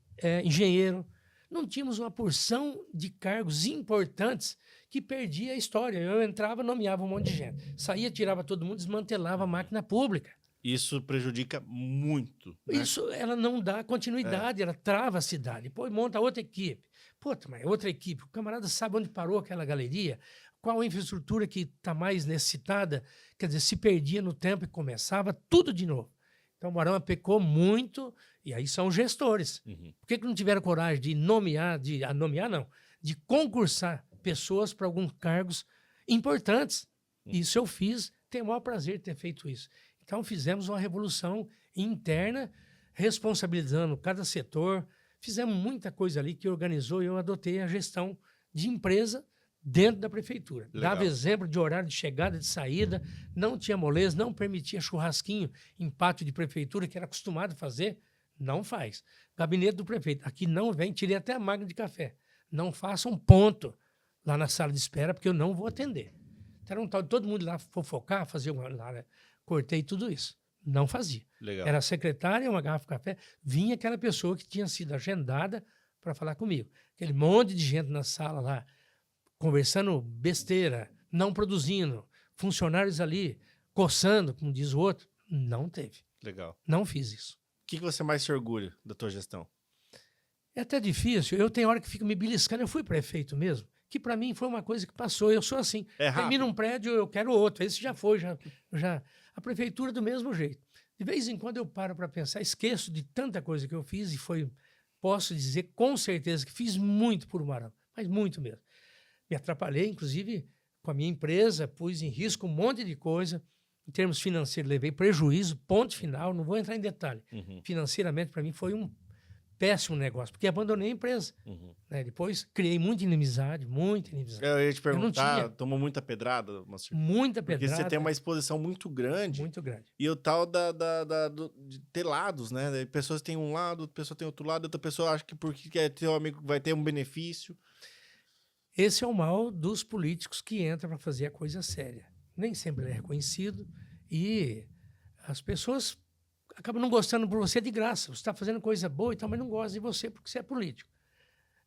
engenheiro, não tínhamos uma porção de cargos importantes que perdia a história. Eu entrava, nomeava um monte de gente. Saía, tirava todo mundo, desmantelava a máquina pública. Isso prejudica muito. Né? Isso, ela não dá continuidade, ela trava a cidade. Depois monta outra equipe. Puta, mas outra equipe. O camarada sabe onde parou aquela galeria, qual a infraestrutura que está mais necessitada. Quer dizer, se perdia no tempo e começava tudo de novo. Então, o Umuarama pecou muito, e aí são gestores. Por que não tiveram coragem de nomear, de concursar pessoas para alguns cargos importantes? Isso eu fiz, tenho o maior prazer de ter feito isso. Então, fizemos uma revolução interna, responsabilizando cada setor. Fizemos muita coisa ali que organizou e eu adotei a gestão de empresa dentro da prefeitura. Legal. Dava exemplo de horário de chegada, de saída, não tinha moleza, não permitia churrasquinho em pátio de prefeitura, que era acostumado a fazer, não faz. Gabinete do prefeito, aqui não vem, tirei até a máquina de café. Não faça um ponto lá na sala de espera, porque eu não vou atender. Era um tal de todo mundo lá fofocar, fazer uma lá, né? Cortei tudo isso. Não fazia. Legal. Era a secretária, uma garrafa de café, vinha aquela pessoa que tinha sido agendada para falar comigo. Aquele monte de gente na sala lá, conversando besteira, não produzindo, funcionários ali, coçando, como diz o outro. Não teve. Legal. Não fiz isso. O que você mais se orgulha da tua gestão? É até difícil. Eu tenho hora que fico me beliscando. Eu fui prefeito mesmo, que para mim foi uma coisa que passou. Eu sou assim. É rápido. Termina um prédio, eu quero outro. Esse já foi, já. A prefeitura do mesmo jeito. De vez em quando eu paro para pensar, esqueço de tanta coisa que eu fiz e posso dizer com certeza que fiz muito por Umuarama, mas muito mesmo. Me atrapalhei, inclusive, com a minha empresa, pus em risco um monte de coisa. Em termos financeiros, levei prejuízo, ponto final, não vou entrar em detalhe. Financeiramente, para mim, foi um péssimo negócio, porque abandonei a empresa. Né? Depois, criei muita inimizade. Eu ia te perguntar, tomou muita pedrada, Moacir? Muita Porque pedrada. você tem uma exposição muito grande. Muito grande. E o tal de ter lados, né? Daí pessoas têm um lado, outra pessoa tem outro lado, outra pessoa acha que porque quer ter um amigo vai ter um benefício. Esse é o mal dos políticos que entram para fazer a coisa séria. Nem sempre ele é reconhecido e as pessoas acabam não gostando por você de graça. Você está fazendo coisa boa e tal, mas não gosta de você porque você é político.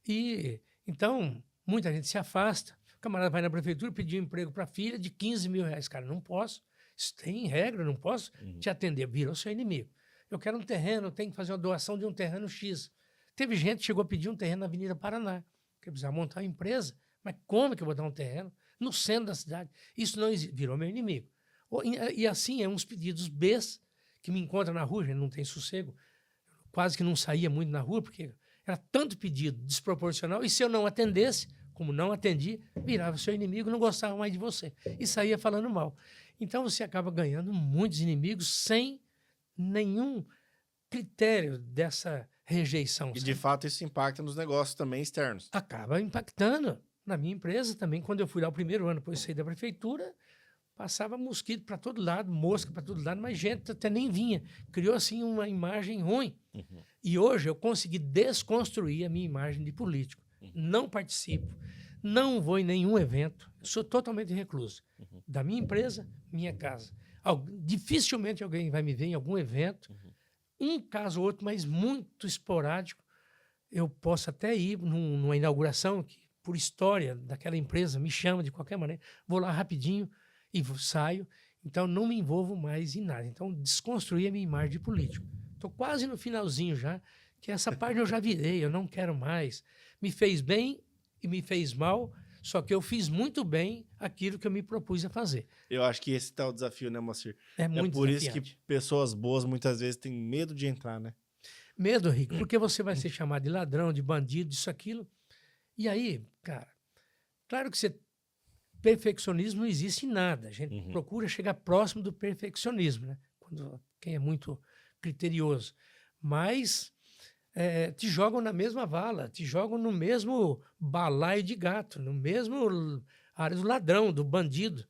E então, muita gente se afasta. O camarada vai na prefeitura pedir um emprego para a filha de 15 mil reais. Cara, não posso. Isso tem regra, não posso te atender. Virou seu inimigo. Eu quero um terreno, tenho que fazer uma doação de um terreno X. Teve gente que chegou a pedir um terreno na Avenida Paraná. Que precisava montar uma empresa. Mas como que eu vou dar um terreno no centro da cidade? Isso não existe. Virou meu inimigo. E assim, uns pedidos Bs que me encontram na rua, gente não tem sossego. Quase que não saía muito na rua, porque era tanto pedido desproporcional. E se eu não atendesse, como não atendi, virava seu inimigo, não gostava mais de você. E saía falando mal. Então você acaba ganhando muitos inimigos sem nenhum critério dessa rejeição. E de fato isso impacta nos negócios também externos. Acaba impactando na minha empresa também. Quando eu fui lá o primeiro ano, depois saí da prefeitura, passava mosquito para todo lado, mosca para todo lado, mas gente até nem vinha. Criou assim uma imagem ruim. E hoje eu consegui desconstruir a minha imagem de político. Não participo, não vou em nenhum evento, sou totalmente recluso. Da minha empresa, minha casa. Dificilmente alguém vai me ver em algum evento. Um caso ou outro, mas muito esporádico. Eu posso até ir numa inauguração que, por história daquela empresa, me chama de qualquer maneira. Vou lá rapidinho e saio. Então, não me envolvo mais em nada. Então, desconstruí a minha imagem de político. Estou quase no finalzinho já, que essa parte eu já virei, eu não quero mais. Me fez bem e me fez mal, Só que eu fiz muito bem aquilo que eu me propus a fazer. Eu acho que esse tá o desafio, né, Moacir? É muito por isso desafiante. que pessoas boas muitas vezes têm medo de entrar, né? Medo, Rico, porque você vai ser chamado de ladrão, de bandido, isso, aquilo. E aí, cara, claro que perfeccionismo não existe em nada. A gente procura chegar próximo do perfeccionismo, né? Quem é muito criterioso. Mas te jogam na mesma vala, te jogam no mesmo balaio de gato, no mesmo área do ladrão, do bandido.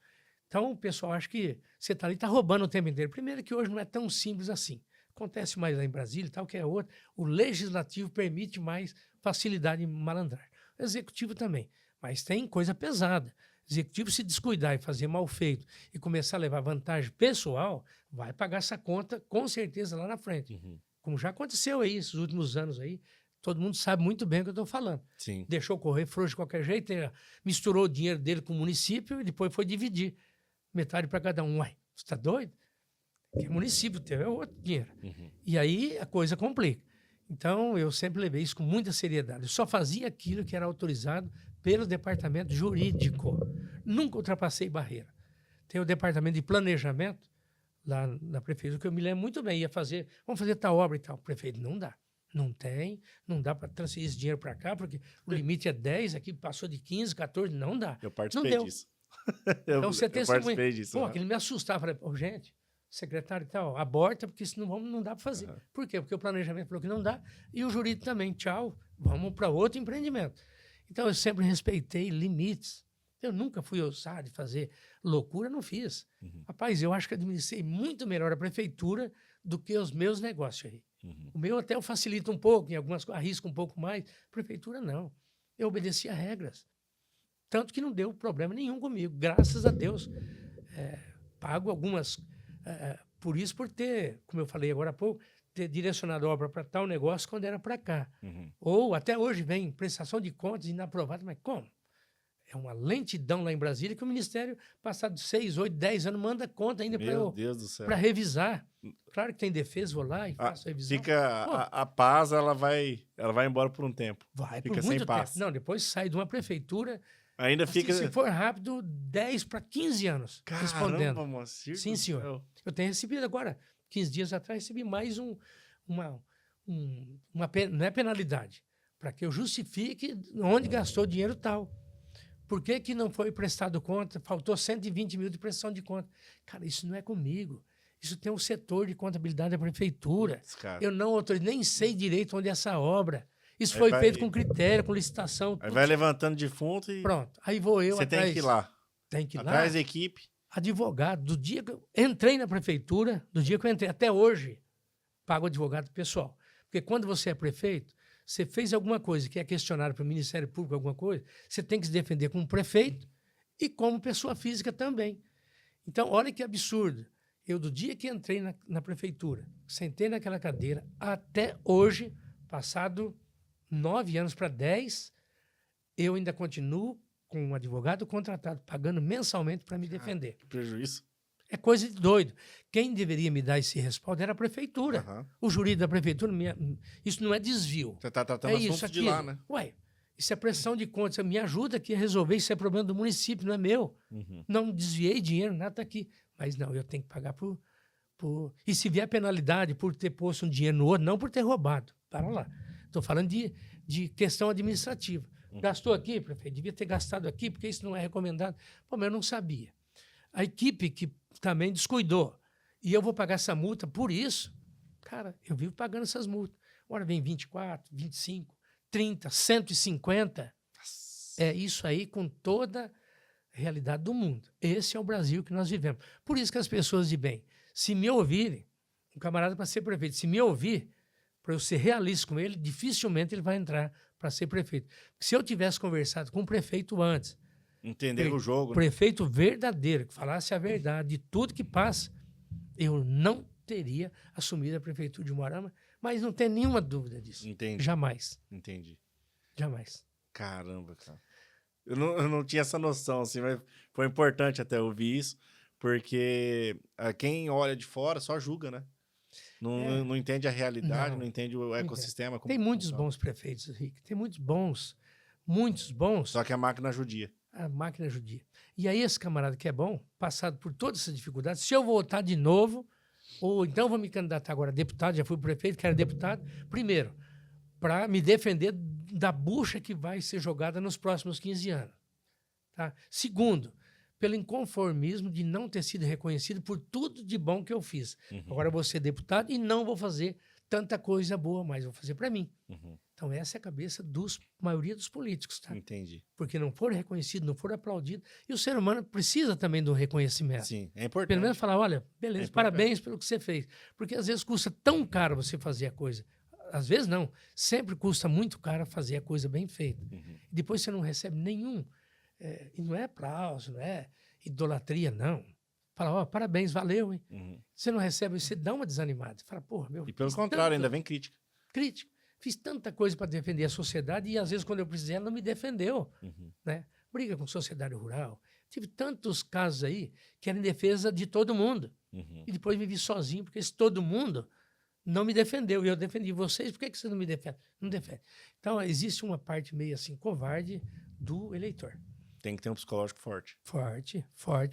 Então, o pessoal acha que você está ali, está roubando o tempo inteiro. Primeiro que hoje não é tão simples assim. Acontece mais lá em Brasília e tal, que é outro. O legislativo permite mais facilidade em malandragem. O executivo também. Mas tem coisa pesada. O executivo, se descuidar e fazer mal feito e começar a levar vantagem pessoal, vai pagar essa conta com certeza lá na frente. Como já aconteceu aí esses últimos anos aí. Todo mundo sabe muito bem o que eu estou falando. Sim. Deixou correr frouxo de qualquer jeito, misturou o dinheiro dele com o município e depois foi dividir. Metade para cada um. Uai, você está doido? Que é município teu, é outro dinheiro. E aí a coisa complica. Então, eu sempre levei isso com muita seriedade. Eu só fazia aquilo que era autorizado pelo departamento jurídico. Nunca ultrapassei barreira. Tem o departamento de planejamento lá na prefeitura, que eu me lembro muito bem. Vamos fazer tal obra e tal. O prefeito, não dá. Não dá para transferir esse dinheiro para cá, porque o limite é 10, aqui passou de 15, 14, não dá. Eu participei disso. Então, você tem participei disso. Pô, aquilo me assustava. Falei, oh, gente, secretário e tal, aborta, porque senão não dá para fazer. Por quê? Porque o planejamento falou que não dá, e o jurídico também, tchau, vamos para outro empreendimento. Então, eu sempre respeitei limites. Eu nunca fui ousado de fazer loucura, não fiz. Rapaz, eu acho que administrei muito melhor a prefeitura do que os meus negócios aí. O meu até eu facilito um pouco, em algumas coisas arrisco um pouco mais. Prefeitura, não. Eu obedecia regras. Tanto que não deu problema nenhum comigo, graças a Deus. Pago algumas... por isso, por ter, como eu falei agora há pouco, ter direcionado a obra para tal negócio quando era para cá. Ou até hoje vem prestação de contas inaprovada, mas como? É uma lentidão lá em Brasília que o Ministério, passado 6, 8, 10 anos, manda conta ainda para revisar. Claro que tem defesa, vou lá e faço a revisão. Fica a paz, ela vai embora por um tempo. Fica por muito tempo. Não, depois sai de uma prefeitura. Ainda assim, fica... Se for rápido, 10 para 15 anos respondendo. Caramba, Moacir. Sim, senhor. Eu tenho recebido agora, 15 dias atrás, recebi mais uma não é penalidade, para que eu justifique onde gastou dinheiro tal. Por que não foi prestado conta? Faltou 120 mil de prestação de conta. Cara, isso não é comigo. Isso tem um setor de contabilidade da prefeitura. Eu não autorizo, nem sei direito onde é essa obra. Isso foi feito com critério, com licitação. Aí vai levantando defunto e... Pronto. Aí vou eu atrás. Você tem que ir lá. Tem que ir lá. Atrás da equipe. Advogado. Do dia que eu entrei na prefeitura, do dia que eu entrei até hoje, pago advogado pessoal. Porque quando você é prefeito, você fez alguma coisa que é questionário para o Ministério Público, alguma coisa, você tem que se defender como prefeito e como pessoa física também. Então, olha que absurdo. Eu, do dia que entrei na prefeitura, sentei naquela cadeira, até hoje, passado 9 anos para 10, eu ainda continuo com um advogado contratado, pagando mensalmente para me defender. Que prejuízo. É coisa de doido. Quem deveria me dar esse respaldo era a prefeitura. O jurídico da prefeitura, isso não é desvio. Você está tratando assuntos de lá, né? Ué, isso é pressão de contas. Me ajuda aqui a resolver, isso é problema do município, não é meu. Não desviei dinheiro, nada está aqui. Mas não, eu tenho que pagar por... E se vier penalidade por ter posto um dinheiro no outro, não por ter roubado. Para lá. Estou falando de questão administrativa. Gastou aqui, prefeito, devia ter gastado aqui, porque isso não é recomendado. Pô, mas eu não sabia. A equipe que também descuidou. E eu vou pagar essa multa por isso. Cara, eu vivo pagando essas multas. Agora vem 24, 25, 30, 150. É isso aí com toda a realidade do mundo. Esse é o Brasil que nós vivemos. Por isso que as pessoas de bem, se me ouvirem, um camarada para ser prefeito, se me ouvir, para eu ser realista com ele, dificilmente ele vai entrar para ser prefeito. Se eu tivesse conversado com o prefeito antes, entender o jogo. Prefeito verdadeiro, que falasse a verdade de tudo que passa, eu não teria assumido a prefeitura de Umuarama, mas não tem nenhuma dúvida disso. Entendi. Jamais. Entendi. Jamais. Caramba, cara. Eu não tinha essa noção, assim, mas foi importante até ouvir isso, porque quem olha de fora só julga, né? Não entende a realidade, não entende o ecossistema. Tem muitos bons prefeitos, Rick. Tem muitos bons. Muitos bons. Só que a máquina judia. a máquina judia. E aí esse camarada que é bom, passado por todas essas dificuldades, se eu voltar de novo, ou então vou me candidatar agora a deputado, já fui prefeito, quero deputado, primeiro, para me defender da bucha que vai ser jogada nos próximos 15 anos. Tá? Segundo, pelo inconformismo de não ter sido reconhecido por tudo de bom que eu fiz. Agora eu vou ser deputado e não vou fazer tanta coisa boa, mas vou fazer para mim. Então essa é a cabeça da maioria dos políticos. Tá? Entendi. Porque não foram reconhecidos, não foram aplaudidos. E o ser humano precisa também do reconhecimento. Sim, é importante. Pelo menos falar, olha, beleza, parabéns pelo que você fez. Porque às vezes custa tão caro você fazer a coisa. Às vezes não. Sempre custa muito caro fazer a coisa bem feita. Depois você não recebe nenhum. E não é aplauso, não é idolatria, não. Fala, ó, parabéns, valeu, hein? Você não recebe, você dá uma desanimada. Você fala, porra, meu... E pelo contrário, ainda vem crítica. Crítica. Fiz tanta coisa para defender a sociedade e às vezes quando eu precisei ela não me defendeu. Né? Briga com sociedade rural. Tive tantos casos aí que era em defesa de todo mundo. E depois me vi sozinho porque esse todo mundo não me defendeu. E eu defendi vocês, por que você não me defende? Não defende. Então existe uma parte meio assim covarde do eleitor. Tem que ter um psicológico forte. Forte,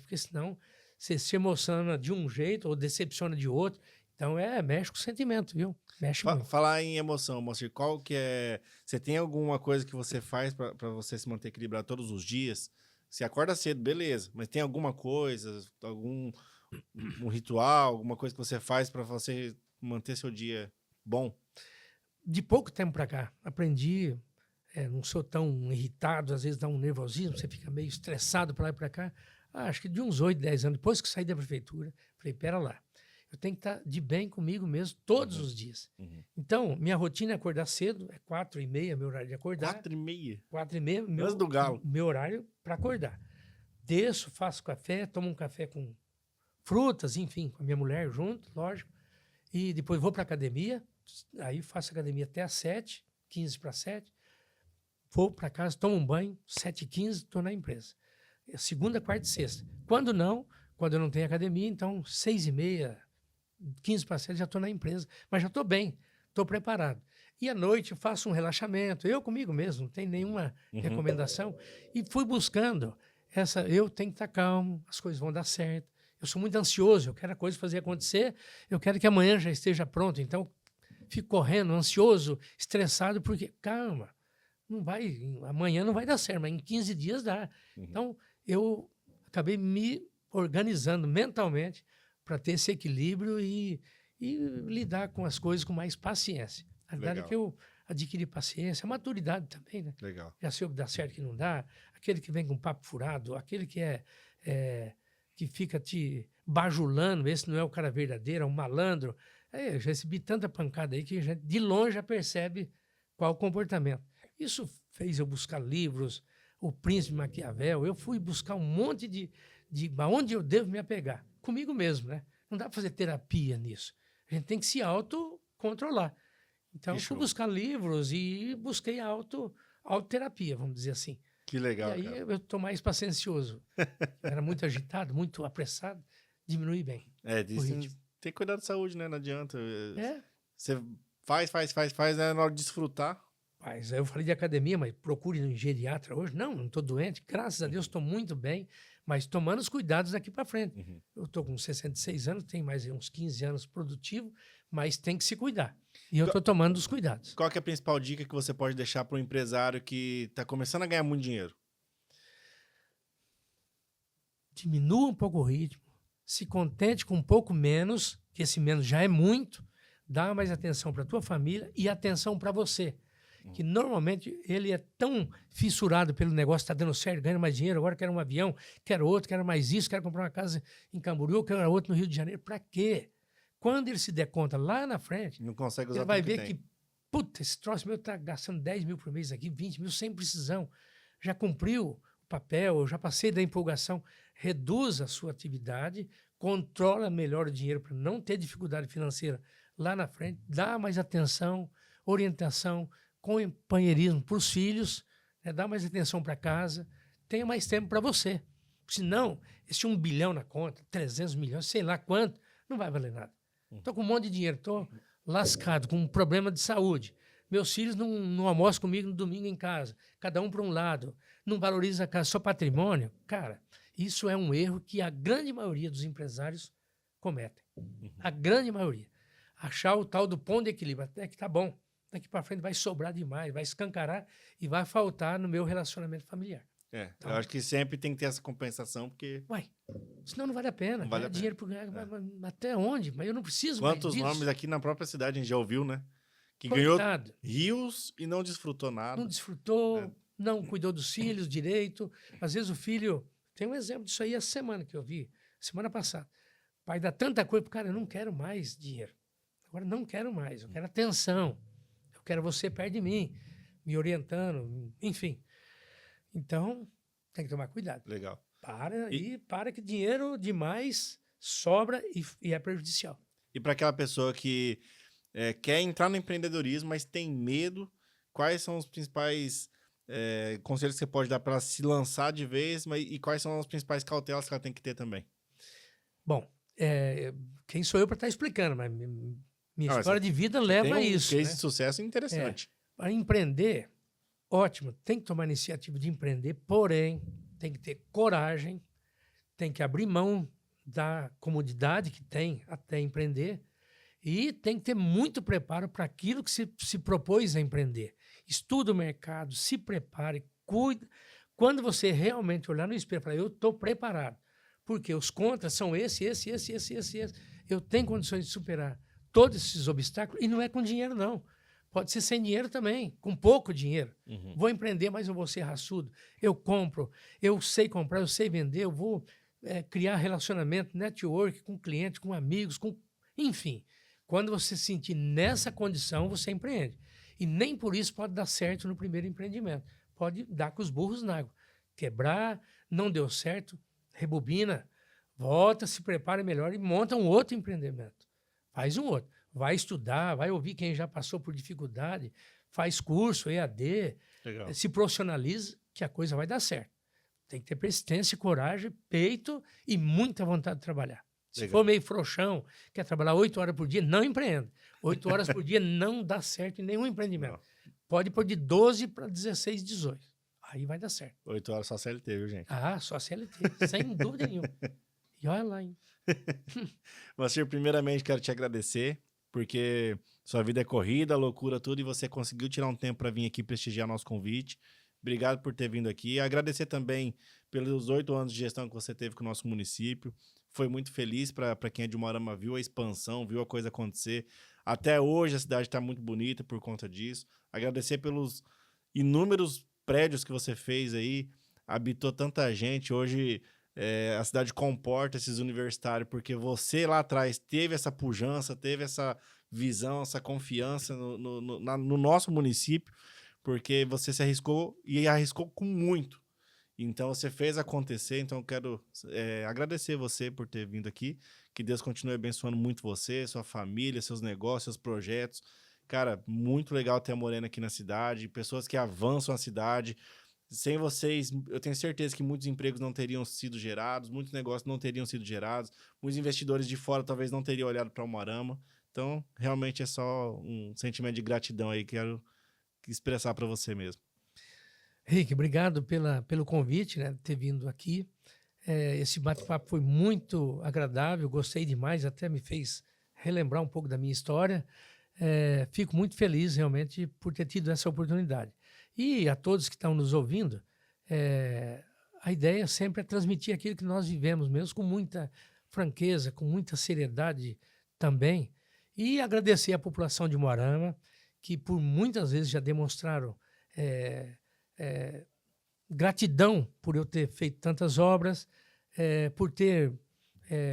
porque senão você se emociona de um jeito ou decepciona de outro. Então, mexe com o sentimento, viu? Mexe muito. Falar em emoção, Moacir, qual que é... Você tem alguma coisa que você faz para você se manter equilibrado todos os dias? Você acorda cedo, beleza, mas tem alguma coisa, algum um ritual, alguma coisa que você faz para você manter seu dia bom? De pouco tempo para cá, aprendi... não sou tão irritado, às vezes dá um nervosismo, você fica meio estressado para lá e para cá. Acho que de uns 8, 10 anos, depois que saí da prefeitura, falei, pera lá, eu tenho que estar de bem comigo mesmo todos os dias. Então, minha rotina é acordar cedo, é 4h30 meu horário de acordar. 4h30? 4h30, do galo. Meu horário para acordar. Desço, faço café, tomo um café com frutas, enfim, com a minha mulher junto, lógico. E depois vou para a academia, aí faço academia até às 7, 15 para 7. Vou para casa, tomo um banho, 7h15, estou na empresa. Segunda, quarta e sexta. Quando eu não tenho academia, então 6h30, 15 para 7 já estou na empresa. Mas já estou bem, estou preparado. E à noite eu faço um relaxamento, eu comigo mesmo, não tem nenhuma recomendação. E fui buscando eu tenho que estar calmo, as coisas vão dar certo. Eu sou muito ansioso, eu quero a coisa fazer acontecer, eu quero que amanhã já esteja pronto. Então, fico correndo, ansioso, estressado, porque, calma. Amanhã não vai dar certo, mas em 15 dias dá. Então, eu acabei me organizando mentalmente para ter esse equilíbrio e lidar com as coisas com mais paciência. A verdade é que eu adquiri paciência, maturidade também, né? Legal. Já sei o que dá certo e o que não dá, aquele que vem com papo furado, aquele que que fica te bajulando, esse não é o cara verdadeiro, é um malandro. Eu já recebi tanta pancada aí que a gente de longe já percebe qual o comportamento. Isso fez eu buscar livros, O Príncipe Maquiavel. Eu fui buscar um monte de onde eu devo me apegar. Comigo mesmo, né? Não dá para fazer terapia nisso. A gente tem que se autocontrolar. Então, eu fui buscar livros e busquei autoterapia, vamos dizer assim. Que legal, e aí cara. eu estou mais paciencioso. Era muito agitado, muito apressado. Diminui bem. Tem que cuidar da saúde, né? Não adianta. É. Você faz, né? Na hora de desfrutar. Mas eu falei de academia, mas procure um geriatra hoje. Não estou doente. Graças a Deus estou muito bem, mas tomando os cuidados daqui para frente. Eu estou com 66 anos, tenho mais uns 15 anos produtivo, mas tem que se cuidar. E eu estou tomando os cuidados. Qual que é a principal dica que você pode deixar para um empresário que está começando a ganhar muito dinheiro? Diminua um pouco o ritmo. Se contente com um pouco menos, que esse menos já é muito. Dá mais atenção para a tua família e atenção para você. Que normalmente ele é tão fissurado pelo negócio, está dando certo, ganhando mais dinheiro, agora quero um avião, quero outro, quero mais isso, quero comprar uma casa em Camboriú, quero outro no Rio de Janeiro. Para quê? Quando ele se der conta lá na frente, não consegue usar ele vai ver que, puta, esse troço meu está gastando 10 mil por mês aqui, 20 mil sem precisão. Já cumpriu o papel, eu já passei da empolgação. Reduz a sua atividade, controla melhor o dinheiro para não ter dificuldade financeira lá na frente, dá mais atenção, orientação, companheirismo para os filhos, né? Dá mais atenção para casa, tenha mais tempo para você. Senão, esse 1 bilhão na conta, 300 milhões, sei lá quanto, não vai valer nada. Estou com um monte de dinheiro, estou lascado, com um problema de saúde. Meus filhos não almoçam comigo no domingo em casa, cada um para um lado. não valoriza a casa, seu patrimônio. Cara, isso é um erro que a grande maioria dos empresários cometem. A grande maioria. Achar o tal do ponto de equilíbrio. Até que tá bom. Daqui para frente vai sobrar demais, vai escancarar e vai faltar no meu relacionamento familiar. Eu acho que sempre tem que ter essa compensação, porque... Uai, senão não vale a pena. Não vale a pena. Dinheiro por ganhar, até onde? Mas eu não preciso Quantos mais disso. nomes aqui na própria cidade a gente já ouviu, né? Que Coitado. ganhou rios e não desfrutou nada. Não desfrutou, não cuidou dos filhos direito. Às vezes o filho... Tem um exemplo disso aí a semana que eu vi, semana passada. O pai dá tanta coisa, cara, eu não quero mais dinheiro. Agora não quero mais, eu quero atenção. Eu quero você perto de mim, me orientando, enfim. Então, tem que tomar cuidado. Legal. Para que dinheiro demais sobra e é prejudicial. E para aquela pessoa que quer entrar no empreendedorismo, mas tem medo, quais são os principais conselhos que você pode dar para ela se lançar de vez, e quais são as principais cautelas que ela tem que ter também? Bom, quem sou eu para estar explicando, mas minha história de vida leva a isso. Tem um case de sucesso interessante. Para empreender, ótimo, tem que tomar a iniciativa de empreender, porém, tem que ter coragem, tem que abrir mão da comodidade que tem até empreender e tem que ter muito preparo para aquilo que se propôs a empreender. Estuda o mercado, se prepare, cuida. Quando você realmente olhar no espelho e falar, eu estou preparado, porque os contras são esse. Eu tenho condições de superar todos esses obstáculos e não é com dinheiro, não. Pode ser sem dinheiro também, com pouco dinheiro. Vou empreender, mas eu vou ser raçudo. Eu compro, eu sei comprar, eu sei vender, eu vou criar relacionamento, network com clientes, com amigos, enfim. Quando você se sentir nessa condição, você empreende. E nem por isso pode dar certo no primeiro empreendimento. Pode dar com os burros na água. Quebrar, não deu certo, rebobina, volta, se prepara melhor e monta um outro empreendimento. Faz um outro. Vai estudar, vai ouvir quem já passou por dificuldade, faz curso, EAD, se profissionaliza, que a coisa vai dar certo. Tem que ter persistência, coragem, peito e muita vontade de trabalhar. Se for meio frouxão, quer trabalhar 8 horas por dia, não empreenda. 8 horas por dia não dá certo em nenhum empreendimento. Não. Pode pôr de 12 para 16, 18. Aí vai dar certo. 8 horas só CLT, viu, gente? Só CLT, sem dúvida nenhuma. E olha lá, hein? Moacir, primeiramente quero te agradecer, porque sua vida é corrida, loucura, tudo, e você conseguiu tirar um tempo para vir aqui prestigiar nosso convite. Obrigado por ter vindo aqui. Agradecer também pelos 8 anos de gestão que você teve com o nosso município. Foi muito feliz para quem é de Umuarama, viu a expansão, viu a coisa acontecer. Até hoje a cidade está muito bonita por conta disso. Agradecer pelos inúmeros prédios que você fez aí. Habitou tanta gente. Hoje a cidade comporta esses universitários, porque você lá atrás teve essa pujança, teve essa visão, essa confiança no nosso município, porque você se arriscou e arriscou com muito. Então, você fez acontecer. Então, eu quero agradecer você por ter vindo aqui. Que Deus continue abençoando muito você, sua família, seus negócios, seus projetos. Cara, muito legal ter a Morena aqui na cidade, pessoas que avançam a cidade. Sem vocês, eu tenho certeza que muitos empregos não teriam sido gerados, muitos negócios não teriam sido gerados, muitos investidores de fora talvez não teriam olhado para o Umuarama. Então, realmente é só um sentimento de gratidão aí que quero expressar para você mesmo. Rick, obrigado pelo convite, né, de ter vindo aqui. Esse bate-papo foi muito agradável, gostei demais, até me fez relembrar um pouco da minha história. Fico muito feliz, realmente, por ter tido essa oportunidade. E a todos que estão nos ouvindo, a ideia sempre é transmitir aquilo que nós vivemos mesmo, com muita franqueza, com muita seriedade também. E agradecer à população de Umuarama, que por muitas vezes já demonstraram gratidão por eu ter feito tantas obras, por ter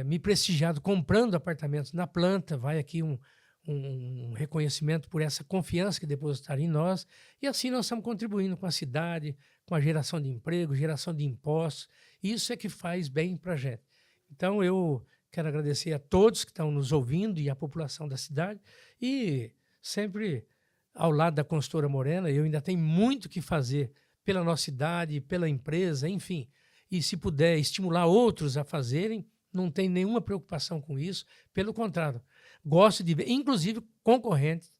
me prestigiado comprando apartamentos na planta. Vai aqui um reconhecimento por essa confiança que depositaram em nós. E assim nós estamos contribuindo com a cidade, com a geração de emprego, geração de impostos. Isso é que faz bem para a gente. Então eu quero agradecer a todos que estão nos ouvindo e à população da cidade. E sempre ao lado da consultora Morena, eu ainda tenho muito que fazer pela nossa cidade, pela empresa, enfim. E se puder estimular outros a fazerem, não tem nenhuma preocupação com isso. Pelo contrário, gosto de ver, inclusive concorrentes,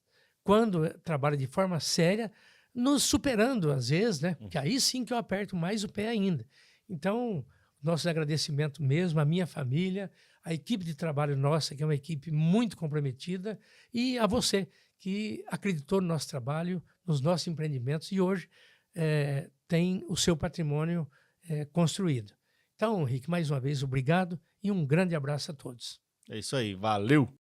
quando trabalham de forma séria, nos superando às vezes, né? Porque aí sim que eu aperto mais o pé ainda. Então, nossos agradecimentos mesmo à minha família, à equipe de trabalho nossa, que é uma equipe muito comprometida, e a você, que acreditou no nosso trabalho, nos nossos empreendimentos e hoje tem o seu patrimônio construído. Então, Rick, mais uma vez, obrigado e um grande abraço a todos. É isso aí, valeu!